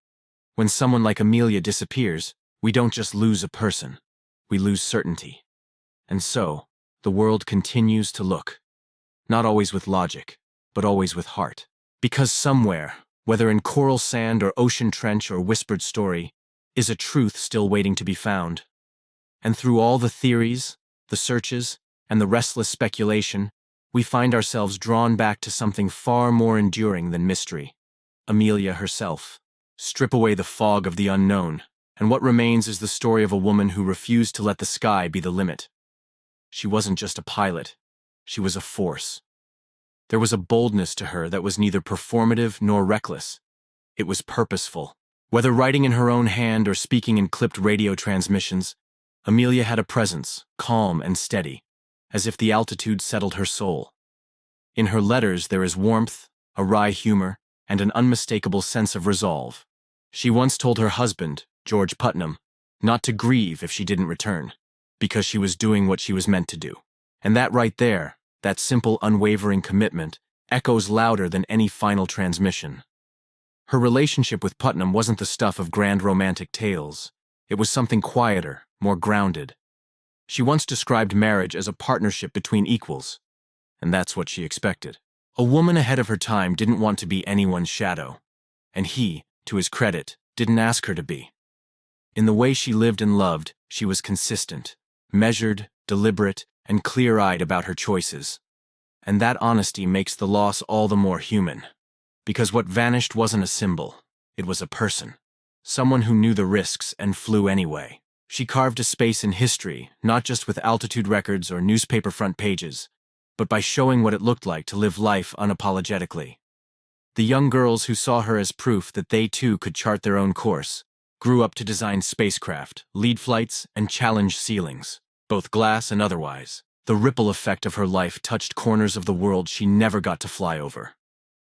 When someone like Amelia disappears, we don't just lose a person, we lose certainty. And so, the world continues to look. Not always with logic, but always with heart. Because somewhere, whether in coral sand or ocean trench or whispered story, is a truth still waiting to be found. And through all the theories, the searches, and the restless speculation, we find ourselves drawn back to something far more enduring than mystery. Amelia herself. Strip away the fog of the unknown, and what remains is the story of a woman who refused to let the sky be the limit. She wasn't just a pilot, she was a force. There was a boldness to her that was neither performative nor reckless. It was purposeful. Whether writing in her own hand or speaking in clipped radio transmissions, Amelia had a presence, calm and steady, as if the altitude settled her soul. In her letters there is warmth, a wry humor, and an unmistakable sense of resolve. She once told her husband, George Putnam, not to grieve if she didn't return, because she was doing what she was meant to do. And that right there, that simple, unwavering commitment, echoes louder than any final transmission. Her relationship with Putnam wasn't the stuff of grand romantic tales. It was something quieter, more grounded. She once described marriage as a partnership between equals, and that's what she expected. A woman ahead of her time didn't want to be anyone's shadow, and he, to his credit, didn't ask her to be. In the way she lived and loved, she was consistent, measured, deliberate, and clear-eyed about her choices. And that honesty makes the loss all the more human. Because what vanished wasn't a symbol, it was a person. Someone who knew the risks and flew anyway. She carved a space in history, not just with altitude records or newspaper front pages, but by showing what it looked like to live life unapologetically. The young girls who saw her as proof that they too could chart their own course grew up to design spacecraft, lead flights, and challenge ceilings, both glass and otherwise. The ripple effect of her life touched corners of the world she never got to fly over.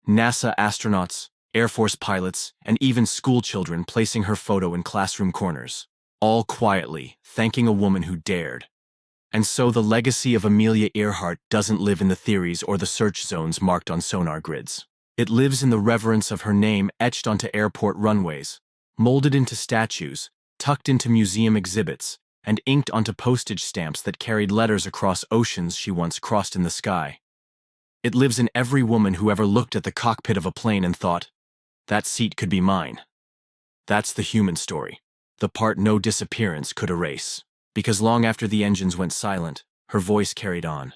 NASA astronauts, Air Force pilots, and even schoolchildren placing her photo in classroom corners, all quietly thanking a woman who dared. And so the legacy of Amelia Earhart doesn't live in the theories or the search zones marked on sonar grids. It lives in the reverence of her name etched onto airport runways, molded into statues, tucked into museum exhibits, and inked onto postage stamps that carried letters across oceans she once crossed in the sky. It lives in every woman who ever looked at the cockpit of a plane and thought, "That seat could be mine." That's the human story, the part no disappearance could erase. Because long after the engines went silent, her voice carried on.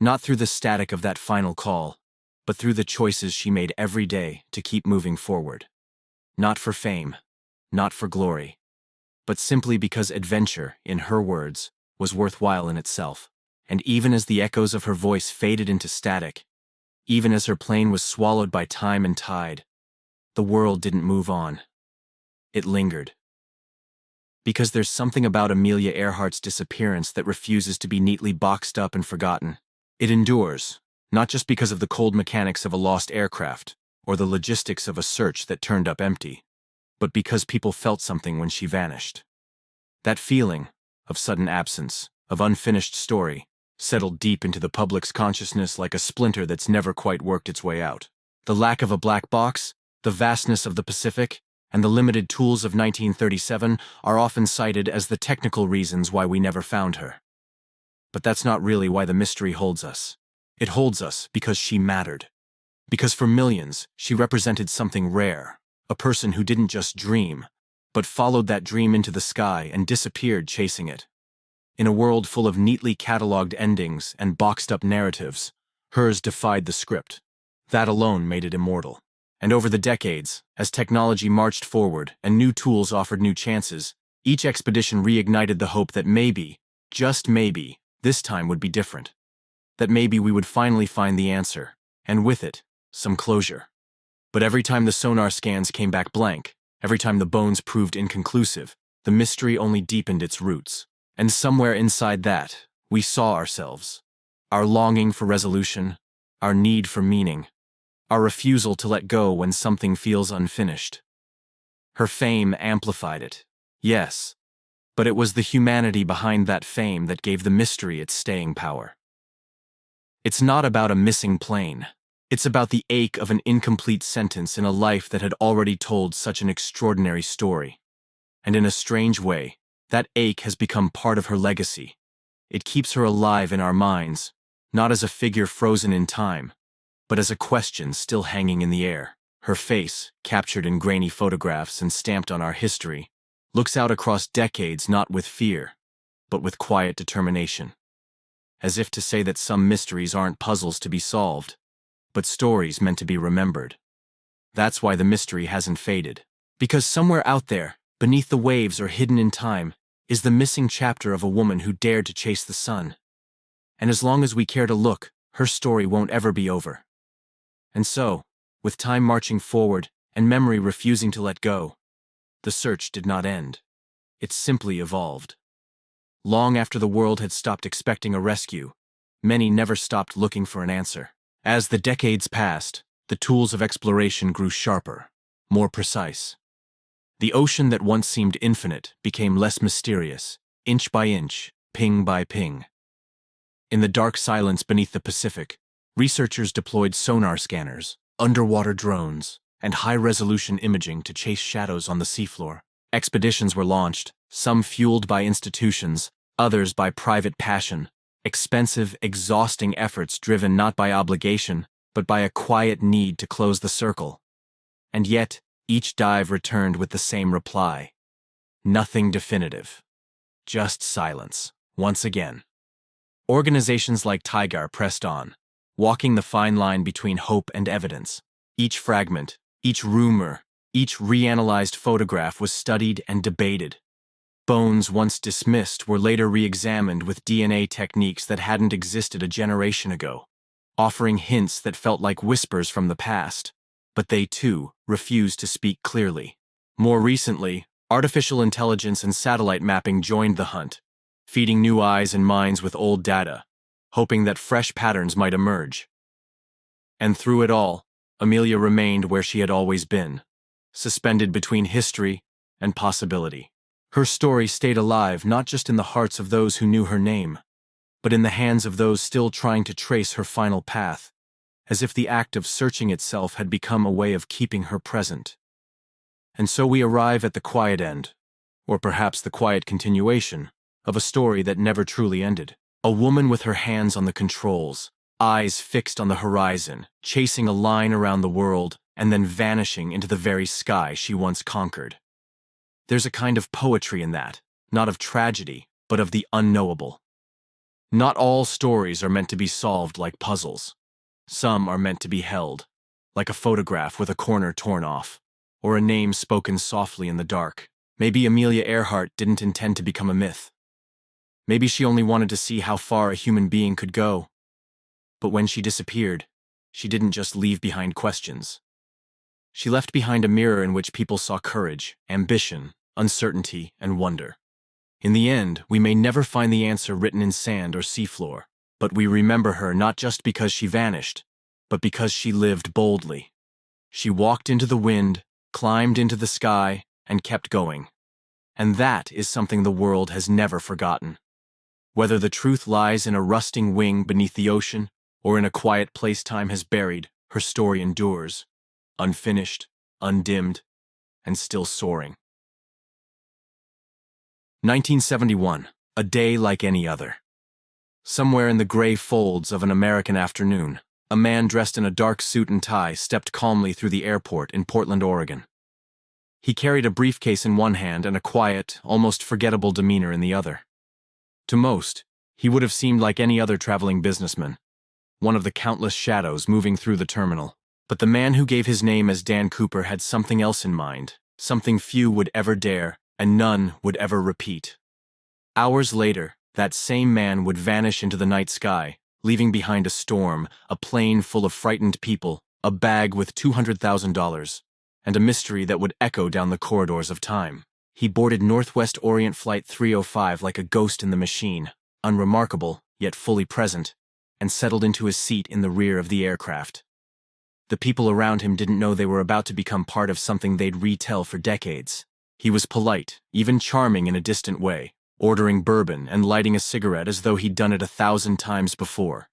Not through the static of that final call, but through the choices she made every day to keep moving forward. Not for fame, not for glory, but simply because adventure, in her words, was worthwhile in itself. And even as the echoes of her voice faded into static, even as her plane was swallowed by time and tide, the world didn't move on. It lingered. Because there's something about Amelia Earhart's disappearance that refuses to be neatly boxed up and forgotten. It endures, not just because of the cold mechanics of a lost aircraft, or the logistics of a search that turned up empty, but because people felt something when she vanished. That feeling, of sudden absence, of unfinished story, settled deep into the public's consciousness like a splinter that's never quite worked its way out. The lack of a black box, the vastness of the Pacific, and the limited tools of 1937 are often cited as the technical reasons why we never found her. But that's not really why the mystery holds us. It holds us because she mattered. Because for millions, she represented something rare, a person who didn't just dream, but followed that dream into the sky and disappeared chasing it. In a world full of neatly catalogued endings and boxed-up narratives, hers defied the script. That alone made it immortal. And over the decades, as technology marched forward and new tools offered new chances, each expedition reignited the hope that maybe, just maybe, this time would be different. That maybe we would finally find the answer, and with it, some closure. But every time the sonar scans came back blank, every time the bones proved inconclusive, the mystery only deepened its roots. And somewhere inside that, we saw ourselves. Our longing for resolution, our need for meaning, our refusal to let go when something feels unfinished. Her fame amplified it, yes, but it was the humanity behind that fame that gave the mystery its staying power. It's not about a missing plane. It's about the ache of an incomplete sentence in a life that had already told such an extraordinary story. And in a strange way, that ache has become part of her legacy. It keeps her alive in our minds, not as a figure frozen in time, but as a question still hanging in the air. Her face, captured in grainy photographs and stamped on our history, looks out across decades not with fear, but with quiet determination. As if to say that some mysteries aren't puzzles to be solved, but stories meant to be remembered. That's why the mystery hasn't faded. Because somewhere out there, beneath the waves or hidden in time, is the missing chapter of a woman who dared to chase the sun. And as long as we care to look, her story won't ever be over. And so, with time marching forward and memory refusing to let go, the search did not end. It simply evolved. Long after the world had stopped expecting a rescue, many never stopped looking for an answer. As the decades passed, the tools of exploration grew sharper, more precise. The ocean that once seemed infinite became less mysterious, inch by inch, ping by ping. In the dark silence beneath the Pacific, researchers deployed sonar scanners, underwater drones, and high-resolution imaging to chase shadows on the seafloor. Expeditions were launched, some fueled by institutions, others by private passion, expensive, exhausting efforts driven not by obligation, but by a quiet need to close the circle. And yet, each dive returned with the same reply. Nothing definitive. Just silence, once again. Organizations like Tiger pressed on, walking the fine line between hope and evidence. Each fragment, each rumor, each reanalyzed photograph was studied and debated. Bones once dismissed were later re-examined with DNA techniques that hadn't existed a generation ago, offering hints that felt like whispers from the past, but they, too, refused to speak clearly. More recently, artificial intelligence and satellite mapping joined the hunt, feeding new eyes and minds with old data, hoping that fresh patterns might emerge. And through it all, Amelia remained where she had always been, suspended between history and possibility. Her story stayed alive not just in the hearts of those who knew her name, but in the hands of those still trying to trace her final path, as if the act of searching itself had become a way of keeping her present. And so we arrive at the quiet end, or perhaps the quiet continuation, of a story that never truly ended. A woman with her hands on the controls, eyes fixed on the horizon, chasing a line around the world, and then vanishing into the very sky she once conquered. There's a kind of poetry in that, not of tragedy, but of the unknowable. Not all stories are meant to be solved like puzzles. Some are meant to be held, like a photograph with a corner torn off, or a name spoken softly in the dark. Maybe Amelia Earhart didn't intend to become a myth. Maybe she only wanted to see how far a human being could go. But when she disappeared, she didn't just leave behind questions. She left behind a mirror in which people saw courage, ambition, uncertainty, and wonder. In the end, we may never find the answer written in sand or seafloor, but we remember her not just because she vanished, but because she lived boldly. She walked into the wind, climbed into the sky, and kept going. And that is something the world has never forgotten. Whether the truth lies in a rusting wing beneath the ocean, or in a quiet place time has buried, her story endures, unfinished, undimmed, and still soaring. 1971, a day like any other. Somewhere in the gray folds of an American afternoon, a man dressed in a dark suit and tie stepped calmly through the airport in Portland, Oregon. He carried a briefcase in one hand and a quiet, almost forgettable demeanor in the other. To most, he would have seemed like any other traveling businessman, one of the countless shadows moving through the terminal. But the man who gave his name as Dan Cooper had something else in mind, something few would ever dare, and none would ever repeat. Hours later, that same man would vanish into the night sky, leaving behind a storm, a plane full of frightened people, a bag with $200,000, and a mystery that would echo down the corridors of time. He boarded Northwest Orient Flight 305 like a ghost in the machine, unremarkable, yet fully present, and settled into his seat in the rear of the aircraft. The people around him didn't know they were about to become part of something they'd retell for decades. He was polite, even charming in a distant way, ordering bourbon and lighting a cigarette as though he'd done it 1,000 times before.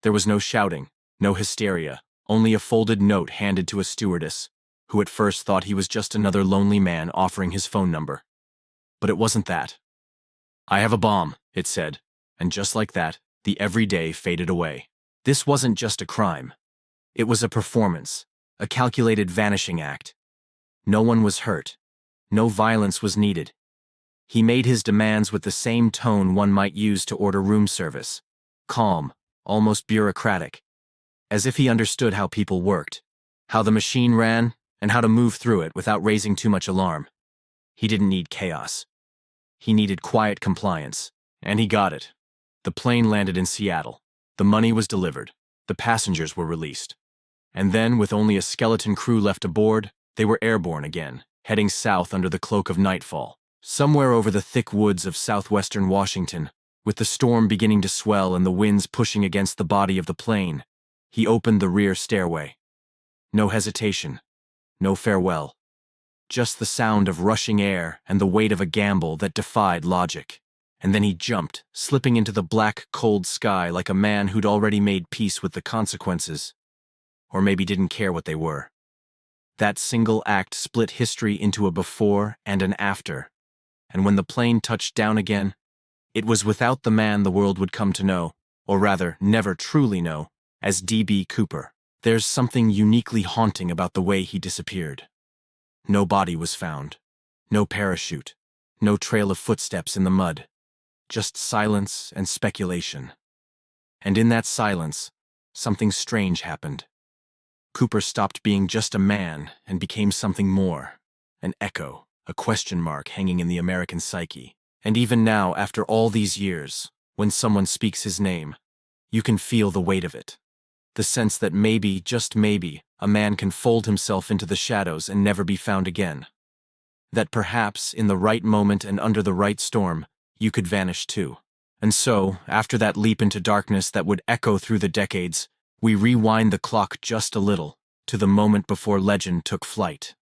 There was no shouting, no hysteria, only a folded note handed to a stewardess, who at first thought he was just another lonely man offering his phone number. But it wasn't that. "I have a bomb," it said, and just like that, the everyday faded away. This wasn't just a crime. It was a performance, a calculated vanishing act. No one was hurt. No violence was needed. He made his demands with the same tone one might use to order room service, calm, almost bureaucratic, as if he understood how people worked, how the machine ran, and how to move through it without raising too much alarm. He didn't need chaos. He needed quiet compliance, and he got it. The plane landed in Seattle. The money was delivered. The passengers were released. And then, with only a skeleton crew left aboard, they were airborne again, heading south under the cloak of nightfall. Somewhere over the thick woods of southwestern Washington, with the storm beginning to swell and the winds pushing against the body of the plane, he opened the rear stairway. No hesitation, no farewell. Just the sound of rushing air and the weight of a gamble that defied logic. And then he jumped, slipping into the black, cold sky like a man who'd already made peace with the consequences. Or maybe didn't care what they were. That single act split history into a before and an after. And when the plane touched down again, it was without the man the world would come to know, or rather, never truly know, as D.B. Cooper. There's something uniquely haunting about the way he disappeared. No body was found. No parachute. No trail of footsteps in the mud. Just silence and speculation. And in that silence, something strange happened. Cooper stopped being just a man and became something more. An echo, a question mark hanging in the American psyche. And even now, after all these years, when someone speaks his name, you can feel the weight of it. The sense that maybe, just maybe, a man can fold himself into the shadows and never be found again. That perhaps, in the right moment and under the right storm, you could vanish too. And so, after that leap into darkness that would echo through the decades, we rewind the clock just a little, to the moment before legend took flight.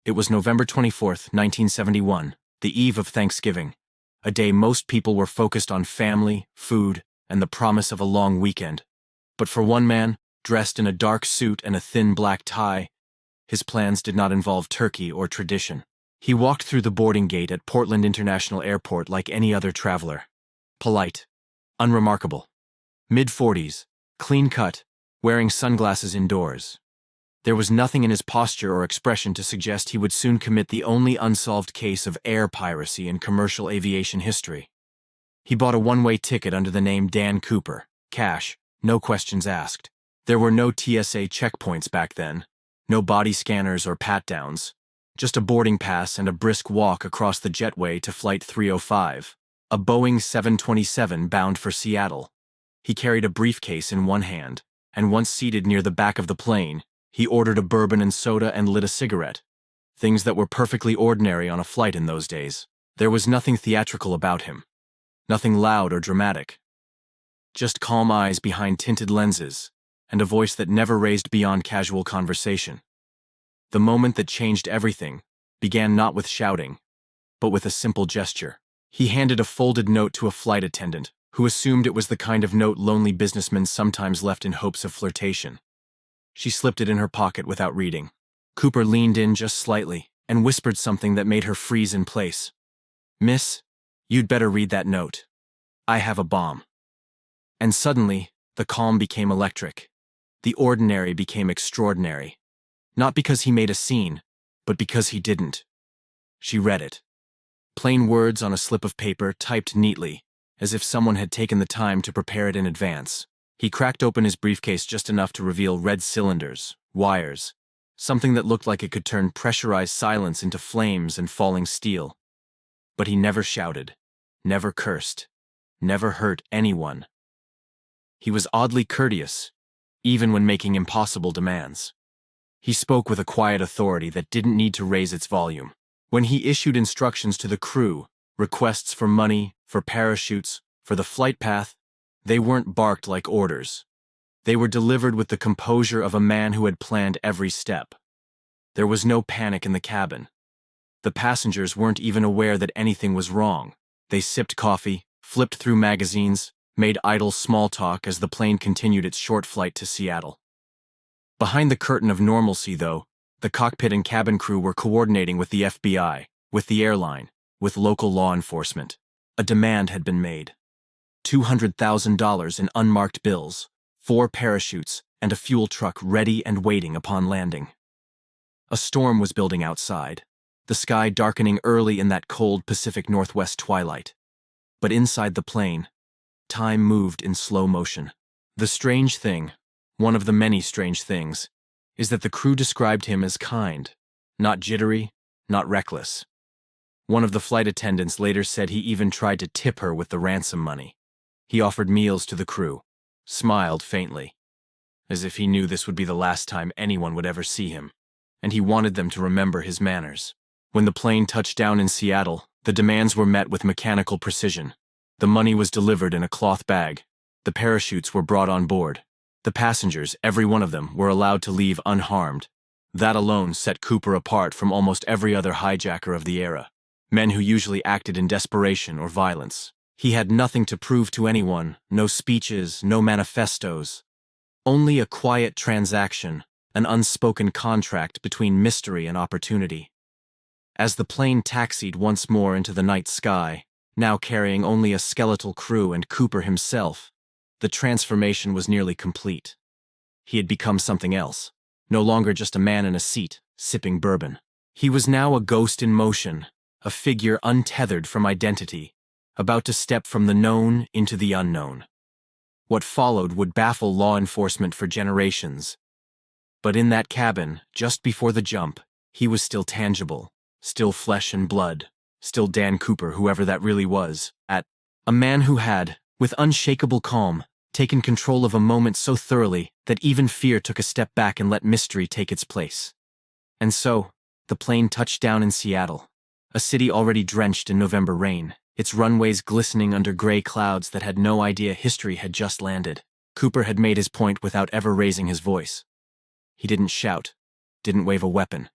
It was November 24th, 1971, the eve of Thanksgiving, a day most people were focused on family, food, and the promise of a long weekend. But for one man, dressed in a dark suit and a thin black tie, his plans did not involve turkey or tradition. He walked through the boarding gate at Portland International Airport like any other traveler. Polite, unremarkable, mid-40s, clean-cut, wearing sunglasses indoors. There was nothing in his posture or expression to suggest he would soon commit the only unsolved case of air piracy in commercial aviation history. He bought a one-way ticket under the name Dan Cooper, cash, no questions asked. There were no TSA checkpoints back then, no body scanners or pat-downs, just a boarding pass and a brisk walk across the jetway to Flight 305, a Boeing 727 bound for Seattle. He carried a briefcase in one hand, and once seated near the back of the plane, he ordered a bourbon and soda and lit a cigarette. Things that were perfectly ordinary on a flight in those days. There was nothing theatrical about him. Nothing loud or dramatic. Just calm eyes behind tinted lenses, and a voice that never raised beyond casual conversation. The moment that changed everything began not with shouting, but with a simple gesture. He handed a folded note to a flight attendant, who assumed it was the kind of note lonely businessmen sometimes left in hopes of flirtation. She slipped it in her pocket without reading. Cooper leaned in just slightly and whispered something that made her freeze in place. "Miss, you'd better read that note. I have a bomb." And suddenly, the calm became electric. The ordinary became extraordinary. Not because he made a scene, but because he didn't. She read it. Plain words on a slip of paper typed neatly, as if someone had taken the time to prepare it in advance. He cracked open his briefcase just enough to reveal red cylinders, wires, something that looked like it could turn pressurized silence into flames and falling steel. But he never shouted, never cursed, never hurt anyone. He was oddly courteous, even when making impossible demands. He spoke with a quiet authority that didn't need to raise its volume. When he issued instructions to the crew, requests for money, for parachutes, for the flight path, they weren't barked like orders. They were delivered with the composure of a man who had planned every step. There was no panic in the cabin. The passengers weren't even aware that anything was wrong. They sipped coffee, flipped through magazines, made idle small talk as the plane continued its short flight to Seattle. Behind the curtain of normalcy, though, the cockpit and cabin crew were coordinating with the FBI, with the airline, with local law enforcement. A demand had been made. $200,000 in unmarked bills, 4 parachutes, and a fuel truck ready and waiting upon landing. A storm was building outside, the sky darkening early in that cold Pacific Northwest twilight. But inside the plane, time moved in slow motion. The strange thing, one of the many strange things, is that the crew described him as kind, not jittery, not reckless. One of the flight attendants later said he even tried to tip her with the ransom money. He offered meals to the crew, smiled faintly, as if he knew this would be the last time anyone would ever see him, and he wanted them to remember his manners. When the plane touched down in Seattle, the demands were met with mechanical precision. The money was delivered in a cloth bag. The parachutes were brought on board. The passengers, every one of them, were allowed to leave unharmed. That alone set Cooper apart from almost every other hijacker of the era. Men who usually acted in desperation or violence. He had nothing to prove to anyone, no speeches, no manifestos. Only a quiet transaction, an unspoken contract between mystery and opportunity. As the plane taxied once more into the night sky, now carrying only a skeletal crew and Cooper himself, the transformation was nearly complete. He had become something else, no longer just a man in a seat, sipping bourbon. He was now a ghost in motion, a figure untethered from identity, about to step from the known into the unknown. What followed would baffle law enforcement for generations. But in that cabin, just before the jump, he was still tangible, still flesh and blood, still Dan Cooper, whoever that really was, a man who had, with unshakable calm, taken control of a moment so thoroughly that even fear took a step back and let mystery take its place. And so, the plane touched down in Seattle, a city already drenched in November rain, its runways glistening under gray clouds that had no idea history had just landed. Cooper had made his point without ever raising his voice. He didn't shout, didn't wave a weapon,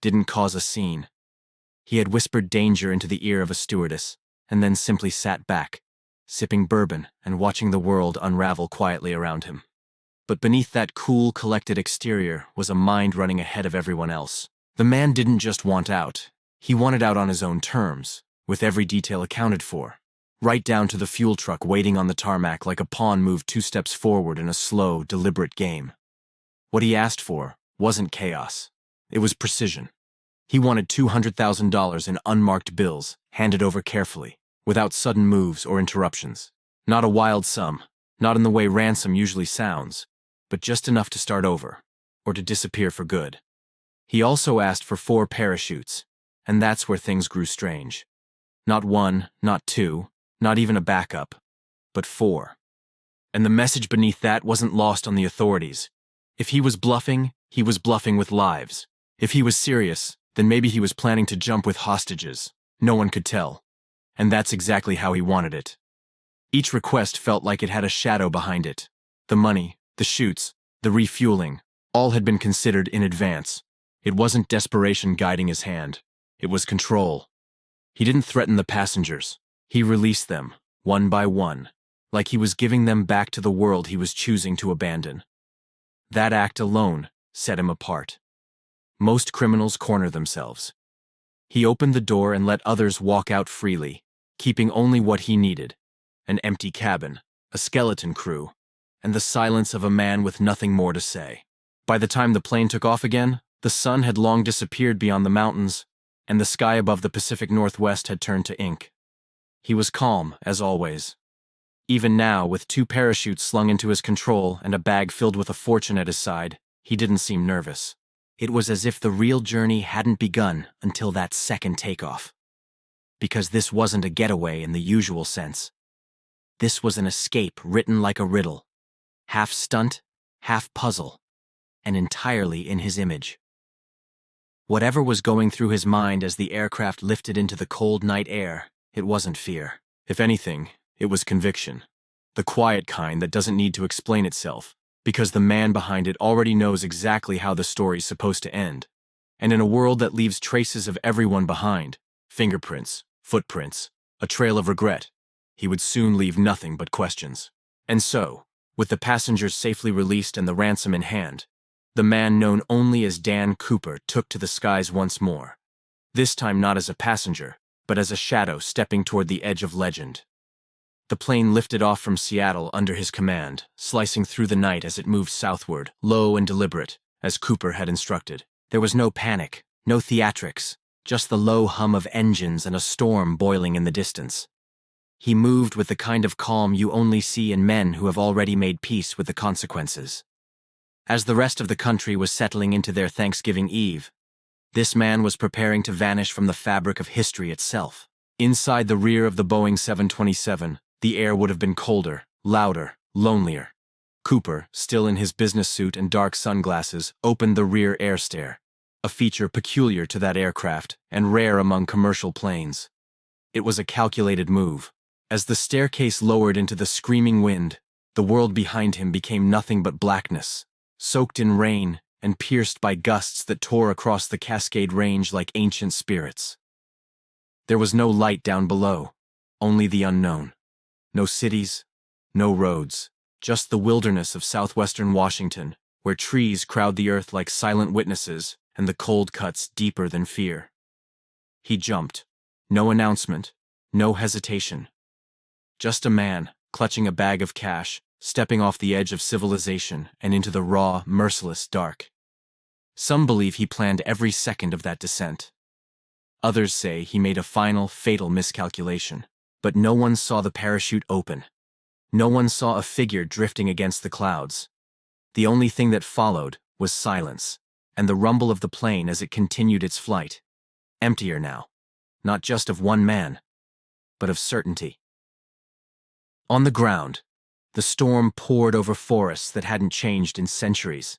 didn't cause a scene. He had whispered danger into the ear of a stewardess, and then simply sat back, sipping bourbon and watching the world unravel quietly around him. But beneath that cool, collected exterior was a mind running ahead of everyone else. The man didn't just want out. He wanted out on his own terms, with every detail accounted for. Right down to the fuel truck waiting on the tarmac like a pawn moved 2 steps forward in a slow, deliberate game. What he asked for wasn't chaos. It was precision. He wanted $200,000 in unmarked bills, handed over carefully, without sudden moves or interruptions. Not a wild sum, not in the way ransom usually sounds, but just enough to start over, or to disappear for good. He also asked for 4 parachutes, and that's where things grew strange. Not 1, not 2, not even a backup, but 4. And the message beneath that wasn't lost on the authorities. If he was bluffing with lives. If he was serious, then maybe he was planning to jump with hostages. No one could tell. And that's exactly how he wanted it. Each request felt like it had a shadow behind it. The money, the chutes, the refueling, all had been considered in advance. It wasn't desperation guiding his hand. It was control. He didn't threaten the passengers. He released them, one by one, like he was giving them back to the world he was choosing to abandon. That act alone set him apart. Most criminals corner themselves. He opened the door and let others walk out freely, keeping only what he needed: an empty cabin, a skeleton crew, and the silence of a man with nothing more to say. By the time the plane took off again, the sun had long disappeared beyond the mountains, and the sky above the Pacific Northwest had turned to ink. He was calm, as always. Even now, with 2 parachutes slung into his control and a bag filled with a fortune at his side, he didn't seem nervous. It was as if the real journey hadn't begun until that second takeoff. Because this wasn't a getaway in the usual sense. This was an escape written like a riddle, half stunt, half puzzle, and entirely in his image. Whatever was going through his mind as the aircraft lifted into the cold night air, it wasn't fear. If anything, it was conviction. The quiet kind that doesn't need to explain itself, because the man behind it already knows exactly how the story's supposed to end. And in a world that leaves traces of everyone behind, fingerprints, footprints, a trail of regret, he would soon leave nothing but questions. And so, with the passengers safely released and the ransom in hand, the man known only as Dan Cooper took to the skies once more. This time not as a passenger, but as a shadow stepping toward the edge of legend. The plane lifted off from Seattle under his command, slicing through the night as it moved southward, low and deliberate, as Cooper had instructed. There was no panic, no theatrics, just the low hum of engines and a storm boiling in the distance. He moved with the kind of calm you only see in men who have already made peace with the consequences. As the rest of the country was settling into their Thanksgiving Eve, this man was preparing to vanish from the fabric of history itself. Inside the rear of the Boeing 727, the air would have been colder, louder, lonelier. Cooper, still in his business suit and dark sunglasses, opened the rear air stair, a feature peculiar to that aircraft and rare among commercial planes. It was a calculated move. As the staircase lowered into the screaming wind, the world behind him became nothing but blackness, soaked in rain and pierced by gusts that tore across the Cascade Range like ancient spirits. There was no light down below, only the unknown. No cities, no roads, just the wilderness of southwestern Washington, where trees crowd the earth like silent witnesses and the cold cuts deeper than fear. He jumped. No announcement, no hesitation. Just a man, clutching a bag of cash, stepping off the edge of civilization and into the raw, merciless dark. Some believe he planned every second of that descent. Others say he made a final, fatal miscalculation. But no one saw the parachute open. No one saw a figure drifting against the clouds. The only thing that followed was silence, and the rumble of the plane as it continued its flight. Emptier now, not just of one man, but of certainty. On the ground, the storm poured over forests that hadn't changed in centuries.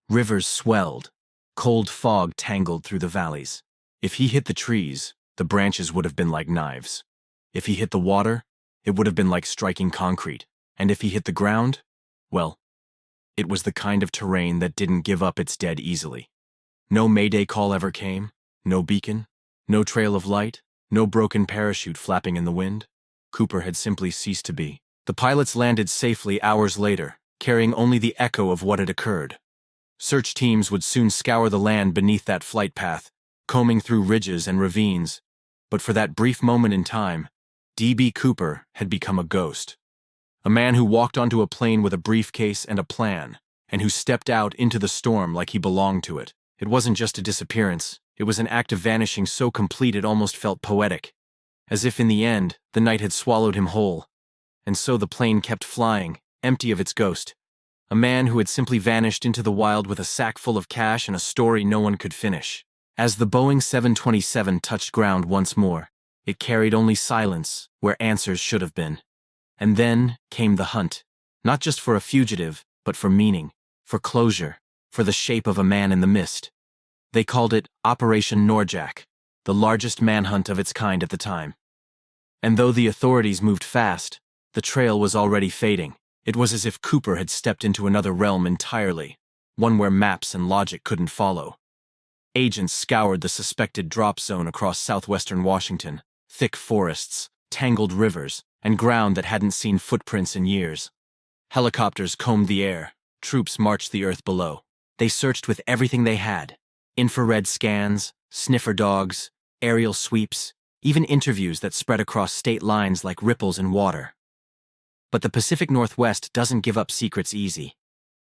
Rivers swelled, cold fog tangled through the valleys. If he hit the trees, the branches would have been like knives. If he hit the water, it would have been like striking concrete. And if he hit the ground, well, it was the kind of terrain that didn't give up its dead easily. No mayday call ever came, no beacon, no trail of light, no broken parachute flapping in the wind. Cooper had simply ceased to be. The pilots landed safely hours later, carrying only the echo of what had occurred. Search teams would soon scour the land beneath that flight path, combing through ridges and ravines. But for that brief moment in time, D.B. Cooper had become a ghost. A man who walked onto a plane with a briefcase and a plan, and who stepped out into the storm like he belonged to it. It wasn't just a disappearance, it was an act of vanishing so complete it almost felt poetic. As if in the end, the night had swallowed him whole. And so the plane kept flying, empty of its ghost. A man who had simply vanished into the wild with a sack full of cash and a story no one could finish. As the Boeing 727 touched ground once more, it carried only silence where answers should have been. And then came the hunt, not just for a fugitive, but for meaning, for closure, for the shape of a man in the mist. They called it Operation Norjack, the largest manhunt of its kind at the time. And though the authorities moved fast, the trail was already fading. It was as if Cooper had stepped into another realm entirely, one where maps and logic couldn't follow. Agents scoured the suspected drop zone across southwestern Washington, thick forests, tangled rivers, and ground that hadn't seen footprints in years. Helicopters combed the air, troops marched the earth below. They searched with everything they had: infrared scans, sniffer dogs, aerial sweeps, even interviews that spread across state lines like ripples in water. But the Pacific Northwest doesn't give up secrets easy.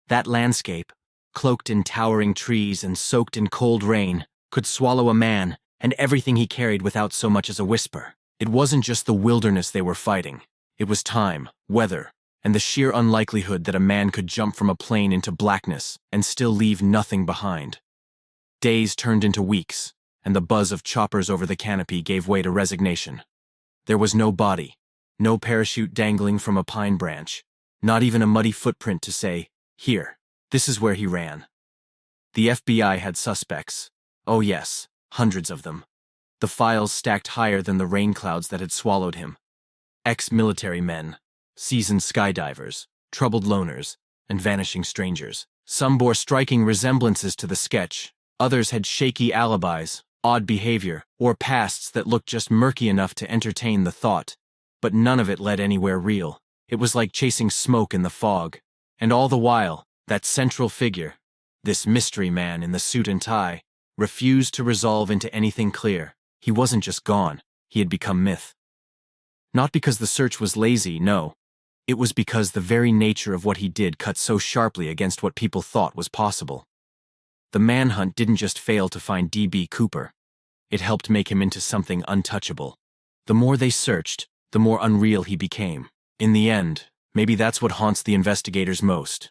That landscape, cloaked in towering trees and soaked in cold rain, could swallow a man and everything he carried without so much as a whisper. It wasn't just the wilderness they were fighting. It was time, weather, and the sheer unlikelihood that a man could jump from a plane into blackness and still leave nothing behind. Days turned into weeks, and the buzz of choppers over the canopy gave way to resignation. There was no body, no parachute dangling from a pine branch, not even a muddy footprint to say, "Here, this is where he ran." The FBI had suspects. Oh yes, hundreds of them. The files stacked higher than the rain clouds that had swallowed him. Ex-military men, seasoned skydivers, troubled loners, and vanishing strangers. Some bore striking resemblances to the sketch. Others had shaky alibis, odd behavior, or pasts that looked just murky enough to entertain the thought. But none of it led anywhere real. It was like chasing smoke in the fog. And all the while, that central figure, this mystery man in the suit and tie, refused to resolve into anything clear. He wasn't just gone, he had become myth. Not because the search was lazy, no. It was because the very nature of what he did cut so sharply against what people thought was possible. The manhunt didn't just fail to find D.B. Cooper. It helped make him into something untouchable. The more they searched, the more unreal he became. In the end, maybe that's what haunts the investigators most.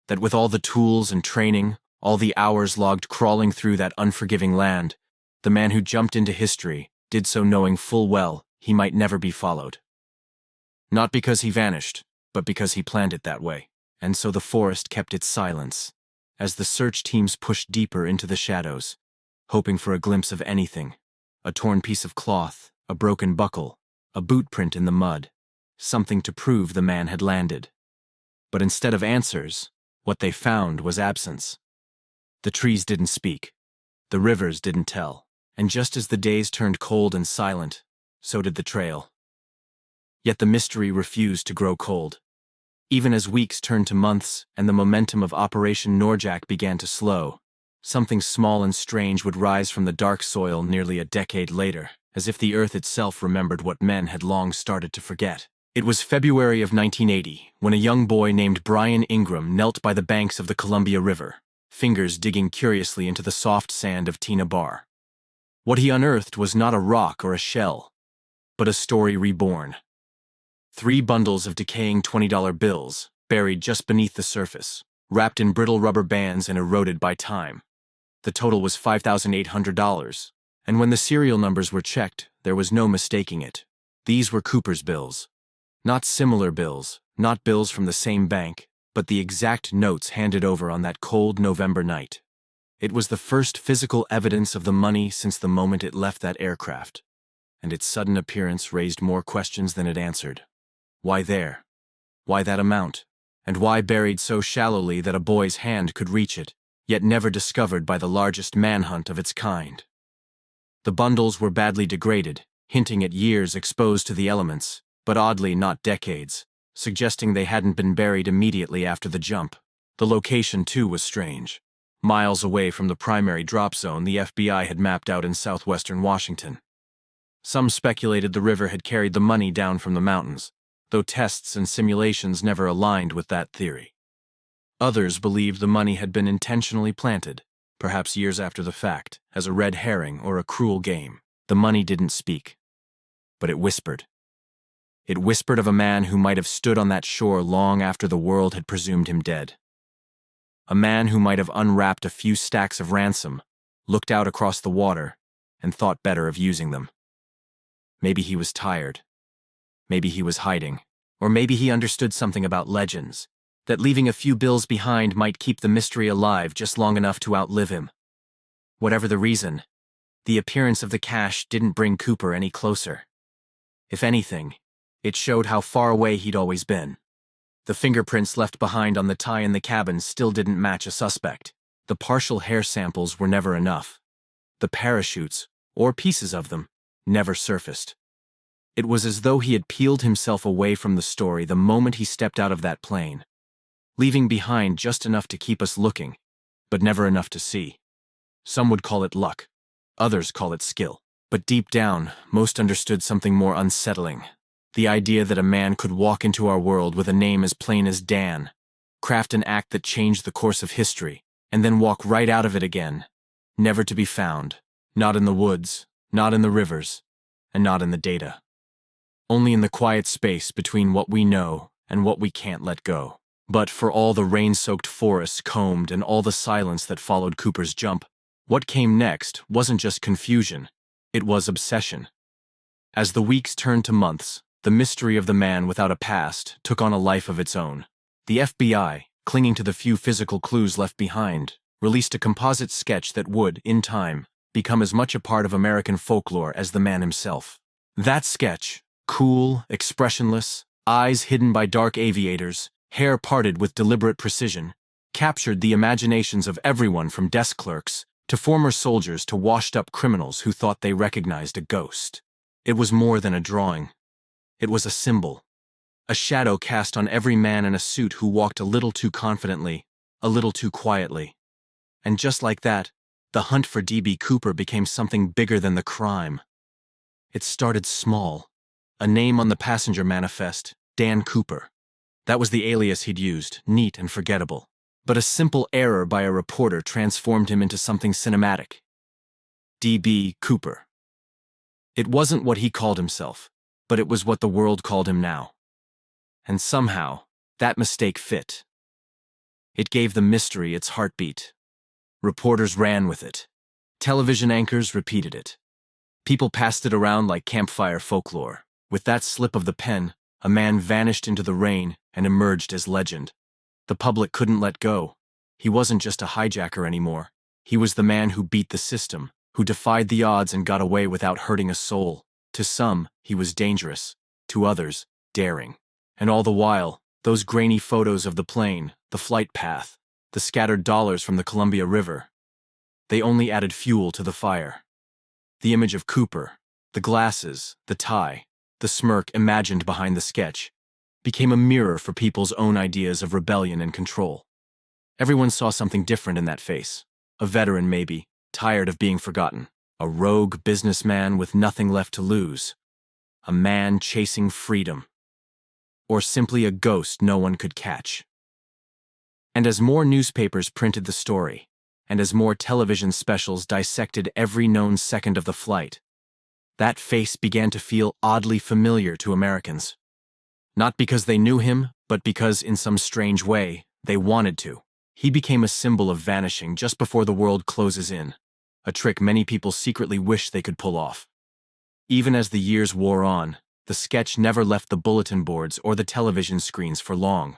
That with all the tools and training, all the hours logged crawling through that unforgiving land, the man who jumped into history did so knowing full well he might never be followed. Not because he vanished, but because he planned it that way. And so the forest kept its silence, as the search teams pushed deeper into the shadows, hoping for a glimpse of anything. A torn piece of cloth, a broken buckle, a boot print in the mud, something to prove the man had landed. But instead of answers, what they found was absence. The trees didn't speak. The rivers didn't tell. And just as the days turned cold and silent, so did the trail. Yet the mystery refused to grow cold. Even as weeks turned to months and the momentum of Operation Norjack began to slow, something small and strange would rise from the dark soil nearly a decade later, as if the earth itself remembered what men had long started to forget. It was February of 1980, when a young boy named Brian Ingram knelt by the banks of the Columbia River, fingers digging curiously into the soft sand of Tina Bar. What he unearthed was not a rock or a shell, but a story reborn. 3 bundles of decaying $20 bills, buried just beneath the surface, wrapped in brittle rubber bands and eroded by time. The total was $5,800, and when the serial numbers were checked, there was no mistaking it. These were Cooper's bills. Not similar bills, not bills from the same bank, but the exact notes handed over on that cold November night. It was the first physical evidence of the money since the moment it left that aircraft, and its sudden appearance raised more questions than it answered. Why there? Why that amount? And why buried so shallowly that a boy's hand could reach it, yet never discovered by the largest manhunt of its kind? The bundles were badly degraded, hinting at years exposed to the elements, but oddly not decades, suggesting they hadn't been buried immediately after the jump. The location, too, was strange. Miles away from the primary drop zone the FBI had mapped out in southwestern Washington. Some speculated the river had carried the money down from the mountains, though tests and simulations never aligned with that theory. Others believed the money had been intentionally planted, perhaps years after the fact, as a red herring or a cruel game. The money didn't speak, but it whispered. It whispered of a man who might have stood on that shore long after the world had presumed him dead. A man who might have unwrapped a few stacks of ransom, looked out across the water, and thought better of using them. Maybe he was tired. Maybe he was hiding. Or maybe he understood something about legends, that leaving a few bills behind might keep the mystery alive just long enough to outlive him. Whatever the reason, the appearance of the cash didn't bring Cooper any closer. If anything, it showed how far away he'd always been. The fingerprints left behind on the tie in the cabin still didn't match a suspect. The partial hair samples were never enough. The parachutes, or pieces of them, never surfaced. It was as though he had peeled himself away from the story the moment he stepped out of that plane, leaving behind just enough to keep us looking, but never enough to see. Some would call it luck. Others call it skill. But deep down, most understood something more unsettling. The idea that a man could walk into our world with a name as plain as Dan, craft an act that changed the course of history, and then walk right out of it again, never to be found, not in the woods, not in the rivers, and not in the data. Only in the quiet space between what we know and what we can't let go. But for all the rain-soaked forests combed and all the silence that followed Cooper's jump, what came next wasn't just confusion, it was obsession. As the weeks turned to months, the mystery of the man without a past took on a life of its own. The FBI, clinging to the few physical clues left behind, released a composite sketch that would, in time, become as much a part of American folklore as the man himself. That sketch, cool, expressionless, eyes hidden by dark aviators, hair parted with deliberate precision, captured the imaginations of everyone from desk clerks to former soldiers to washed-up criminals who thought they recognized a ghost. It was more than a drawing. It was a symbol, a shadow cast on every man in a suit who walked a little too confidently, a little too quietly. And just like that, the hunt for D.B. Cooper became something bigger than the crime. It started small. A name on the passenger manifest, Dan Cooper. That was the alias he'd used, neat and forgettable. But a simple error by a reporter transformed him into something cinematic. D.B. Cooper. It wasn't what he called himself, but it was what the world called him now. And somehow, that mistake fit. It gave the mystery its heartbeat. Reporters ran with it. Television anchors repeated it. People passed it around like campfire folklore. With that slip of the pen, a man vanished into the rain and emerged as legend. The public couldn't let go. He wasn't just a hijacker anymore. He was the man who beat the system, who defied the odds and got away without hurting a soul. To some, he was dangerous. To others, daring. And all the while, those grainy photos of the plane, the flight path, the scattered dollars from the Columbia River, they only added fuel to the fire. The image of Cooper, the glasses, the tie, the smirk imagined behind the sketch, became a mirror for people's own ideas of rebellion and control. Everyone saw something different in that face. A veteran maybe, tired of being forgotten. A rogue businessman with nothing left to lose. A man chasing freedom. Or simply a ghost no one could catch. And as more newspapers printed the story, and as more television specials dissected every known second of the flight, that face began to feel oddly familiar to Americans. Not because they knew him, but because, in some strange way, they wanted to. He became a symbol of vanishing just before the world closes in, a trick many people secretly wish they could pull off. Even as the years wore on, the sketch never left the bulletin boards or the television screens for long.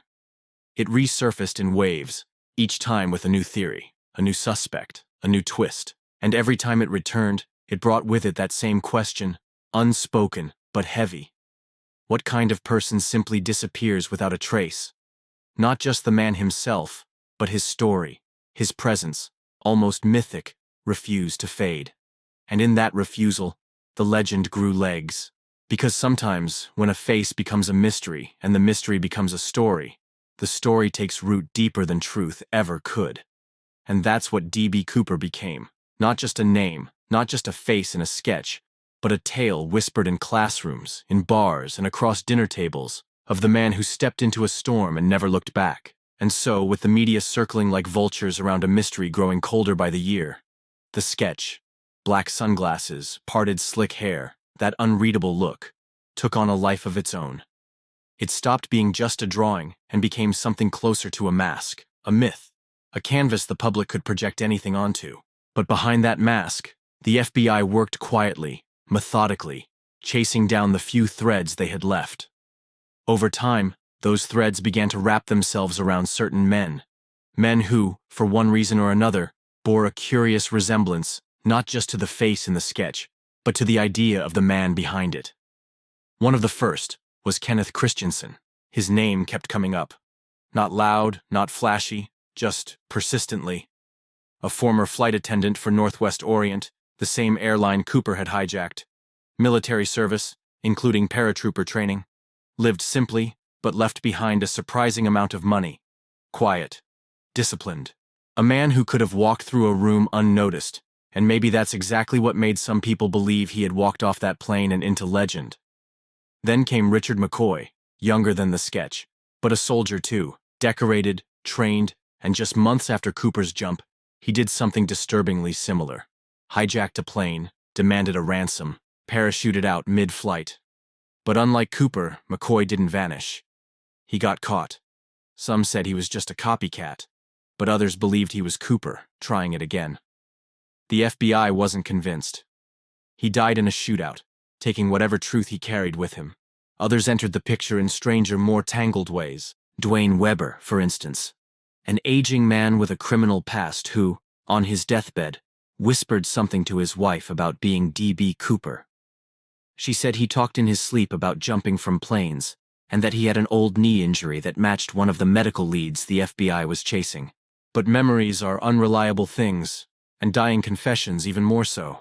It resurfaced in waves, each time with a new theory, a new suspect, a new twist, and every time it returned, it brought with it that same question, unspoken but heavy. What kind of person simply disappears without a trace? Not just the man himself, but his story, his presence, almost mythic, refused to fade. And in that refusal, the legend grew legs. Because sometimes, when a face becomes a mystery and the mystery becomes a story, the story takes root deeper than truth ever could. And that's what D.B. Cooper became. Not just a name, not just a face in a sketch, but a tale whispered in classrooms, in bars, and across dinner tables, of the man who stepped into a storm and never looked back. And so, with the media circling like vultures around a mystery growing colder by the year, the sketch, black sunglasses, parted slick hair, that unreadable look, took on a life of its own. It stopped being just a drawing and became something closer to a mask, a myth, a canvas the public could project anything onto. But behind that mask, the FBI worked quietly, methodically, chasing down the few threads they had left. Over time, those threads began to wrap themselves around certain men who, for one reason or another, bore a curious resemblance not just to the face in the sketch, but to the idea of the man behind it. One of the first was Kenneth Christensen. His name kept coming up. Not loud, not flashy, just persistently. A former flight attendant for Northwest Orient, the same airline Cooper had hijacked. Military service, including paratrooper training. Lived simply, but left behind a surprising amount of money. Quiet. Disciplined. A man who could have walked through a room unnoticed, and maybe that's exactly what made some people believe he had walked off that plane and into legend. Then came Richard McCoy, younger than the sketch, but a soldier too, decorated, trained, and just months after Cooper's jump, he did something disturbingly similar. Hijacked a plane, demanded a ransom, parachuted out mid-flight. But unlike Cooper, McCoy didn't vanish. He got caught. Some said he was just a copycat, but others believed he was Cooper, trying it again. The FBI wasn't convinced. He died in a shootout, taking whatever truth he carried with him. Others entered the picture in stranger, more tangled ways. Dwayne Webber, for instance. An aging man with a criminal past who, on his deathbed, whispered something to his wife about being D.B. Cooper. She said he talked in his sleep about jumping from planes, and that he had an old knee injury that matched one of the medical leads the FBI was chasing. But memories are unreliable things, and dying confessions even more so.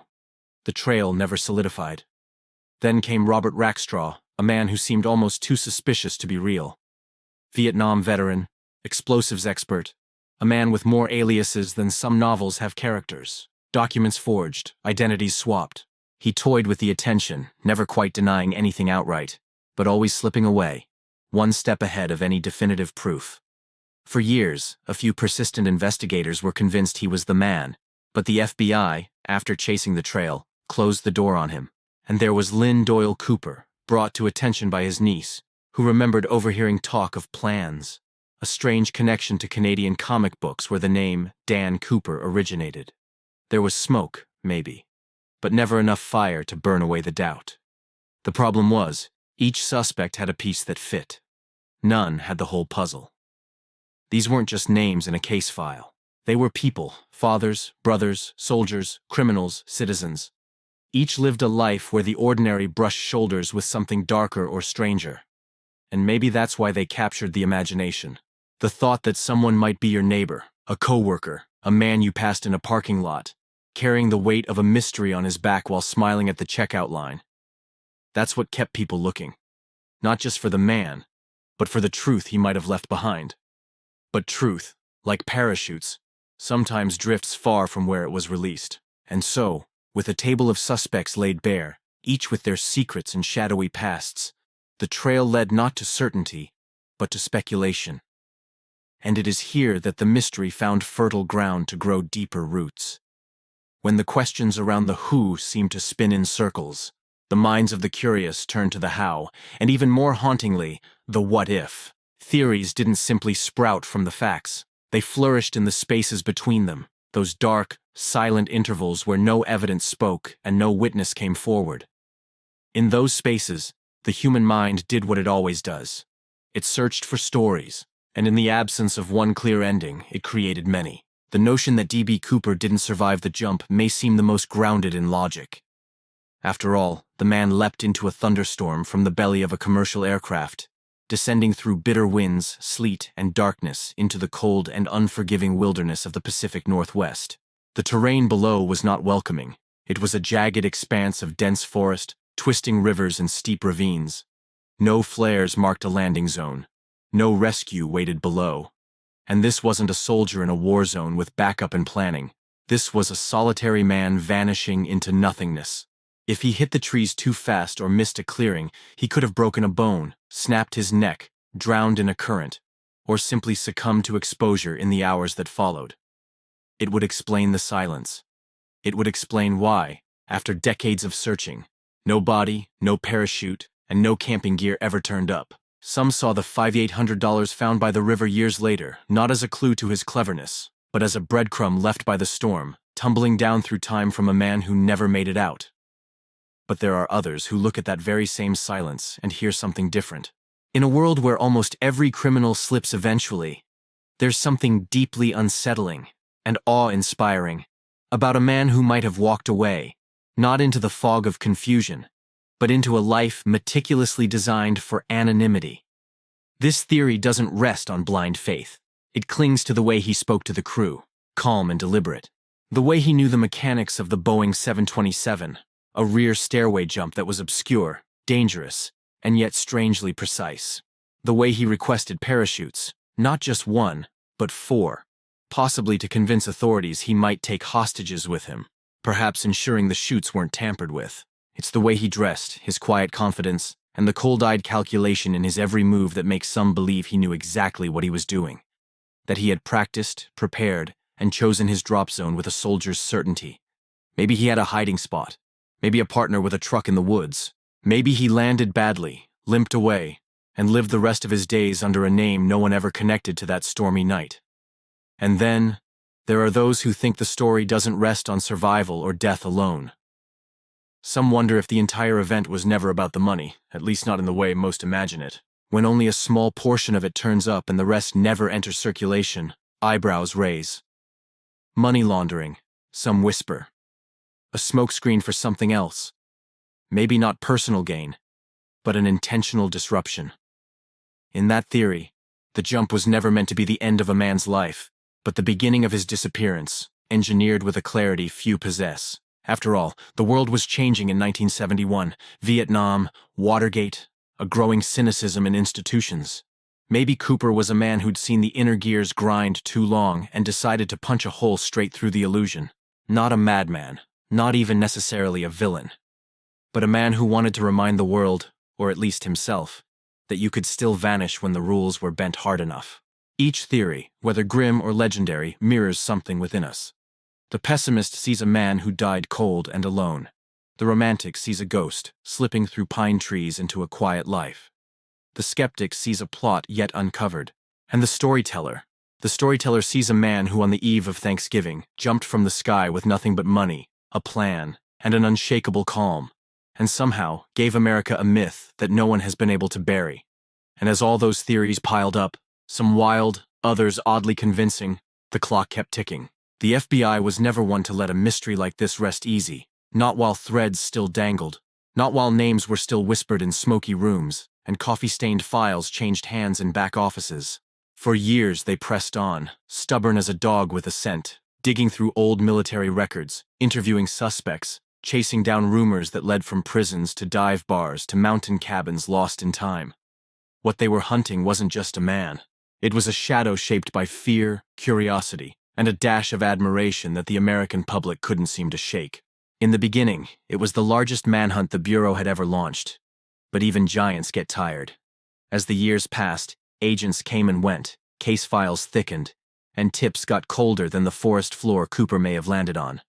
The trail never solidified. Then came Robert Rackstraw, a man who seemed almost too suspicious to be real. Vietnam veteran, explosives expert, a man with more aliases than some novels have characters. Documents forged, identities swapped. He toyed with the attention, never quite denying anything outright, but always slipping away, one step ahead of any definitive proof. For years, a few persistent investigators were convinced he was the man, but the FBI, after chasing the trail, closed the door on him. And there was Lynn Doyle Cooper, brought to attention by his niece, who remembered overhearing talk of plans, a strange connection to Canadian comic books where the name Dan Cooper originated. There was smoke, maybe, but never enough fire to burn away the doubt. The problem was, each suspect had a piece that fit. None had the whole puzzle. These weren't just names in a case file. They were people, fathers, brothers, soldiers, criminals, citizens. Each lived a life where the ordinary brushed shoulders with something darker or stranger. And maybe that's why they captured the imagination. The thought that someone might be your neighbor, a coworker, a man you passed in a parking lot, carrying the weight of a mystery on his back while smiling at the checkout line. That's what kept people looking. Not just for the man, but for the truth he might have left behind. But truth, like parachutes, sometimes drifts far from where it was released. And so, with a table of suspects laid bare, each with their secrets and shadowy pasts, the trail led not to certainty, but to speculation. And it is here that the mystery found fertile ground to grow deeper roots. When the questions around the who seemed to spin in circles, the minds of the curious turned to the how, and even more hauntingly, the what if. Theories didn't simply sprout from the facts. They flourished in the spaces between them, those dark, silent intervals where no evidence spoke and no witness came forward. In those spaces, the human mind did what it always does. It searched for stories, and in the absence of one clear ending, it created many. The notion that D.B. Cooper didn't survive the jump may seem the most grounded in logic. After all, the man leapt into a thunderstorm from the belly of a commercial aircraft, descending through bitter winds, sleet, and darkness into the cold and unforgiving wilderness of the Pacific Northwest. The terrain below was not welcoming. It was a jagged expanse of dense forest, twisting rivers and steep ravines. No flares marked a landing zone. No rescue waited below. And this wasn't a soldier in a war zone with backup and planning. This was a solitary man vanishing into nothingness. If he hit the trees too fast or missed a clearing, he could have broken a bone, snapped his neck, drowned in a current, or simply succumbed to exposure in the hours that followed. It would explain the silence. It would explain why, after decades of searching, no body, no parachute, and no camping gear ever turned up. Some saw the $5,800 found by the river years later, not as a clue to his cleverness, but as a breadcrumb left by the storm, tumbling down through time from a man who never made it out. But there are others who look at that very same silence and hear something different. In a world where almost every criminal slips eventually, there's something deeply unsettling and awe-inspiring about a man who might have walked away, not into the fog of confusion, but into a life meticulously designed for anonymity. This theory doesn't rest on blind faith. It clings to the way he spoke to the crew, calm and deliberate. The way he knew the mechanics of the Boeing 727, a rear stairway jump that was obscure, dangerous, and yet strangely precise. The way he requested parachutes, not just one, but 4, possibly to convince authorities he might take hostages with him, perhaps ensuring the chutes weren't tampered with. It's the way he dressed, his quiet confidence, and the cold-eyed calculation in his every move that makes some believe he knew exactly what he was doing. That he had practiced, prepared, and chosen his drop zone with a soldier's certainty. Maybe he had a hiding spot. Maybe a partner with a truck in the woods. Maybe he landed badly, limped away, and lived the rest of his days under a name no one ever connected to that stormy night. And then, there are those who think the story doesn't rest on survival or death alone. Some wonder if the entire event was never about the money, at least not in the way most imagine it. When only a small portion of it turns up and the rest never enters circulation, eyebrows raise. Money laundering, some whisper. A smokescreen for something else. Maybe not personal gain, but an intentional disruption. In that theory, the jump was never meant to be the end of a man's life, but the beginning of his disappearance, engineered with a clarity few possess. After all, the world was changing in 1971. Vietnam, Watergate, a growing cynicism in institutions. Maybe Cooper was a man who'd seen the inner gears grind too long and decided to punch a hole straight through the illusion. Not a madman. Not even necessarily a villain, but a man who wanted to remind the world, or at least himself, that you could still vanish when the rules were bent hard enough. Each theory, whether grim or legendary, mirrors something within us. The pessimist sees a man who died cold and alone. The romantic sees a ghost, slipping through pine trees into a quiet life. The skeptic sees a plot yet uncovered. And the storyteller sees a man who on the eve of Thanksgiving jumped from the sky with nothing but money, a plan, and an unshakable calm, and somehow gave America a myth that no one has been able to bury. And as all those theories piled up, some wild, others oddly convincing, the clock kept ticking. The FBI was never one to let a mystery like this rest easy, not while threads still dangled, not while names were still whispered in smoky rooms, and coffee-stained files changed hands in back offices. For years they pressed on, stubborn as a dog with a scent, digging through old military records, interviewing suspects, chasing down rumors that led from prisons to dive bars to mountain cabins lost in time. What they were hunting wasn't just a man. It was a shadow shaped by fear, curiosity, and a dash of admiration that the American public couldn't seem to shake. In the beginning, it was the largest manhunt the Bureau had ever launched. But even giants get tired. As the years passed, agents came and went, case files thickened, and tips got colder than the forest floor Cooper may have landed on.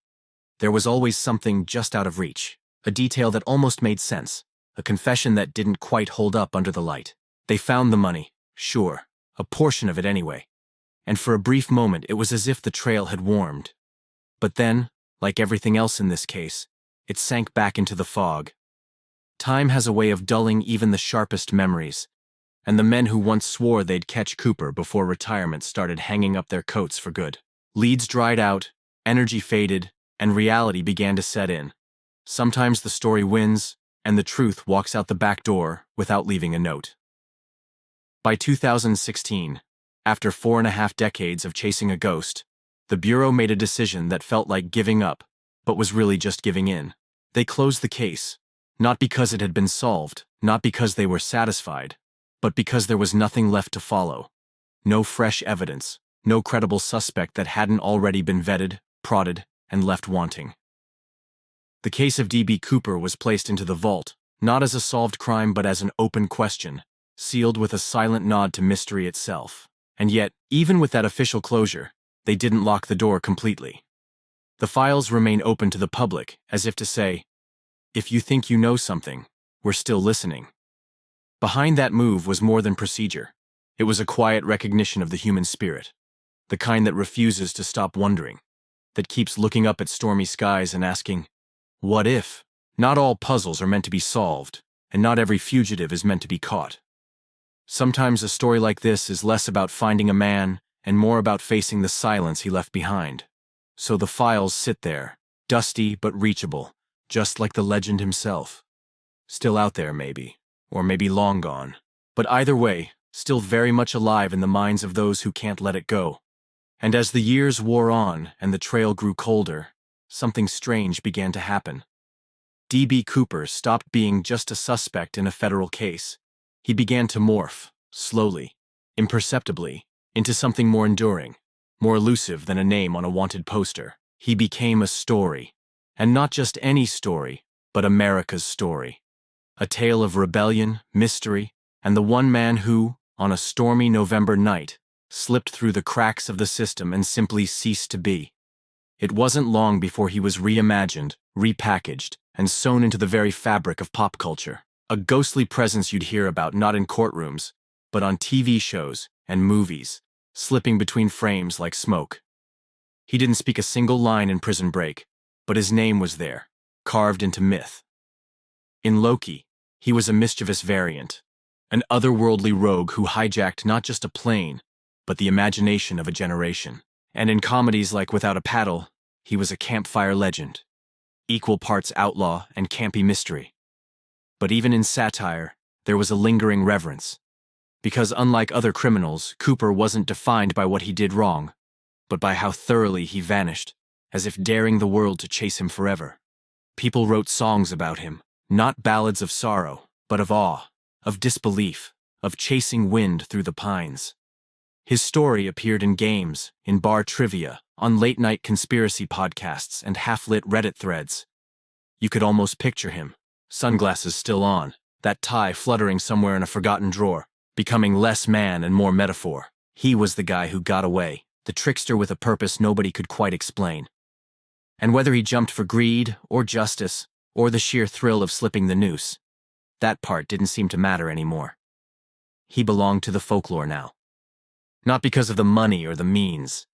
There was always something just out of reach, a detail that almost made sense, a confession that didn't quite hold up under the light. They found the money, sure, a portion of it anyway. and for a brief moment it was as if the trail had warmed. But then, like everything else in this case, it sank back into the fog. Time has a way of dulling even the sharpest memories, and the men who once swore they'd catch Cooper before retirement started hanging up their coats for good. Leads dried out, energy faded, and reality began to set in. Sometimes the story wins, and the truth walks out the back door without leaving a note. By 2016, after 4.5 decades of chasing a ghost, the Bureau made a decision that felt like giving up, but was really just giving in. They closed the case, not because it had been solved, not because they were satisfied, but because there was nothing left to follow. No fresh evidence, no credible suspect that hadn't already been vetted, prodded, and left wanting. The case of D.B. Cooper was placed into the vault, not as a solved crime but as an open question, sealed with a silent nod to mystery itself. And yet, even with that official closure, they didn't lock the door completely. The files remain open to the public, as if to say, if you think you know something, we're still listening. Behind that move was more than procedure. It was a quiet recognition of the human spirit, the kind that refuses to stop wondering, that keeps looking up at stormy skies and asking, what if? Not all puzzles are meant to be solved, and not every fugitive is meant to be caught. Sometimes a story like this is less about finding a man and more about facing the silence he left behind. So the files sit there, dusty but reachable, just like the legend himself. Still out there maybe, or maybe long gone. But either way, still very much alive in the minds of those who can't let it go. And as the years wore on and the trail grew colder, something strange began to happen. D.B. Cooper stopped being just a suspect in a federal case. He began to morph, slowly, imperceptibly, into something more enduring, more elusive than a name on a wanted poster. He became a story. And not just any story, but America's story. A tale of rebellion, mystery, and the one man who, on a stormy November night, slipped through the cracks of the system and simply ceased to be. It wasn't long before he was reimagined, repackaged, and sewn into the very fabric of pop culture. A ghostly presence you'd hear about not in courtrooms, but on TV shows and movies, slipping between frames like smoke. He didn't speak a single line in Prison Break, but his name was there, carved into myth. In Loki, he was a mischievous variant, an otherworldly rogue who hijacked not just a plane, but the imagination of a generation. And in comedies like Without a Paddle, he was a campfire legend, equal parts outlaw and campy mystery. But even in satire, there was a lingering reverence. Because unlike other criminals, Cooper wasn't defined by what he did wrong, but by how thoroughly he vanished, as if daring the world to chase him forever. People wrote songs about him, not ballads of sorrow, but of awe, of disbelief, of chasing wind through the pines. His story appeared in games, in bar trivia, on late-night conspiracy podcasts and half-lit Reddit threads. You could almost picture him, sunglasses still on, that tie fluttering somewhere in a forgotten drawer, becoming less man and more metaphor. He was the guy who got away, the trickster with a purpose nobody could quite explain. And whether he jumped for greed, or justice, or the sheer thrill of slipping the noose, that part didn't seem to matter anymore. He belonged to the folklore now. Not because of the money or the means,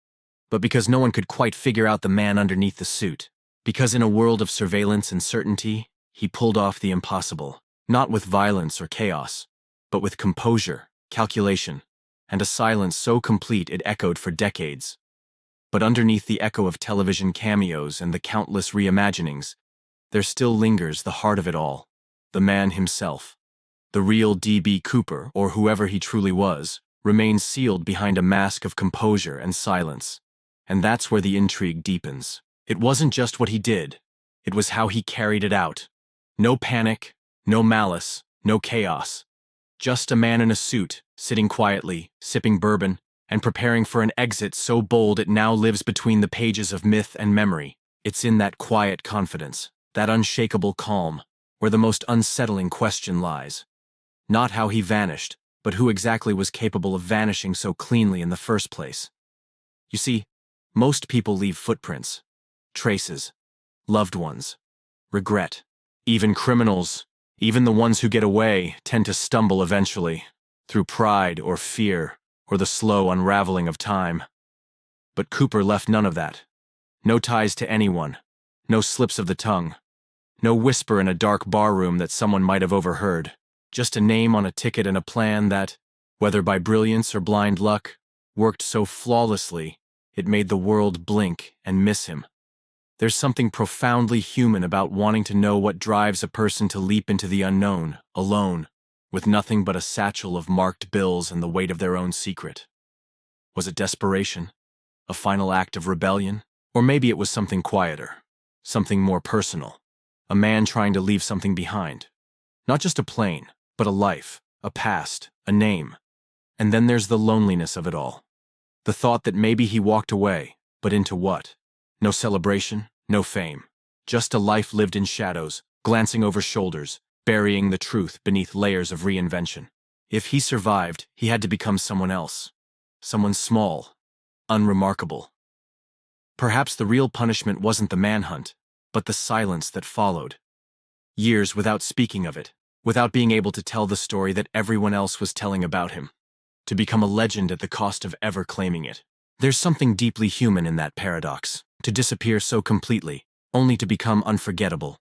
but because no one could quite figure out the man underneath the suit. Because in a world of surveillance and certainty, he pulled off the impossible, not with violence or chaos, but with composure, calculation, and a silence so complete it echoed for decades. But underneath the echo of television cameos and the countless reimaginings, there still lingers the heart of it all, the man himself. The real D.B. Cooper, or whoever he truly was, remains sealed behind a mask of composure and silence. And that's where the intrigue deepens. It wasn't just what he did, it was how he carried it out. No panic, no malice, no chaos. Just a man in a suit, sitting quietly, sipping bourbon, and preparing for an exit so bold it now lives between the pages of myth and memory. It's in that quiet confidence, that unshakable calm, where the most unsettling question lies. Not how he vanished, but who exactly was capable of vanishing so cleanly in the first place. You see, most people leave footprints, traces, loved ones, regret. Even criminals, even the ones who get away, tend to stumble eventually, through pride or fear, or the slow unraveling of time. But Cooper left none of that. No ties to anyone, no slips of the tongue, no whisper in a dark barroom that someone might have overheard, just a name on a ticket and a plan that, whether by brilliance or blind luck, worked so flawlessly it made the world blink and miss him. There's something profoundly human about wanting to know what drives a person to leap into the unknown, alone, with nothing but a satchel of marked bills and the weight of their own secret. Was it desperation? A final act of rebellion? Or maybe it was something quieter, something more personal. A man trying to leave something behind. Not just a plane, but a life, a past, a name. And then there's the loneliness of it all. The thought that maybe he walked away, but into what? No celebration, no fame. Just a life lived in shadows, glancing over shoulders, burying the truth beneath layers of reinvention. If he survived, he had to become someone else. Someone small, unremarkable. Perhaps the real punishment wasn't the manhunt, but the silence that followed. Years without speaking of it, without being able to tell the story that everyone else was telling about him. To become a legend at the cost of ever claiming it. There's something deeply human in that paradox, to disappear so completely, only to become unforgettable.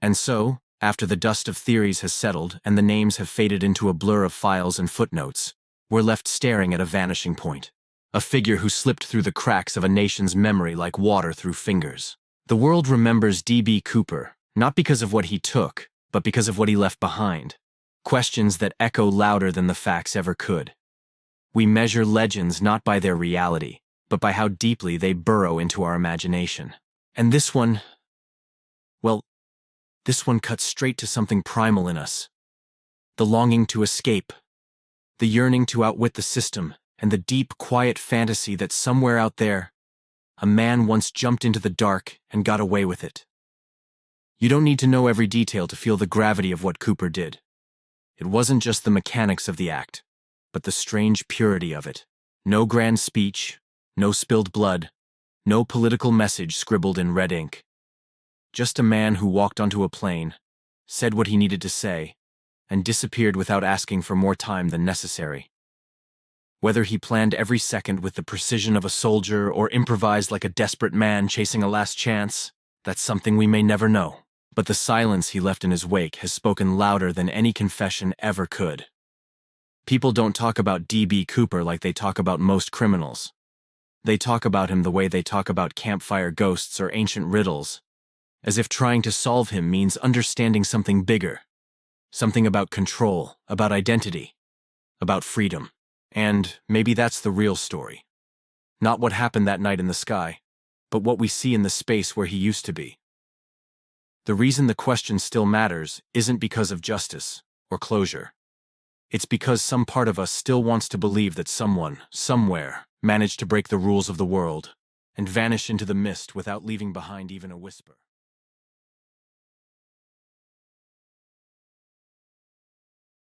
And so, after the dust of theories has settled and the names have faded into a blur of files and footnotes, we're left staring at a vanishing point. A figure who slipped through the cracks of a nation's memory like water through fingers. The world remembers D.B. Cooper, not because of what he took, but because of what he left behind. Questions that echo louder than the facts ever could. We measure legends not by their reality, but by how deeply they burrow into our imagination. And this one cuts straight to something primal in us. The longing to escape, the yearning to outwit the system, and the deep, quiet fantasy that somewhere out there, a man once jumped into the dark and got away with it. You don't need to know every detail to feel the gravity of what Cooper did. It wasn't just the mechanics of the act, but the strange purity of it. No grand speech, no spilled blood, no political message scribbled in red ink. Just a man who walked onto a plane, said what he needed to say, and disappeared without asking for more time than necessary. Whether he planned every second with the precision of a soldier or improvised like a desperate man chasing a last chance, that's something we may never know. But the silence he left in his wake has spoken louder than any confession ever could. People don't talk about D.B. Cooper like they talk about most criminals. They talk about him the way they talk about campfire ghosts or ancient riddles, as if trying to solve him means understanding something bigger, something about control, about identity, about freedom. And maybe that's the real story. Not what happened that night in the sky, but what we see in the space where he used to be. The reason the question still matters isn't because of justice or closure. It's because some part of us still wants to believe that someone, somewhere, managed to break the rules of the world and vanish into the mist without leaving behind even a whisper.